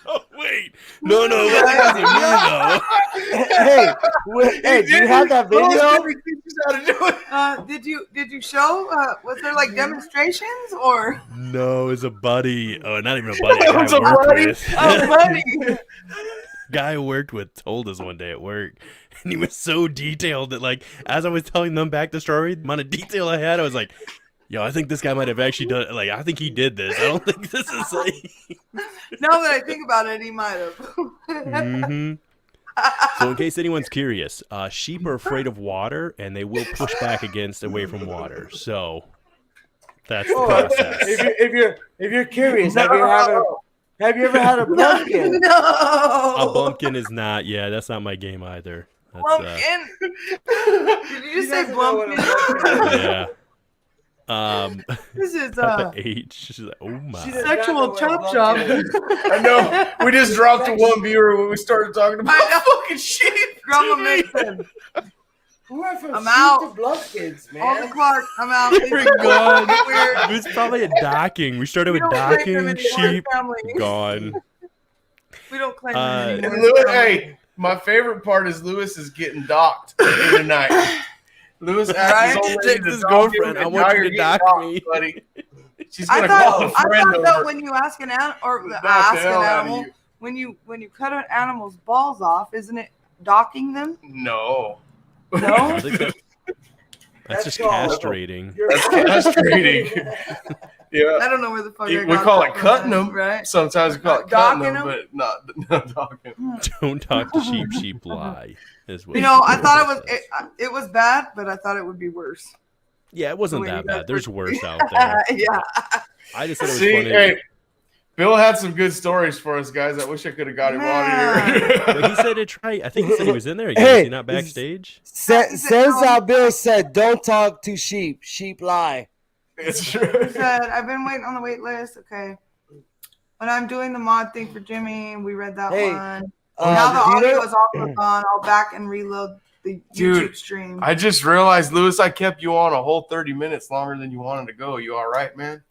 Oh wait, no, that wasn't me though. Hey, hey, do you have that video? He teaches how to do it. did you show was there like demonstrations or No, it's a buddy. Oh, not even a buddy. It was A a guy I worked buddy? with. oh buddy Guy I worked with told us one day at work, and he was so detailed that, like, as I was telling them back the story, the amount of detail I had, I was like, "Yo, I think this guy might have actually done it. Like, I think he did this. I don't think this is like." now that I think about it he might have Mhm. So, in case anyone's curious, sheep are afraid of water, and they will push back away from water. So, that's the Oh, process. if you're curious, have you ever had a blumpkin? no A bumpkin is not. Yeah, that's not my game either. That's, Blumpkin. Did you just say doesn't know what a blumpkin? blumpkin yeah. This is Papa H. She's like, oh my. She does- sexual chop shop. I know. We just dropped to one viewer when we started talking about I know. fucking sheep. Grandma Mason. We went from I'm sheep out. to blumpkins, All the man. Clark, I'm out. We're gone. Weird. It was probably a docking. We started We with don't claim them docking, anymore as sheep, family. gone. We don't claim Uh, them And anymore. Lewis, as family. hey, my favorite part is Lewis is getting docked in the night. Lewis asked his old lady Text to his dock girlfriend, him, I and want now you you're to getting dock docked, me. buddy. She's I gonna call a thought friend that over. when you ask an animal or Knock ask the an hell out of animal, you. when you cut an animal's balls off, isn't it docking them? No. No. I think that- That's just called- castrating. That's castrating. Yeah. I don't know where the fuck We call it cutting them. right? Sometimes we call it cutting Docking them, 'em? but not docking. Don't talk to sheep. Sheep lie. Is what You know, I it thought says. it was bad, but I thought it would be worse. Yeah, it wasn't Wait, that you guys bad. There's were- worse out there. Yeah. I just said it was See, funny. hey, Bill had some good stories for us, guys. I wish I could have got him on here. But he said to try. I think he said he was in there again. Hey, Is he not backstage? Says how Bill said, "Don't talk to sheep. Sheep lie." It's He true. said, I've been waiting on the wait list. Okay. When I'm doing the mod thing for Jimmy, we read that Hey, one. Now the do you audio know- is also gone. I'll back and reload the Dude, YouTube stream. I just realized, Lewis, I kept you on a whole 30 minutes longer than you wanted to go. You all right, man?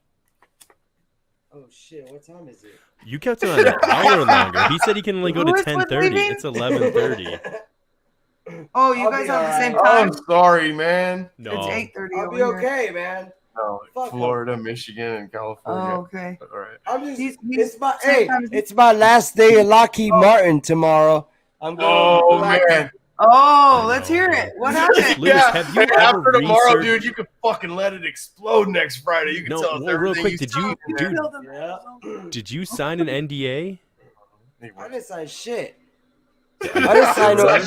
Oh shit! What time is it? You kept him on an hour longer. He said he can only go to Lewis was 10:30. leaving? It's 11:30. Oh, you I'll guys be have the same alright. time? I'm sorry, man. No. It's 8:30. I'll be okay, man. No, Fuck Florida, Michigan, and California. Oh, okay. All right. I'm just. He's It's my same time as- It's my last day at Lockheed Martin tomorrow. I'm going. Oh, back. man. Oh, I let's know. hear it. What happened? Lewis, have you Hey, ever after tomorrow, researched- dude, you can fucking let it explode next Friday. You can No, tell us well, real everything quick, did saw you- in there. dude, Did you sign an NDA? I didn't sign shit. I didn't sign no.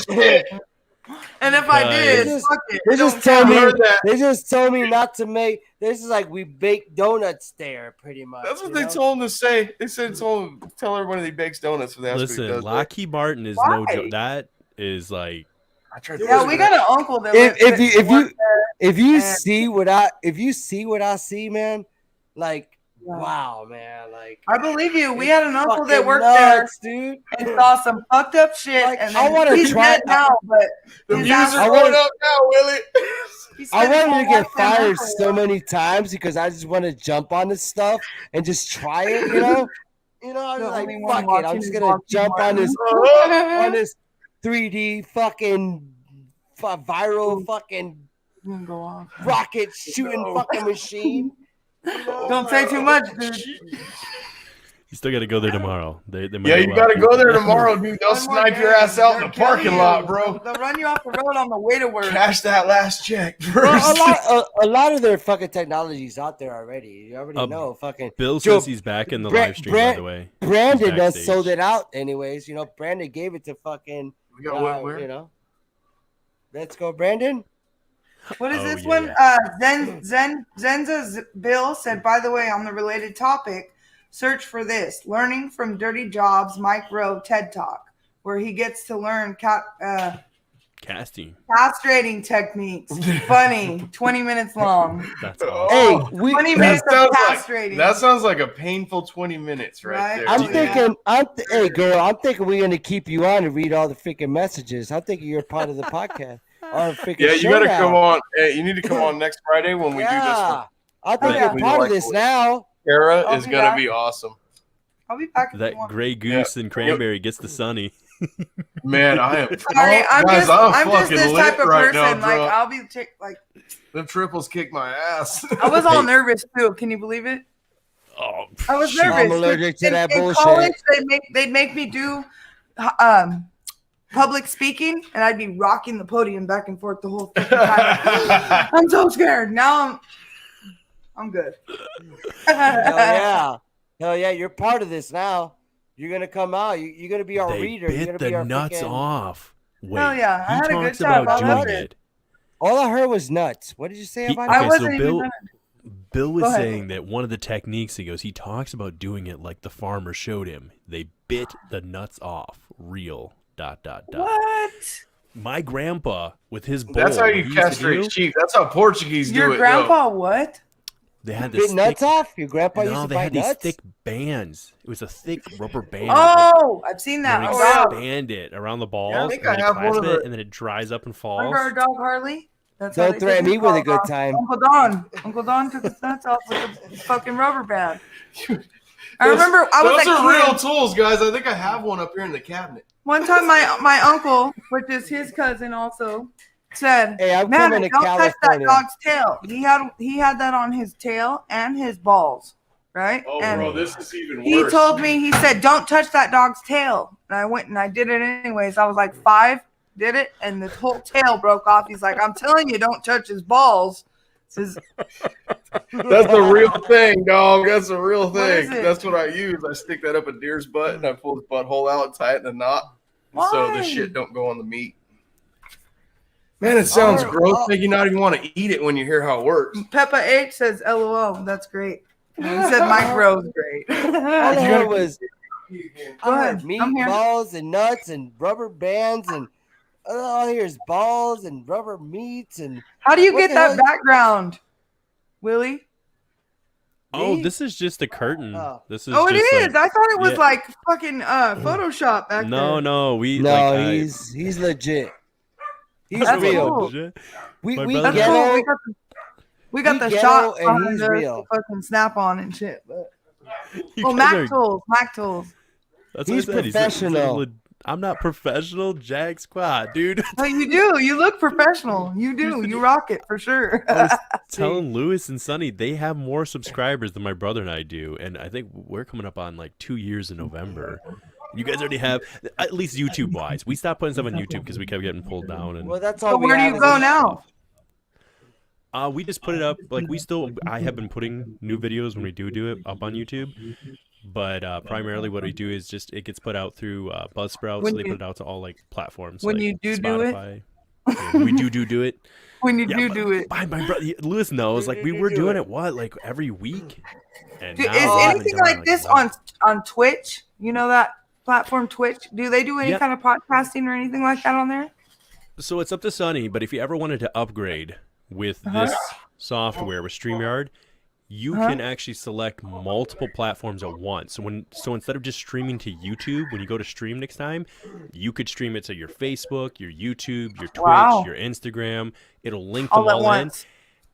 And if I did, They fuck it. They just Don't told count. me. heard that. They just told me not to make. This is like we bake donuts there, pretty much. That's what you they know? told him to say. They said tell everyone he bakes donuts for that. Listen, Lockheed Martin is no Why? joke. That is like I tried to Yeah, listen we to that. got an uncle that If you And- see what I see, man, like wow, man, like I believe you. We had an uncle that fucking worked there nuts, dude. and saw some fucked up shit. Like, and I then wanna he's try- dead now, but The his views ass- are I going wanna- up now, Willie. he I spent his wanted whole to get life in fired mental so ward. many times because I just want to jump on this stuff and just try it, you know. I was The like, only one fuck it, watching I'm just is gonna Lockheed jump on Martin. this 3D fucking viral fucking You can go off. rocket shooting fucking machine. Don't say too much, dude. you still got to go there tomorrow. They might Yeah, allow you got to people. go there tomorrow, dude. They'll One more snipe your game. ass out in They'll the kill parking you. lot, bro. They'll run you off the road on the way to work. Cash that last check Well, first. a lot of their fucking technology's out there already. You already know. Fucking Bill Joe, says he's back in the Brand- live stream, by the way. Brandon He's has backstage. sold it out, anyways. Brandon gave it to fucking. We got what, where? Let's go, Brandon. What is Oh, this yeah, one? yeah. Zenza Bill said, by the way, on the related topic, search for this Learning from Dirty Jobs Mike Rowe TED Talk, where he gets to learn Casting. castrating techniques. Funny, 20 minutes long. That's Oh, awesome. Hey, we. 20 that minutes of sounds castrating. that sounds like a painful 20 minutes right, Right? there. I'm Yeah. thinking. Hey, girl. I'm thinking we're gonna keep you on and read all the freaking messages. I'm thinking you're part of the podcast. Or freaking Yeah, you got to showdown. come on. Hey, you need to come on next Friday when we do this. Yeah, I think yeah. you're part of this now. Kara I'll is be going to back. be awesome. I'll be back if you That want. gray goose and cranberry gets the sunny. Man, I am. Sorry, I'm guys, I'm just fucking this lit type of right person. now, Like bro. I'll be like Them triples kick my ass. I was all Hey. nervous too. Can you believe it? Oh, I was shoot. nervous. I'm allergic to that in bullshit. college, they'd make me do public speaking, and I'd be rocking the podium back and forth the whole fucking time. I'm so scared. Now I'm good. Hell yeah! You're part of this now. You're gonna come out. You're gonna be our They reader. You're gonna bit be the our nuts freaking- off. Wait, Hell yeah, I he had a good talks time. about I loved doing it. it. All I heard was nuts. What did you say He- about I it? Okay, wasn't so even Bill- done. Bill was Go ahead. saying that one of the techniques he talks about doing it like the farmer showed him. They bit the nuts off. Real. ... What? My grandpa with his bowl. That's how what you he used to castrate do, sheep. That's how Portuguese do Your it. grandpa what? They had Bit this nuts thick, off? Your grandpa used no, to they bite had these nuts? thick bands. It was a thick rubber band. Oh, I've seen that. And On you dog. expand it around the balls, Yeah, I think and then I you have one clasp of it, the- and then it dries up and falls. Remember our dog Harley? That's how Don't they threaten took me his with a balls good off. time. Uncle Don. Uncle Don took his nuts off with a fucking rubber band. I remember I was Those a are real kid. tools, guys. I think I have one up here in the cabinet. One time my uncle, which is his cousin also, said, Hey, I'm "Man, coming to don't touch that California. dog's tail." He had that on his tail and his balls, right? Oh, and bro, this is even he worse. he said, "Don't touch that dog's tail." And I went and I did it anyways. I was like 5. did it, and the whole tail broke off. He's like, I'm telling you, don't touch his balls. Says, That's the real thing, dog. That's the real What is thing. it? That's what I use. I stick that up a deer's butt and I pull the butthole out and tie it in a knot. So the Why? shit don't go on the meat. Man, it sounds gross. Make you not even want to eat it when you hear how it works. Peppa H says, LOL. That's great. And he said Mike Rose great. All I heard was Go I ahead. heard I'm here. meatballs and nuts and rubber bands and all I hear is balls and rubber meats and How do you What get the that hell? background, Willie? Oh, Me? this is just a curtain. Oh. This is Oh, it just is. I thought it was yeah. like fucking Photoshop back No, there. we No, like he's legit. He's That's real. cool. We My we brother- That's ghetto. cool. We got we the ghetto shot and behind he's us, real. the fucking snap on and shit. But You oh, guys Mac are- tools, Mac tools. That's He's what I said. professional. I'm not professional, Jack Squad, dude. Oh, you do. You look professional. You do. You rock it for sure. I was telling Lewis and Sonny they have more subscribers than my brother and I do, and I think we're coming up on like 2 years in November. You guys already have, at least YouTube wise. We stopped putting stuff on YouTube because we kept getting pulled down. And Well, that's all. So we where do have you is go this now? stuff. we just put it up. Like I have been putting new videos when we do it up on YouTube. But primarily what we do is just it gets put out through Buzzsprout, When so they you- put it out to all like platforms. when like you do it? Spotify. Yeah, we do it. When you Yeah, do it. My brother Lewis knows. Like we were doing it like every week. And Is now we haven't anything done it like in, this a month. on Twitch? You know that platform Twitch? Do they do any Yep. kind of podcasting or anything like that on there? So it's up to Sonny, but if you ever wanted to upgrade with this software with StreamYard, you can actually select multiple platforms at once. So instead of just streaming to YouTube, when you go to stream next time, you could stream it to your Facebook, your YouTube, your Twitch, Wow. your Instagram. It'll link All them at all in, once.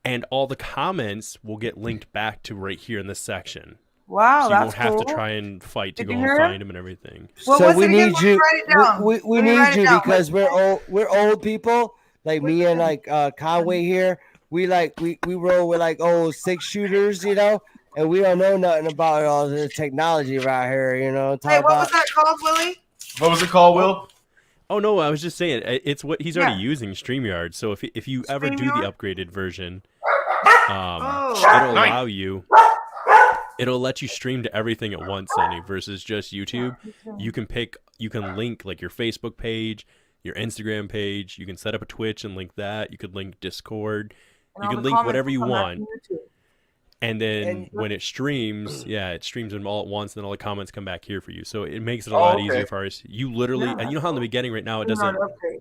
and all the comments will get linked back to right here in this section. Wow, So you that's won't have cool. to try and fight to Did go you and hear find him? them and everything. What So was we it again? need Let me you. write it down. We Let me need write it you down. because we're old people. Like me and like Conway here. We roll with like old 6-shooters, you know, and we don't know nothing about all the technology right here, you know. Hey, Talk what about was that called, Willie? What was it called, Will? Oh no, I was just saying it's what he's already Yeah. using StreamYard. So if you ever do the StreamYard? upgraded version, Oh. it'll allow you. It'll let you stream to everything at once, Sonny, versus just YouTube. You can link like your Facebook page, your Instagram page. You can set up a Twitch and link that. You could link Discord. And You all can the link comments whatever you will come back want. from YouTube. And then And- when it streams, it streams them all at once, and then all the comments come back here for you. So it makes it a Oh, lot okay. easier for us. You literally, Yeah. and you know how in the beginning right now it Do not doesn't. upgrade.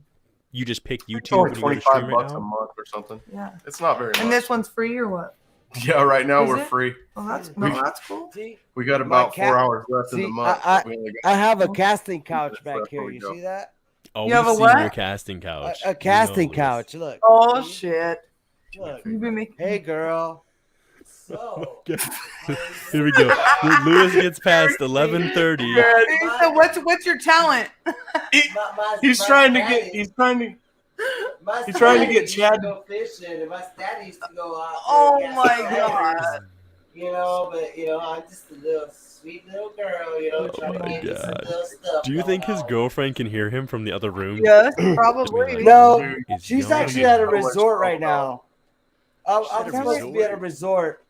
You just pick It's YouTube only when you go to 25 stream right bucks a now. month or something. Yeah. It's not very much. And this one's free or what? Yeah, right now Is we're it? free. Well, that's We- that's cool. See, We got My about cat- 4 hours left in the see, month. I We only got- I have a casting couch That's back where here. we You go. see that? Oh, You we've have a seen what? your casting couch. A casting We know couch. Look. Oh See? shit! Look. You be making. Hey, girl. So. this. Here we go. Lewis gets past 11:30. Hey, so what's your talent? He's trying to get. He's trying to. He's trying to get Chad- go fishing, and my dad used to go out. Oh there and my cast god! tigers, You know, but I'm just a little sweet little girl. Trying my to get me some God. little stuff. Do you think going his on. girlfriend can hear him from the other room? Yes, probably. No, He's she's yelling. actually at a Nowhere to resort talk right about. now. I'm At a supposed to be at a resort.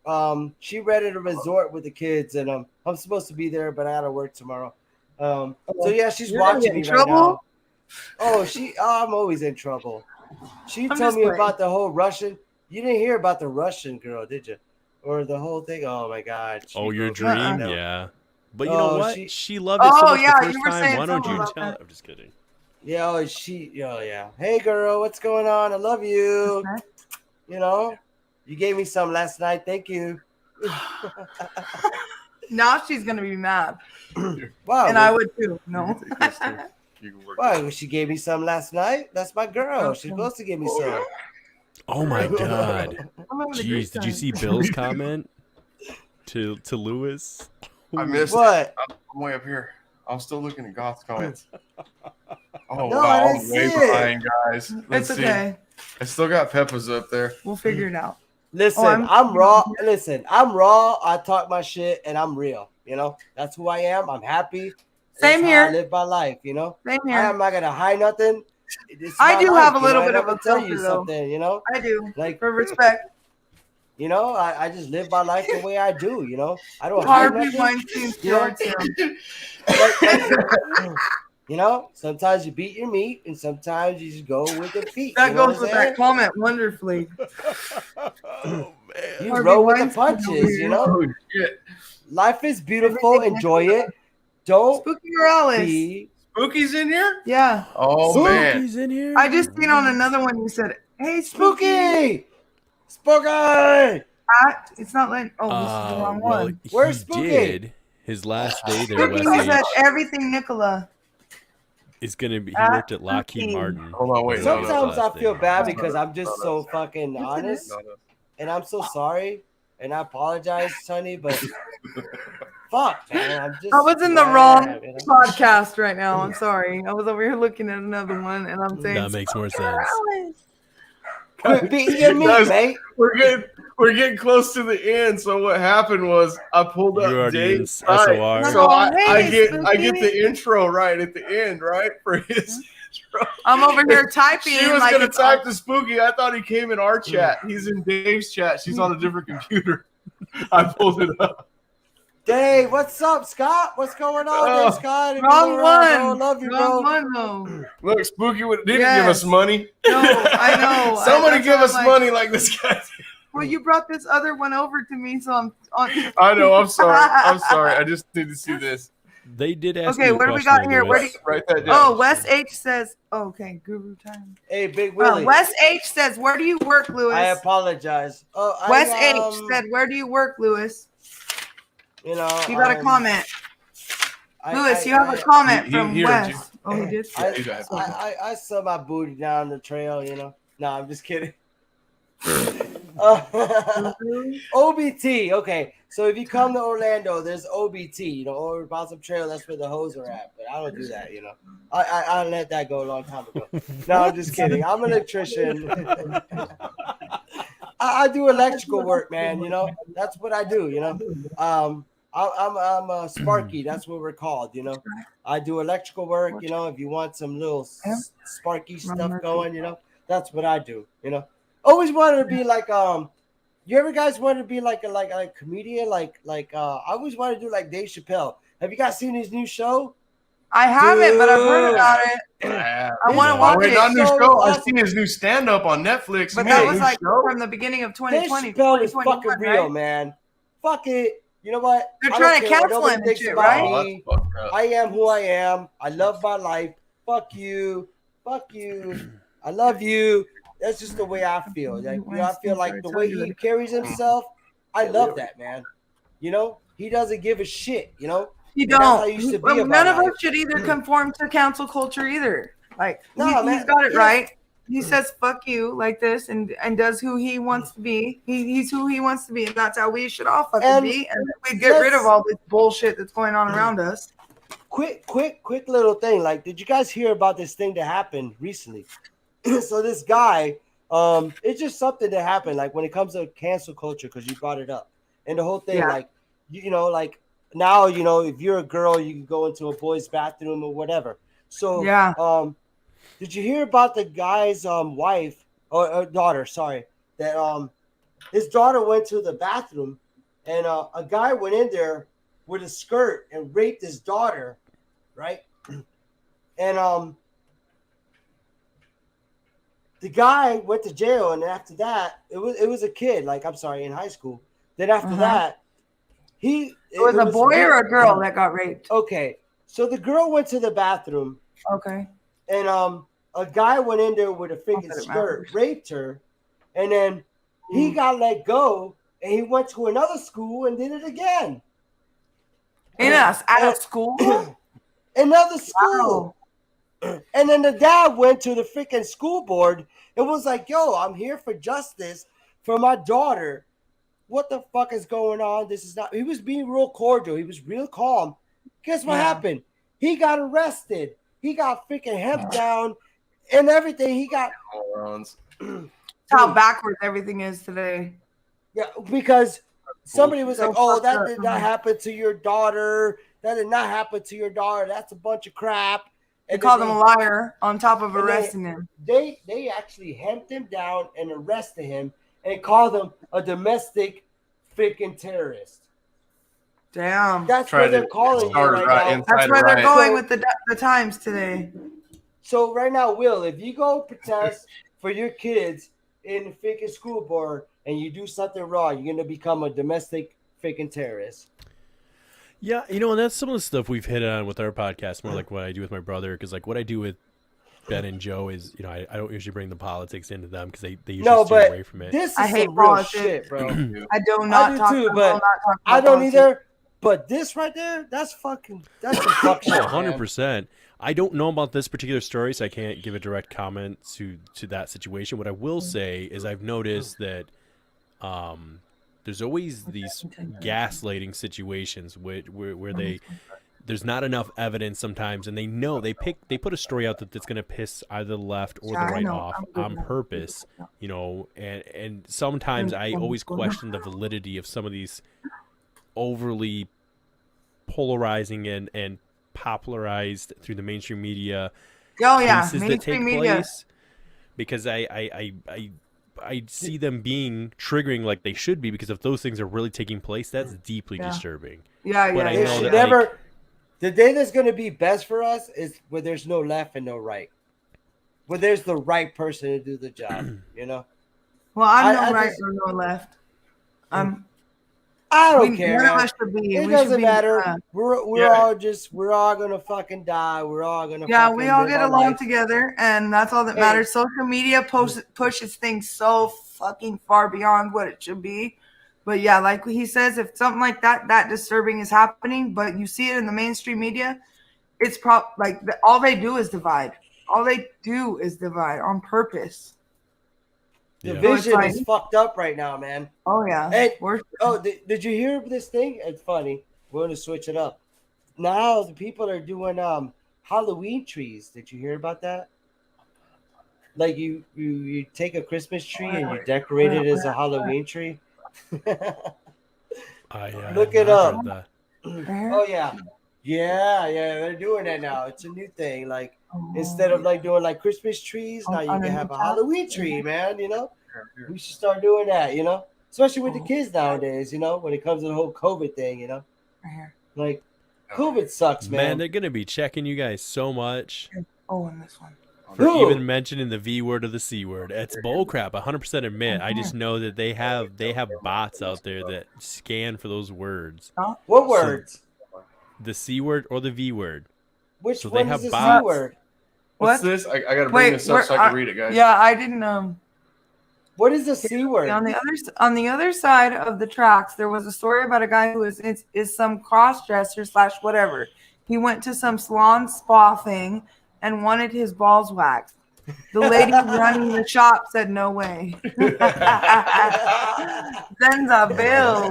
She rented a resort with the kids, and I'm supposed to be there, but I gotta work tomorrow. So yeah, she's You're gonna watching get me in right trouble? now. Oh, I'm always in trouble. She I'm told just me playing. about the whole Russian. You didn't hear about the Russian girl, did you? Or the whole thing? Oh my God. she Oh, your broke me dream? down. Yeah. But you know Oh, what? she- She loved it so Oh, much yeah, the you first were time. saying Why don't something you about tell that. I'm just kidding. Yeah, yeah. Hey girl, what's going on? I love you. Okay. You gave me some last night. Thank you. Now she's gonna be mad, Wow. and I would too. No. You can take this too. You can work. Why? She gave me some last night. That's my girl. Okay. She's supposed to give me Oh, some. yeah. Oh my god. I'm having a great Jeez, did you time. see Bill's comment to Lewis? I missed it. What? I'm way up here. I'm still looking at Goth's comments. Oh No, wow, I I'm didn't way see it. behind, guys. Let's It's see. okay. I still got Peppa's up there. We'll figure it out. Listen, Oh, I'm raw. Listen, I'm raw. I talk my shit, and I'm real. That's who I am. I'm happy. Same That's here. How I live my life. Same I here. am not gonna hide nothing. it's I my do life, have a you know, little and bit I'm of gonna a tell filter, you though. something, you know, I do. like, For respect. you know, I just live my life the way I do, you know. I don't hide Harvey nothing, Weinstein you know. shorts him. like, you know, sometimes you beat your meat and sometimes you just go with the feet. That You know goes what with I'm that saying? comment wonderfully. Oh man. You Harvey roll with the Weinstein over punches, here. you know. Oh shit. Life is beautiful. Everything Enjoy Nicola. it. Don't Spooky Morales. be Spooky's in here? Yeah. Oh man. Spooky's in here. I just seen on another one you said, hey, Spooky. spooky. Spooky. It's not like, oh, this is the wrong Well, one. Where's he Spooky? did his last day there. Spooky, West he said H everything Nicola. is gonna be. He At worked at Lockheed Spooky. Martin. Hold on, wait, That no, was his Sometimes I last feel day. bad No. because I'm just so fucking Yes, it honest, is. No, no. and I'm so sorry, and I apologize, Sonny, but fuck, man, I'm just. I was in the yeah, wrong you know? podcast right now. I'm sorry. I was over here looking at another one, and I'm saying That makes more Spooky sense. Morales. Quit beating your meat, Guys, mate. we're getting close to the end. So what happened was I pulled You're up already in Dave's SOR. site. So I Hey, get Spooky. the intro right at the end, right? For his intro. I'm over here typing. She was like gonna it's type to Spooky. I thought he came in our chat. He's in Dave's chat. She's on a different computer. I pulled it up. Dave, what's up, Scott? What's going on, Oh, Dave Scott? If Wrong you're around, bro, one. love you, Wrong bro. one, though. Look, Spooky didn't give Yes. us money. No, I know. Somebody That's give why us I'm money like this guy did. Well, you brought this other one over to me, so I'm on. I know. I'm sorry. I'm sorry. I just need to see this. They did ask Okay, you a what do we question, got here? Where do Lewis. you, Write that down. oh, Wes H says, oh, okay, Guru time. Hey, Big Willie. Wes H says, where do you work, Lewis? I apologize. Oh, Wes H said, where do you work, Lewis? You know, You got a comment. Lewis, you have a comment he from heard Wes. you. Oh, he did? I saw my booty down the trail, you know. No, I'm just kidding. OBT. Okay, so if you come to Orlando, there's OBT. You know, or Balsam Trail. That's where the hoes are at. But I don't do that. You know, I let that go a long time ago. No, I'm just kidding. I'm an electrician. I do electrical work, man. You know, that's what I do. You know, I'm a Sparky. That's what we're called. You know, I do electrical work. You know, if you want some little Sparky stuff going, you know, that's what I do. You know, always wanted to be like you ever guys wanted to be like a comedian? Like I always wanted to do like Dave Chappelle. Have you guys seen his new show? I haven't, but I've heard about it. I want to watch Wait, it. not new So show. I awesome. seen his new stand-up on Netflix. But Man, that was new like show? from the beginning of Dave 2020. Chappelle is 2021, fucking real, right? man. Fuck it. You know what? They're I trying don't to care what cancel nobody him and thinks shit, about right? Oh, me. that's fucked up. I am who I am. I love my life. Fuck you. Fuck you. I love you. That's just the way I feel. Like, you know, I feel like the way he carries himself, I love that, man. You know, he doesn't give a shit, you know? You And that's how I don't. used to be None about of us life. should either conform to cancel culture either. Like No, he's man. got it Yeah. right. He says "fuck you" like this, and does who he wants to be. He's who he wants to be, and that's how we should all fucking And be. And we get rid of all this bullshit that's going on around us. Quick little thing. Like, did you guys hear about this thing that happened recently? So this guy, it's just something that happened. Like when it comes to cancel culture, because you brought it up, and the whole thing, Yeah. like you know, like now, you know, if you're a girl, you can go into a boy's bathroom or whatever. So Yeah. did you hear about the guy's wife or daughter? Sorry, that his daughter went to the bathroom, and a guy went in there with a skirt and raped his daughter, right? And the guy went to jail, and after that, it was a kid, like I'm sorry, in high school. Then after that, it was a boy or a girl that got raped? Okay, so the girl went to the bathroom, Okay. and a guy went in there with a freaking that it skirt, matters. raped her, and then he got let go, and he went to another school and did it again. Out of school? Another school. Wow. And then the dad went to the freaking school board and was like, yo, I'm here for justice for my daughter. What the fuck is going on? This is not. He was being real cordial. He was real calm. Guess what happened? He got arrested. He got freaking hemmed down and everything. He got. Morons. How backwards everything is today. Yeah, because somebody was So like, oh, fucked that up, did man. not happen to your daughter. That did not happen to your daughter. That's a bunch of crap. They And called then him a liar on top of and arresting him. They actually hemmed him down and arrested him and called him a domestic freaking terrorist. Damn. That's Trying what they're to calling you start right right now. inside That's a where they're riot. going with the times today. So right now, Will, if you go protest for your kids in the freaking school board and you do something wrong, you're gonna become a domestic freaking terrorist. Yeah, you know, and that's some of the stuff we've hit on with our podcast, more like what I do with my brother, because like what I do with Ben and Joe is, you know, I don't usually bring the politics into them because they usually No, steer but away from it. this is I hate some real politics. shit, bro. I do not do talk. too, I but will not talk I about don't politics. either. But this right there, that's some fuck shit, 100%. I don't know about this particular story, so I can't give a direct comment to that situation. What I will say is I've noticed that there's always these gaslighting situations where there's not enough evidence sometimes, and they put a story out that's going to piss either the left or the right off on purpose, you know, and sometimes I always question the validity of some of these overly polarizing and popularized through the mainstream media cases that take place, because I see them being triggering like they should be, because if those things are really taking place, that's deeply disturbing. Yeah, but I It know should that never. The day that's going to be best for us is where there's no left and no right. Where there's the right person to do the job, you know? Well, I'm no I right just- or no left. I don't care, None of man. us should be. It We doesn't should be, matter. We're all gonna fucking die. We're all gonna we all live get our along lives. together, and that's all that Hey. matters. Social media pushes things so fucking far beyond what it should be. But yeah, like he says, if something like that disturbing is happening, but you see it in the mainstream media, it's all they do is divide. All they do is divide on purpose. Yeah. Division like- is fucked up right now, man. Oh yeah. Hey, We're- did you hear of this thing? It's funny. We're gonna switch it up. Now the people are doing Halloween trees. Did you hear about that? Like you take a Christmas tree and you decorate it as a Halloween tree. Look it up. Oh yeah. Yeah, they're doing that now. It's a new thing. Like instead of like doing like Christmas trees, now you can have a Halloween tree, man. You know, we should start doing that. You know, especially with the kids nowadays. You know, when it comes to the whole COVID thing. You know, like COVID sucks, man. They're gonna be checking you guys so much Oh, and this one. for Who? even mentioning the V word or the C word. It's bullcrap. 100% admit. I just know that they have bots out there that scan for those words, What words? the C word or the V word. Which so they one have is the C bots. word? What's What? this? I gotta bring this up so I can read it, guys. Yeah, I didn't. What is the C word? On the other side of the tracks, there was a story about a guy who is some cross dresser / whatever. He went to some salon spa thing and wanted his balls waxed. The lady running the shop said, "No way." Sends a bill.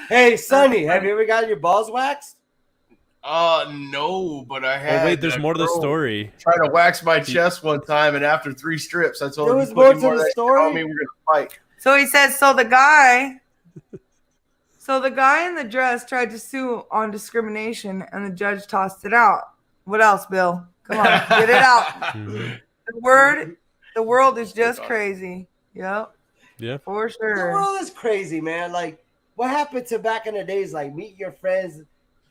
Hey, Sonny, have you ever gotten your balls waxed? No, but I had. Oh wait, there's a more to the girl story. Try to wax my chest one time, and after 3 strips, I told There him, was "You more put to any more the of that shit story? on me, we're gonna fight." So he says, so the guy in the dress tried to sue on discrimination, and the judge tossed it out. What else, Bill? Come on, get it out. Mhm. The world is just crazy. Yep. Yeah. For The sure. world is crazy, man. Like, what happened to back in the days? Like, meet your friends,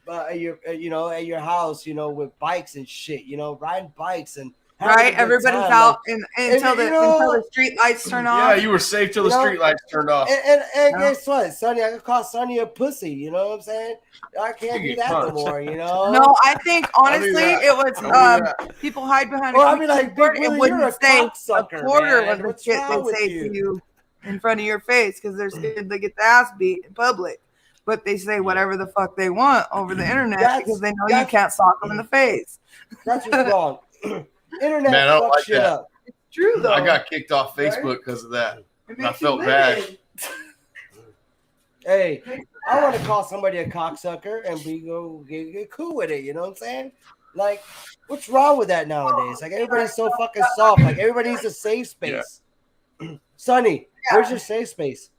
at your house, with bikes and shit. Riding bikes and having a Right? good Everybody's time. out Like, until the street lights turn off. Yeah, you were safe till the street lights turned off. and guess what, Sonny? I could call Sonny a pussy. You know what I'm saying? I can't You do get that no punched. more. No, I think honestly that. it was I'll do that. people hide behind Well, a I mean, like, keyboard Big and Willie, you're wouldn't a say cocksucker, a quarter man. of the What's shit wrong they with say you? to you in front of your face because they're scared they get the ass beat in public. But they say whatever the fuck they want over the internet because they know you can't sock them in the face. That's what's wrong. Internet Man, I don't fucks like shit that. up. It's true though. I got kicked off Right? Facebook because of that. It and I makes you felt live bad. it. Hey, I want to call somebody a cocksucker and we go get cool with it. You know what I'm saying? Like, what's wrong with that nowadays? Like, everybody's so fucking soft. Like, everybody needs a safe space. Sonny, where's your safe space?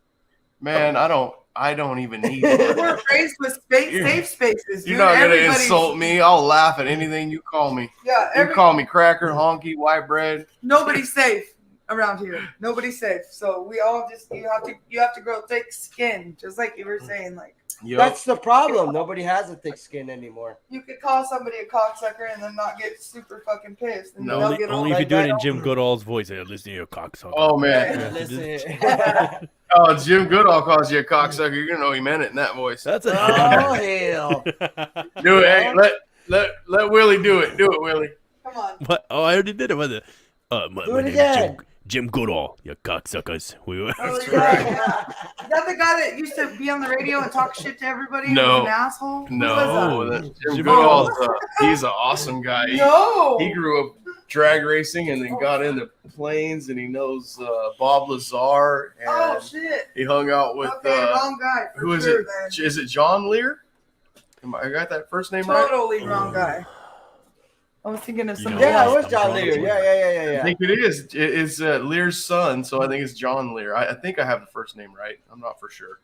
Man, I don't I don't even need We it. weren't raised with safe spaces. You're dude. not gonna Everybody's- insult me. I'll laugh at anything you call me. Yeah, You call me cracker, honky, white bread. nobody's safe around here. Nobody's safe. So we all just you have to grow thick skin, just like you were saying. Like Yup. That's the problem. Nobody has a thick skin anymore. you could call somebody a cocksucker and then not get super fucking pissed. And No, they'll Only, get only all if you like do it that. in Jim Goodall's voice. Hey, listen to your cocksucker. Oh man. Yeah, listen. Oh, Jim Goodall calls you a cocksucker. You're gonna know he meant it in that voice. That's a Oh hell! Do it. Hey, let Willie do it. Do it, Willie. Come on. What? Oh, I already did it. Was it? My Do it name is again. Jim Goodall. You cocksuckers. We were. Oh, That's yeah. right. Is that the guy that used to be on the radio and talk shit to everybody? No. He was an asshole. Who No, was that's Jim Jim Goodall's. He's an awesome guy. that? No. He grew up drag racing and then got into planes, and he knows Bob Lazar, and Oh shit. he hung out with Okay, wrong guy. For who is sure, it? Then. Is it John Lear? I got that first name right? Totally wrong guy. I was thinking of You somebody know, Yeah, it else. was John Lear. I Yeah. think it is. It's Lear's son, so I think it's John Lear. I think I have the first name right. I'm not for sure.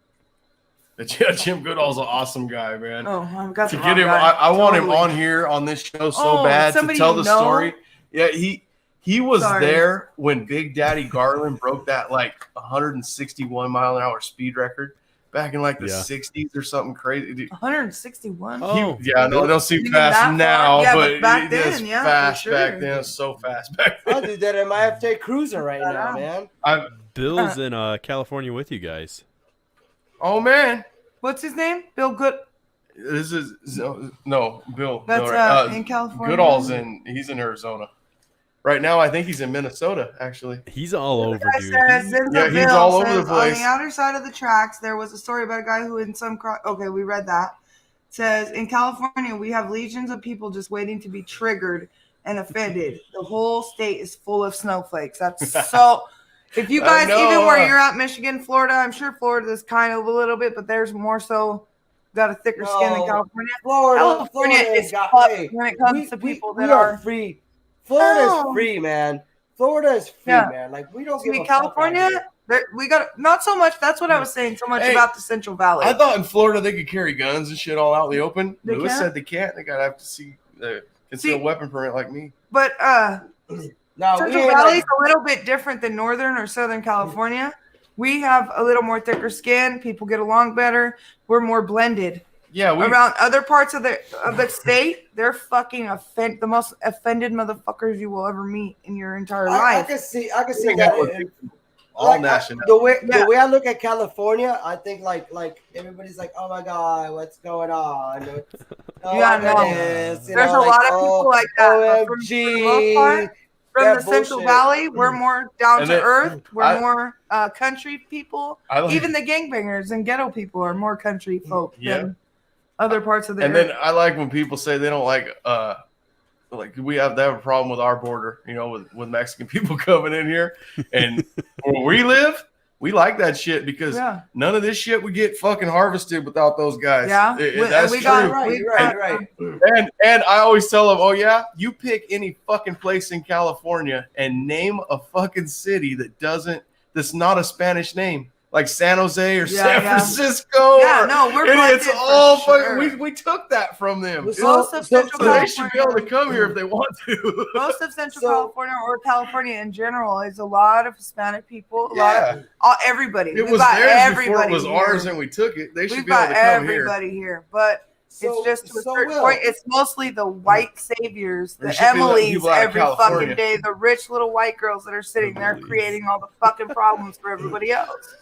But yeah, Jim Goodall's an awesome guy, man. Oh, I've got To the get wrong him, guy. I want him Totally. on here on this show so Oh, bad to somebody tell you the know? story. Yeah, he was Sorry. there when Big Daddy Garland broke that like 161 mile an hour speed record back in like the Yeah. 60s or something crazy. Dude, 161. Oh. yeah, no, it don't seem Even fast that far? now, Yeah, but but back it is then, yeah, for fast sure. back then. It was so fast back I'll then. do that in my FJ Cruiser right now, man. Bill's in California with you guys. Oh man, What's his name? Bill Good. this is no Bill. That's no, in California. Goodall's he's in Arizona right now. I think he's in Minnesota actually. He's all over, Guy dude. says, Yeah, he's Bill all over says, the place. On the outer side of the tracks, there was a story about a guy who in some okay, we read that. Says in California, we have legions of people just waiting to be triggered and offended. The whole state is full of snowflakes. That's so. If you I guys, know, even where you're at, Michigan, Florida, I'm sure Florida's kind of a little bit, but there's more so got a thicker skin than No. California. Florida California is fucked when it comes to people that we are are. free. Florida's No. free, man. Florida is free, Yeah. man. Like we don't See, give a fuck out California, here. we got not so much. That's what I was saying. So much Hey, about the Central Valley. I thought in Florida they could carry guns and shit all out in the open. They Lewis can't? said they can't. They gotta have to see the concealed weapon permit like me. But No, we Central ain't Valley is like, a little bit different than Northern or Southern California. We have a little more thicker skin. People get along better. We're more blended. Yeah, we Around other parts of the state, they're fucking the most offended motherfuckers you will ever meet in your entire I life. can see think that. that was all Like, national. the way I look at California, I think like everybody's like, oh my god, what's going on? Oh, Yeah, look at no. this, you There's know, a lot of people like that. But for the most part, from that the Central bullshit. Valley, we're more down And to then- earth. We're I- more country people. I like, Even the gangbangers and ghetto people are more country folk Yeah. than other parts of the and earth. then I like when people say they don't like they have a problem with our border, you know, with Mexican people coming in here, and where we live, we like that shit because Yeah. none of this shit would get fucking harvested without those guys. Yeah. That's we true. got- Right. And I always tell them, oh yeah, you pick any fucking place in California and name a fucking city that's not a Spanish name, like San Jose or Yeah, San yeah. Francisco. Yeah, or- no, we're and blended it's for all sure. fucking. We took that from them. So- Most of Central So they should be able to California, come here if they want to. most of Central So- California or California in general is a lot of Hispanic people. Yeah, Everybody. it We've was got theirs before everybody it was here. ours, and we took it. They should We've be able got to come here. everybody here, but it's just to a so certain Will, point. It's mostly the white saviors, There the should be letting Emilys people out of every California. fucking day, the rich little white girls that are sitting there Emilys. creating all the fucking problems for everybody else.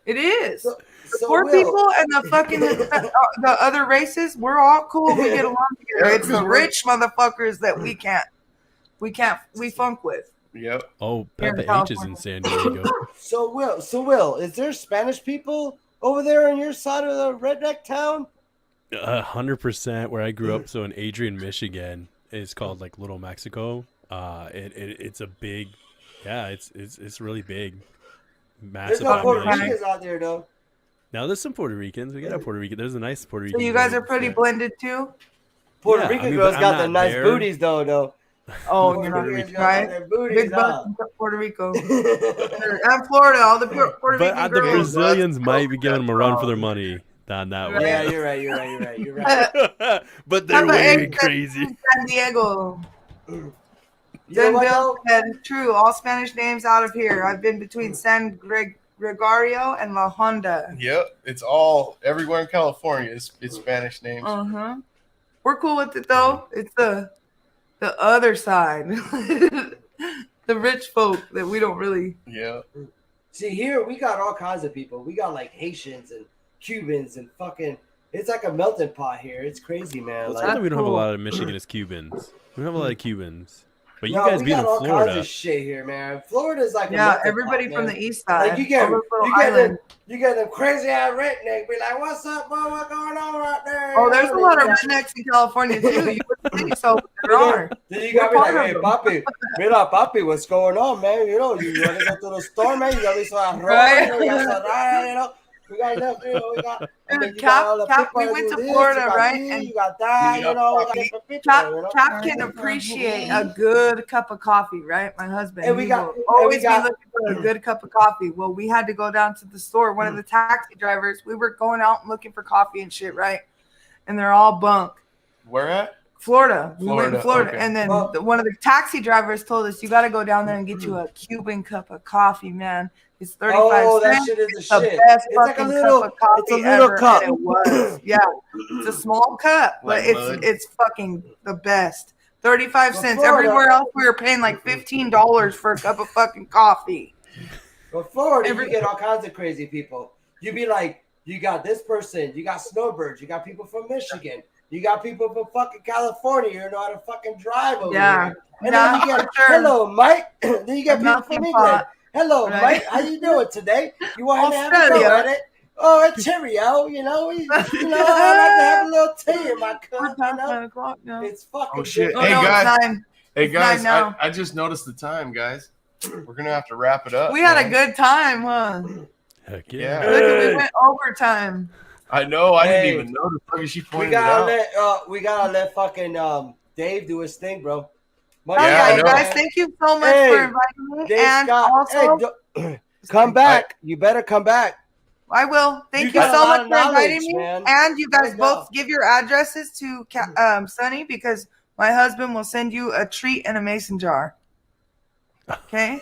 It is. So, The so poor Will, people and the fucking the other races, we're all cool. We get along together. Yeah, It's the 'cause we're- rich motherfuckers that we funk with. Yep. Oh, Here in Peppa H is in San Diego. So Will, is there Spanish people over there on your side of the redneck town? 100% where I grew up. So in Adrian, Michigan, it's called like Little Mexico. It's a big, yeah, it's really big, There's massive no Puerto population. Ricans out there though. Now there's some Puerto Ricans. We got a Puerto Rican. There's a nice Puerto So Rican. you guys are village pretty there. blended too. Puerto Yeah, Rican I mean, girls but got I'm the not nice there. booties though. Oh, Puerto you're not Ricans rich, got right? their booties, Big bucks huh? in Puerto Rico. And Florida, all the Puerto But Rican the girls. Brazilians might be giving them a run for their money on that one. Yeah, you're right. But they're Papa way Egg said crazy. San Diego. You know Then what, Bill though? said, true, all Spanish names out of here. I've been between San Gregorio and La Honda. Yep, it's all everywhere in California. It's Spanish names. Uh-huh. We're cool with it though. It's the other side. The rich folk that we don't really. Yeah. See, here we got all kinds of people. We got like Haitians and Cubans and fucking. It's like a melting pot here. It's crazy, man. Well, it's Like, not that we don't have a cool. lot of Michigan Cubans. We don't have a lot of Cubans. But you no, guys we being got in all kinds Florida. of shit here, man. Florida's like a Yeah, melting everybody pot, from man. the east side. Like you get all those little them, islands. you get them crazy ass redneck. Be like, "What's up, bro? What's going on right there?" Oh, there's a You lot of know, rednecks in California too. You wouldn't think so, but there are. Then you gotta be We're like, part "Hey, of papi, mira, papi, what's going on, man? You know, you wanna go to the store, man? You got me some arroz, Right. you got some rice, you know." We got left, you know, we got. I mean, Dude, you got all the Cap, people we that went do to this, Florida, you got right? this, And you got that, you know. We got different people, Cap, you know. Cap can appreciate a good cup of coffee, right? My husband. And we he got- will and we always got- be looking for a good cup of coffee. Well, we had to go down to the store. One of the taxi drivers, we were going out and looking for coffee and shit, right? And they're all bunk. Where at? Florida. We went in Florida, Florida. okay. And then Well- one of the taxi drivers told us, you got to go down there and get you a Cuban cup of coffee, man. It's 35 Oh, that cents. shit is It's the the shit. best It's like a fucking little, cup of coffee it's a little ever, cup. and it was. Yeah. It's a small cup, but Like mud. it's fucking the best. 35 Well, cents. Florida- Everywhere else we were paying like $15 for a cup of fucking coffee. But Florida, you get all kinds of crazy people. You be like, you got this person, you got snowbirds, you got people from Michigan, you got people from fucking California, you know how to fucking drive over Yeah. here. And Yeah, then you get, for sure. hello, Mike. Then you get A people melting from England. pot. Hello, Right. Mike. How you doing today? You want to have a go Australia. at it? Oh, a cheerio, you know. I like to have a little tea in my We're cup, you past know. 9 o'clock now. It's fucking Oh shit! Oh, Hey no, guys, it's 9. hey It's guys, 9 now. I just noticed the time, guys. We're gonna have to wrap it up. We had a man. good time, huh? Heck Yeah. Look, yeah. we went overtime. I know. I Hey, didn't even notice. Look, she We pointed it out. gotta let fucking Dave do his thing, bro. Oh, Yeah, yeah, I you know. guys, thank you so much Hey, for inviting me. Dave And Scott, also, come back. You better come back. I will. Thank You you got a so lot much of for inviting knowledge, me. man. And you guys Good both job. give your addresses to Sonny because my husband will send you a treat in a mason jar. Okay?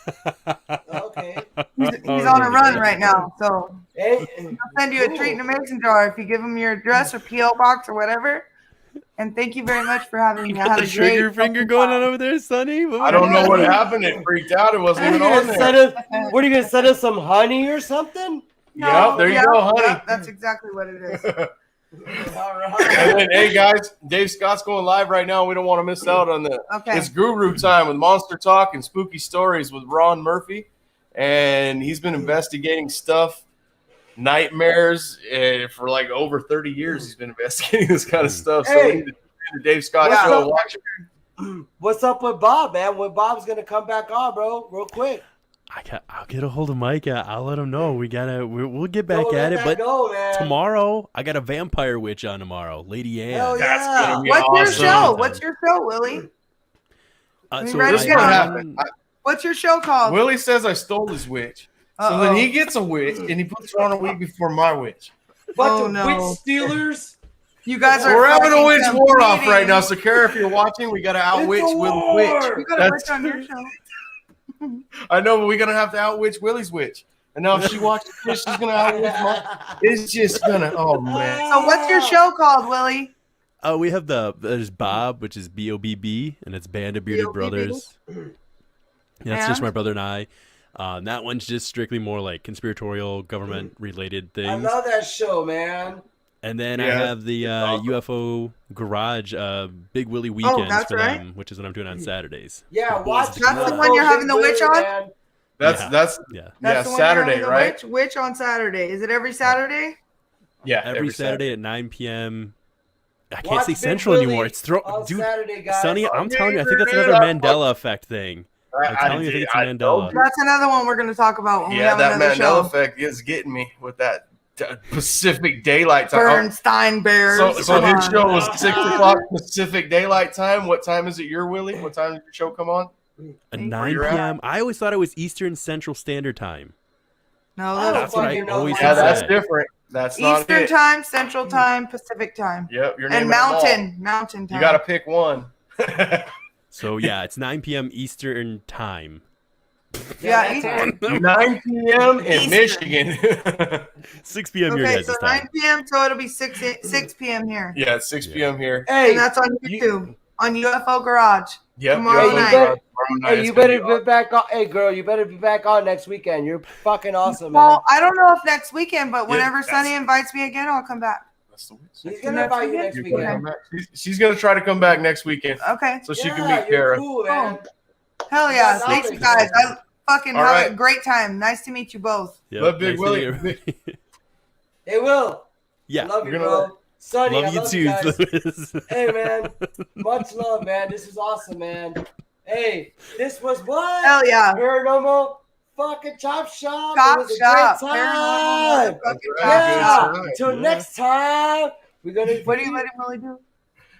Okay. He's on a run right now. So Hey, I'll send you a treat in a mason jar if you give him your address or P.O. box or whatever. And thank you very much for having me. I had The a trigger great finger fucking going time. on over there, Sonny? I don't know what happened. It freaked out. It wasn't even on there. what are you gonna send us some honey or something? Yeah, there you go, honey. Yeah, that's exactly what it is. All And right. then, hey guys, Dave Scott's going live right now. We don't want to miss out on the. Okay. It's Guru time with Monster Talk and Spooky Stories with Ron Murphy, and he's been investigating stuff, nightmares, for like over 30 years. He's been investigating this kind of stuff. So Hey. we need to the Dave Scott What's show. up? Watch it. What's up with Bob, man? When Bob's gonna come back on, bro? Real quick. I'll get a hold of Mike. I'll let him know. We'll get back Don't at let it. that But go, man. tomorrow, I got a vampire witch on tomorrow, Lady Ann. Hell That's yeah. gonna be What's your awesome. show? What's your show, Willie? So Write it This is down. what happened. What's your show called? Willie says I stole his witch. So Uh-oh. then he gets a witch and he puts her on a week before my witch. Bunch Oh, of no. witch stealers. You guys are. We're having a fucking witch war off competing. right now. So Kara, if you're watching, we gotta outwitch It's a Willie's war. witch. You got a witch on your show. I know, but we're gonna have to outwitch Willie's witch. And now if she watches this, she's gonna outwitch mine. It's just gonna. Oh man. So what's your show called, Willie? we have there's Bob, which is BOBB, and it's Band of Bearded BOBB? Brothers. That's just And? my brother and I. That one's just strictly more like conspiratorial, government related I things. love that show, man. And then I Yeah, have the it's awesome. UFO Garage, Big Willie Weekends that's for right. them, which is what I'm doing on Saturdays. Yeah, The watch. boys- That's the one you're having the witch on? Man. That's Yeah. that's Yeah. That's the one you're Saturday, having the right? Witch on Saturday. Is it every Saturday? Yeah, Every Saturday at 9 p.m. I can't Watch say Big Central Willie anymore. It's on dude, Saturday, guys. Sonny. I'm telling you, I think that's another Mandela effect thing. I'm telling you, I think it's a Mandela. That's another one we're going to talk about when we Yeah, have that another Mandela show. effect is getting me with that Pacific Daylight Time. Bernstein Bears. So Come his on. show was 6 o'clock Pacific Daylight Time. What time is it your, Willie? What time did your show come on? At Where 9 you're at? p.m. I always thought it was Eastern Central Standard Time. No, That's what I fucking know, always man. Yeah, that's said. different. That's not Eastern it. time, Central time, Pacific time, Yep, you're and naming them all. Mountain time. You got to pick one. So yeah, it's 9 p.m. Eastern Time. Yeah, Eastern. 9 p.m. in Eastern. Michigan. 6 p.m. your Okay, guys' so time. 9 p.m. So it'll be 6 p.m. here, Yeah, it's 6 p.m. here. Hey, and that's on YouTube on UFO Garage. Yep. Tomorrow you're on night. tomorrow night. hey, It's you gonna better be be back on. Hey, girl, you better be back on next weekend. You're fucking awesome, man. Well, I don't know if next weekend, but Yeah, whenever that's- Sonny invites me again, I'll come back. awesome. He's gonna invite you next You're gonna weekend. come back. She's gonna try to come back next weekend Okay. so she can Yeah, meet you're Kara. cool, man. Hell yeah. Yeah, Thanks, knowledge, guys. man. I fucking All have right. a great time. Nice to meet you both. Yep, Love Big nice to Willie. meet you. Hey, Will. Yeah. I love you, We're gonna bro. Sonny, I Love you love too, you guys. Lewis. Hey, man. Much love, man. This is awesome, man. Hey, this was what? Hell yeah. Paranormal fucking Chop Shop. Chop It was a shop. great Paranormal time. fucking That's chop right, good shop. time. Till Yeah. next time. We're gonna What do you let him really do?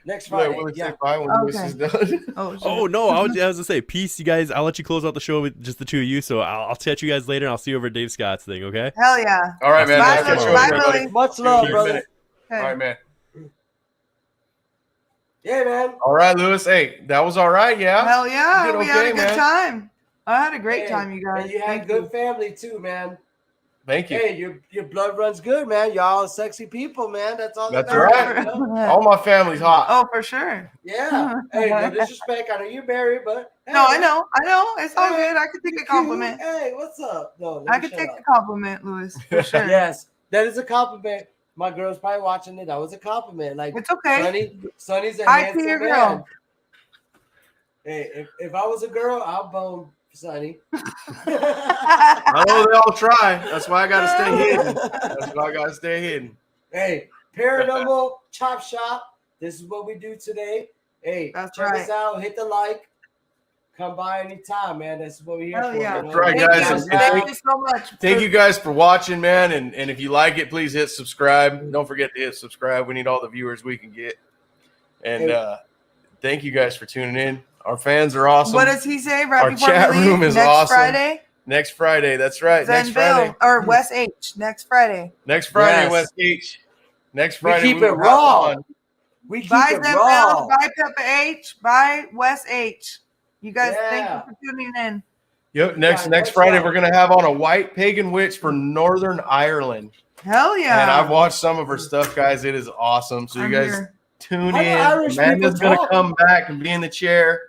next Let Friday. Willie Yeah. say bye when this Okay. is done. Oh, shit. Oh no, I was gonna say peace, you guys. I'll let you close out the show with just the two of you. So I'll chat you guys later, and I'll see you over at Dave Scott's thing. Okay? Hell yeah. All right, man. Bye, Nice to catch you Willie. over, Bye, buddy. Willie. Much See love, you in a brother. minute. All right, man. Yeah, man. All right, Lewis. Hey, that was all right. Yeah. Hell yeah. You did We had okay, a good man. time. I had a great Hey, time, you guys. And you had Thank good you. family too, man. Thank you. Hey, your blood runs good, man. Y'all sexy people, man. That's all. That's that matters, right. you know? All my family's hot. Oh, for sure. Yeah. Hey, no disrespect. I know you're married, but hey, No, I know. It's all Hey, good. I could take you a compliment. cute. Hey, what's up? No, let I me could shut take up. a compliment, Louis. For sure. Yes, that is a compliment. My girl's probably watching it. That was a compliment. Like It's okay. Sonny's a Hi to handsome your man. girl. Hey, if I was a girl, I'll bone Sonny. I know they all try. That's why I got to stay hidden. That's why I got to stay hidden. Hey, Paranormal Chop Shop. This is what we do today. Hey, That's check right. us out. Hit the like. Come by anytime, man. That's what we're here Hell for. yeah. You know? That's right, Thank guys. you. And Thank you so much. Thank you guys for watching, man. And if you like it, please hit subscribe. Don't forget to hit subscribe. We need all the viewers we can get. And thank you guys for tuning in. Our fans are awesome. What does he say right Our before chat we leave? room is Next awesome. Friday? Next Friday. That's right. Next Friday. Zenville or West H. Next Friday. Next Friday, Yes. West H. Next We Friday. keep it will have raw. fun. We keep Bye it Zenville. raw. Bye Peppa H. Bye West H. You guys, thank Yeah. you for tuning in. Yep. Next Much Friday, love. we're gonna have on a white pagan witch for Northern Ireland. Hell yeah. And I've watched some of her stuff, guys. It is awesome. So you I'm guys here. tune How do in. Irish Amanda's people gonna talk? come back and be in the chair,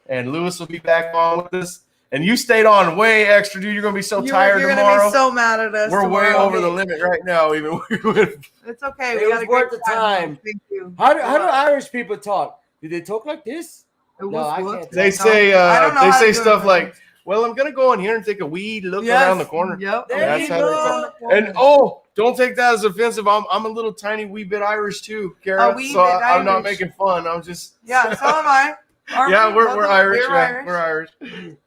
and Lewis will be back on with us. And you stayed on way extra, dude. You're gonna be so tired You're tomorrow. gonna be so mad at us. We're way tomorrow. over the limit right now. Even It's okay. It We was got a worth great the time. Thank you. How do Irish people talk? Do they talk like this? It No, was I worth can't. it. they say I don't know how to do it, stuff but- like, "Well, I'm gonna go in here and take a weed look around the corner." Yep. There That's you how they go. talk. And don't take that as offensive. I'm a little tiny wee bit Irish too, Kara. A wee So bit I'm not Irish. making fun. I'm just Yeah, so am I. Aren't yeah, we? we're Both of us? Irish. We're yeah, Irish. we're Irish.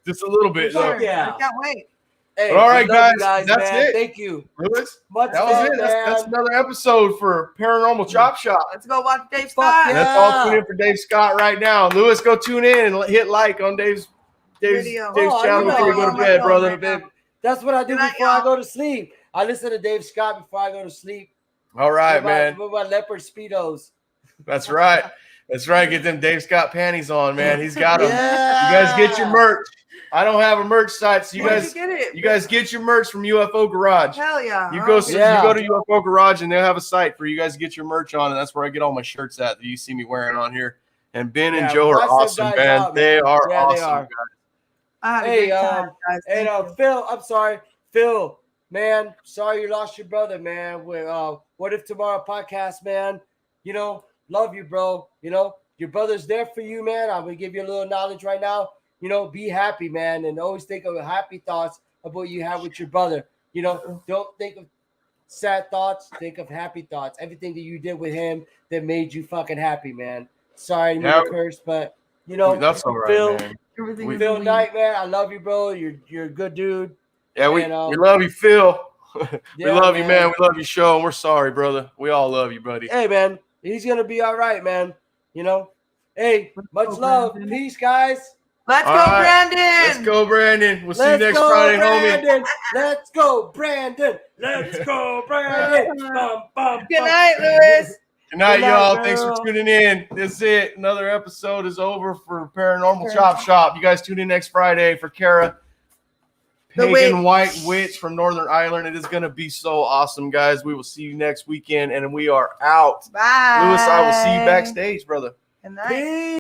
Just a little bit. Fuck though. yeah. I can't wait. Hey, But all right, we love you guys, that's man. it. Thank you. Lewis, Much that was love, it. That's man. another episode for Paranormal Chop Shop. Let's go watch Dave Fuck Scott. yeah. Let's all tune in for Dave Scott right now. Lewis, go tune in and hit like on Dave's Video. Oh, I channel know. before you go On to my bed, phone brother. right now. That's what I do Good night, before I y'all. go to sleep. I listen to Dave Scott before I go to sleep. All right, with man. With my leopard speedos. That's right. That's right. Get them Dave Scott panties on, man. He's got them. Yeah. You guys get your merch. I don't have a merch site, so you Where'd guys get it? you guys get your merch from UFO Garage. Hell yeah. You go Yeah. you go to UFO Garage and they'll have a site for you guys to get your merch on, and that's where I get all my shirts at that you see me wearing on here. And Ben and Yeah, Joe are watch them awesome, guys man. out, They man. are Yeah, they awesome, are. guys. I had a Hey, great time, guys. And Thank you. Phil, I'm sorry. Phil, man, sorry you lost your brother, man. What If Tomorrow podcast, man. You know, love you, bro. You know, your brother's there for you, man. I'm going to give you a little knowledge right now. You know, be happy, man, and always think of happy thoughts of what you have with your brother. You know, don't think of sad thoughts. Think of happy thoughts. Everything that you did with him that made you fucking happy, man. Sorry, I didn't mean to curse, but, you know, That's all right, Phil, man. Everything we- is Phil elite. Knight, man, I love you, bro. You're a good dude. Yeah, we And, love you, Phil. We love you, man. We love you, show. And we're sorry, brother. We all love you, buddy. Hey, man, he's gonna be all right, man. You know. Hey, much love, peace, guys. Let's All go, right. Brandon. Let's go, Brandon. We'll see you next go, Friday, Brandon. homie. Let's go, Brandon. Let's go, Brandon. Bum, bum, Good bum. night, Lewis. Good night, Good night, y'all. Thanks for girl. tuning in. That's it. Another episode is over for Paranormal Chop Shop. You guys tune in next Friday for Kara, The Pagan witch. White Witch from Northern Ireland. It is going to be so awesome, guys. We will see you next weekend, and we are out. Bye. Lewis, I will see you backstage, brother. Good night. Peace.